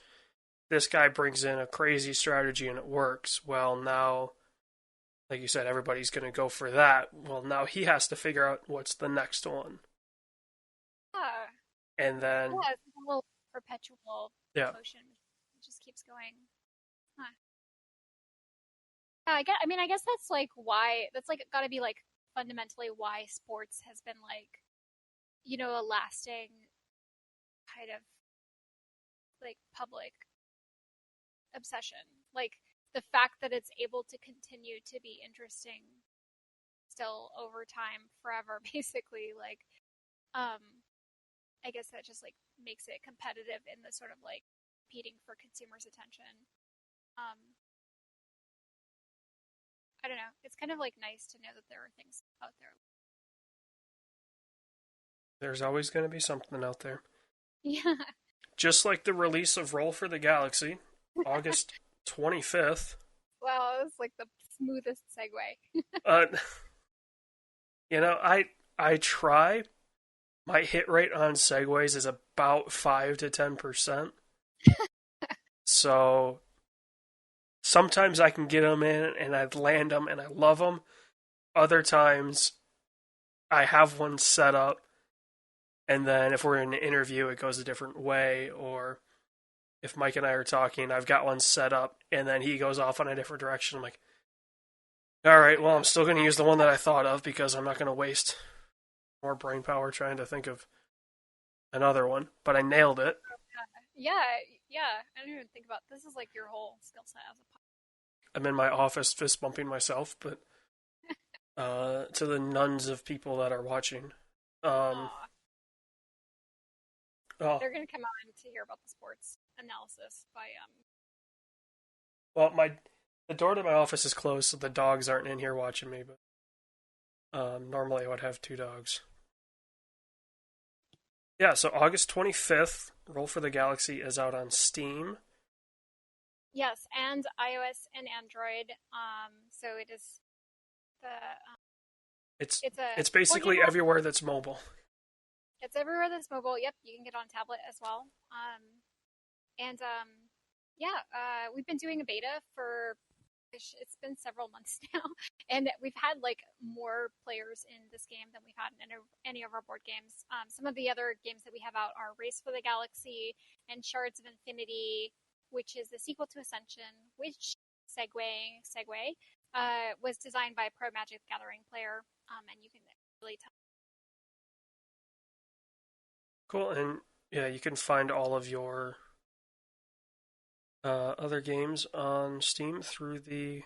guy brings in a crazy strategy and it works. Well, now, like you said, everybody's going to go for that. Well, now he has to figure out what's the next one. And then... yeah, it's a little perpetual motion. It just keeps going. Yeah, I guess that's like why, that's like got to be like fundamentally why sports has been like, a lasting kind of like public obsession. Like, the fact that it's able to continue to be interesting still over time, forever, basically, like, I guess that just like makes it competitive in the sort of like competing for consumers' attention. I don't know. It's kind of like nice to know that there are things out there. There's always going to be something out there. Yeah. Just like the release of Roll for the Galaxy, August 25th. Wow, it was like the smoothest segue. I try. My hit rate on segues is about 5 to 10%. So sometimes I can get them in and I land them and I love them. other times I have one set up, and then if we're in an interview, it goes a different way. Or if Mike and I are talking, I've got one set up, and then he goes off on a different direction. I'm like, all right, well, I'm still going to use the one that I thought of because I'm not going to waste more brain power trying to think of another one. But I nailed it. Yeah, I didn't even think about this. Is like your whole skill set as a pilot. I'm in my office fist bumping myself, but to the nuns of people that are watching. Aw. Oh, They're gonna come on to hear about the sports analysis by well, the door to my office is closed, so the dogs aren't in here watching me. But normally I would have 2 dogs. Yeah, so August 25th, Roll for the Galaxy is out on Steam. Yes, and iOS and Android. So it is the It's basically everywhere that's mobile. It's everywhere that's mobile. Yep, you can get on tablet as well. We've been doing a beta for it's been several months now, and we've had like more players in this game than we've had in any of our board games. Some of the other games that we have out are Race for the Galaxy and Shards of Infinity, which is the sequel to Ascension, which segue was designed by a pro Magic the Gathering player, and you can really tell. Cool, and yeah, you can find all of your other games on Steam through the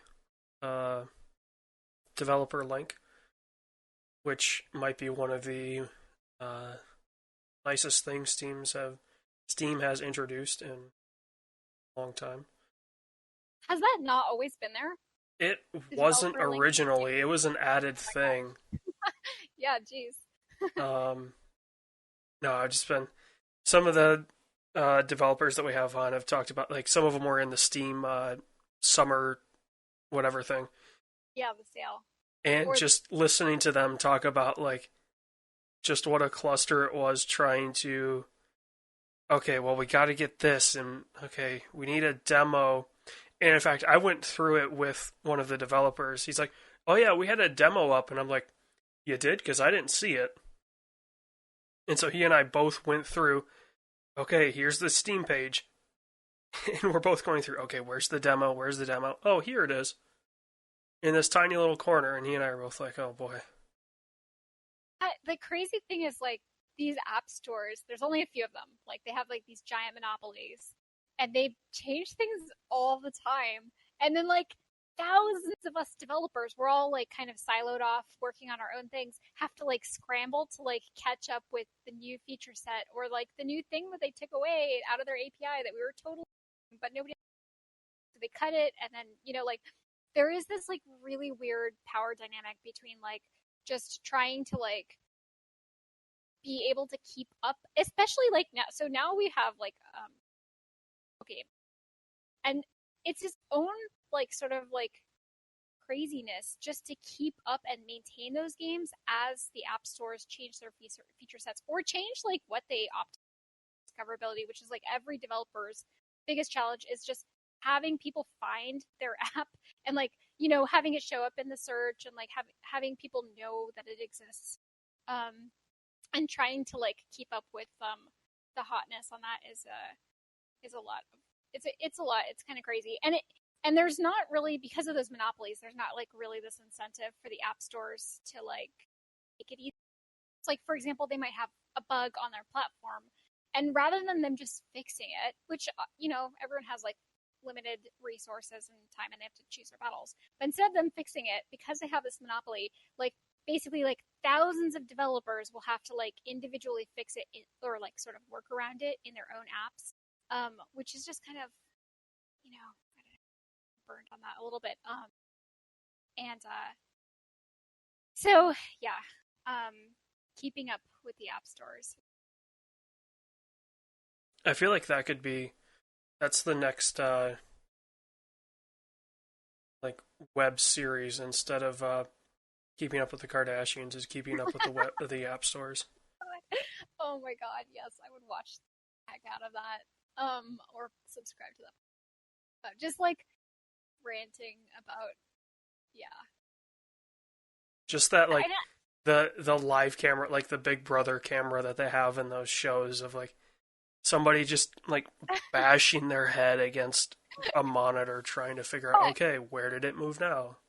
developer link, which might be one of the nicest things Steam has introduced in a long time. Has that not always been there? It wasn't originally. It was an added thing. Yeah, geez. No, I've just been some of the developers that we have on have talked about, like, some of them were in the Steam summer whatever thing. Yeah, the sale. And just listening to them talk about, like, just what a cluster it was trying to, okay, well, we got to get this, and okay, we need a demo. And in fact, I went through it with one of the developers. He's like, oh yeah, we had a demo up, and I'm like, you did? Because I didn't see it. And so he and I both went through, okay, here's the Steam page. And we're both going through, okay, where's the demo? Where's the demo? Oh, here it is. In this tiny little corner. And he and I are both like, oh boy. The crazy thing is, like, these app stores, there's only a few of them. Like, they have, like, these giant monopolies. And they change things all the time. And then, like, thousands of us developers, we're all, like, kind of siloed off, working on our own things, have to, like, scramble to, like, catch up with the new feature set or, like, the new thing that they took away out of their API that we were totally, but nobody, so they cut it. And then, you know, like, there is this, like, really weird power dynamic between, like, just trying to, like, be able to keep up, especially, like, now. So now we have, like, okay, and it's his own, like, sort of, like, craziness just to keep up and maintain those games as the app stores change their feature sets or change, like, what they opt discoverability, which is, like, every developer's biggest challenge is just having people find their app and, like, you know, having it show up in the search and, like, having people know that it exists, and trying to, like, keep up with the hotness on that is a lot of it's a lot. It's kind of crazy. And there's not really, because of those monopolies, there's not, like, really this incentive for the app stores to, like, make it easy. It's like, for example, they might have a bug on their platform, and rather than them just fixing it, which, you know, everyone has, like, limited resources and time and they have to choose their battles, but instead of them fixing it, because they have this monopoly, like, basically, like, thousands of developers will have to, like, individually fix it or, like, sort of work around it in their own apps, which is just kind of, you know, burned on that a little bit. So yeah, keeping up with the app stores. I feel like that's the next like, web series, instead of keeping up with the Kardashians, is keeping up with the app stores. Oh my god, yes, I would watch the heck out of that. Or subscribe to them. Just, like, ranting about, yeah. Just that, like, I don't, the live camera, like the Big Brother camera that they have in those shows of, like, somebody just, like, bashing their head against a monitor trying to figure out, okay, where did it move now?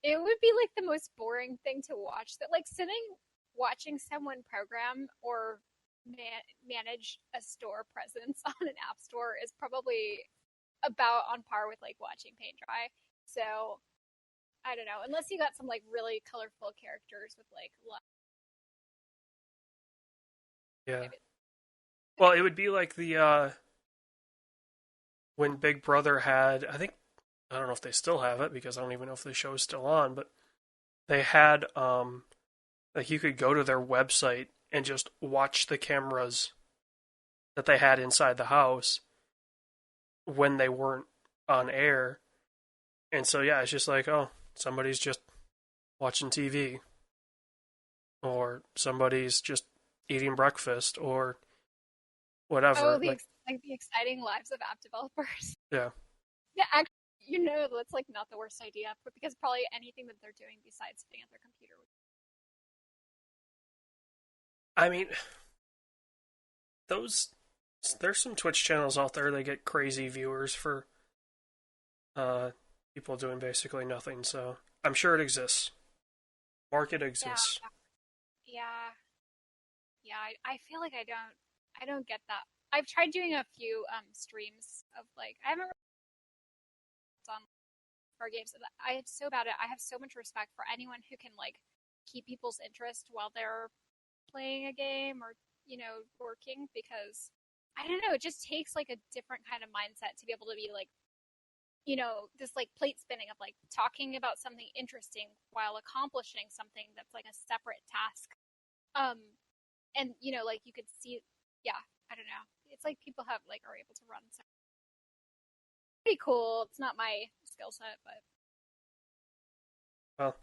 it would be like the most boring thing to watch. That like watching someone program or manage a store presence on an app store is probably about on par with like watching paint dry. So I don't know, unless you got some like really colorful characters with like Yeah. Well, it would be like the when Big Brother had, I don't know if they still have it because I don't even know if the show is still on, but they had like you could go to their website and just watch the cameras that they had inside the house when they weren't on air. And so yeah, it's just like, oh, somebody's just watching TV, or somebody's just eating breakfast, or whatever. oh the the exciting lives of app developers. Yeah. Yeah, actually, that's like not the worst idea, but because probably anything that they're doing besides sitting at their computer. I mean, there's some Twitch channels out there that get crazy viewers for people doing basically nothing. So I'm sure it exists. Market exists. Yeah, yeah. I feel like I don't get that. I've tried doing a few streams of like I haven't on our games. I am so bad at. I have so much respect for anyone who can like keep people's interest while they're playing a game or working, because I don't know, it just takes like a different kind of mindset to be able to be like this like plate spinning of like talking about something interesting while accomplishing something that's like a separate task. And like you could see, yeah, I don't know, it's like people are able to run so pretty cool. It's not my skill set, but Well,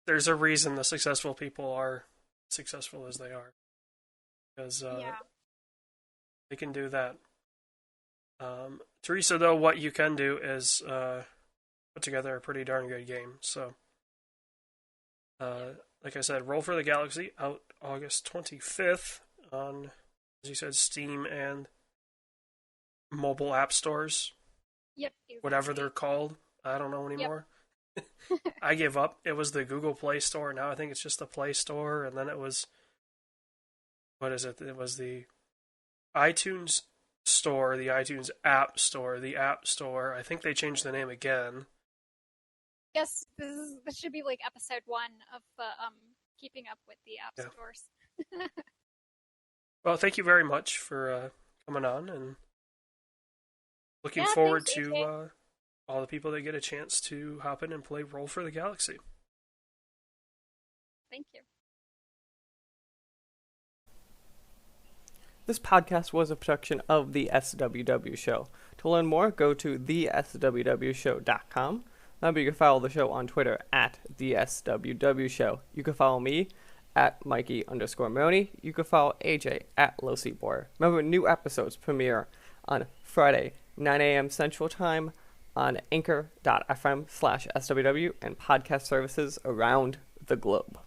there's a reason the successful people are successful as they are, because yeah. they can do that. Teresa, though, what you can do is put together a pretty darn good game. So, like I said, Roll for the Galaxy out August 25th on, as you said, Steam and mobile app stores. Yep. Exactly. Whatever they're called. I don't know anymore. Yep. I give up. It was the Google Play Store. Now I think it's just the Play Store. And then it was, what is it? It was the iTunes Store, the iTunes App Store, the App Store. I think they changed the name again. Yes, this should be like episode 1 of keeping up with the app stores. Well, thank you very much for coming on, and looking forward to all the people that get a chance to hop in and play Roll for the Galaxy. Thank you. This podcast was a production of the SWW Show. To learn more, go to theswwshow.com. Remember, you can follow the show on Twitter at the SWW Show. You can follow me at Mikey_Maroney. You can follow AJ at LowSeaboar. Remember, new episodes premiere on Friday, 9 a.m. Central Time on anchor.fm/SWW and podcast services around the globe.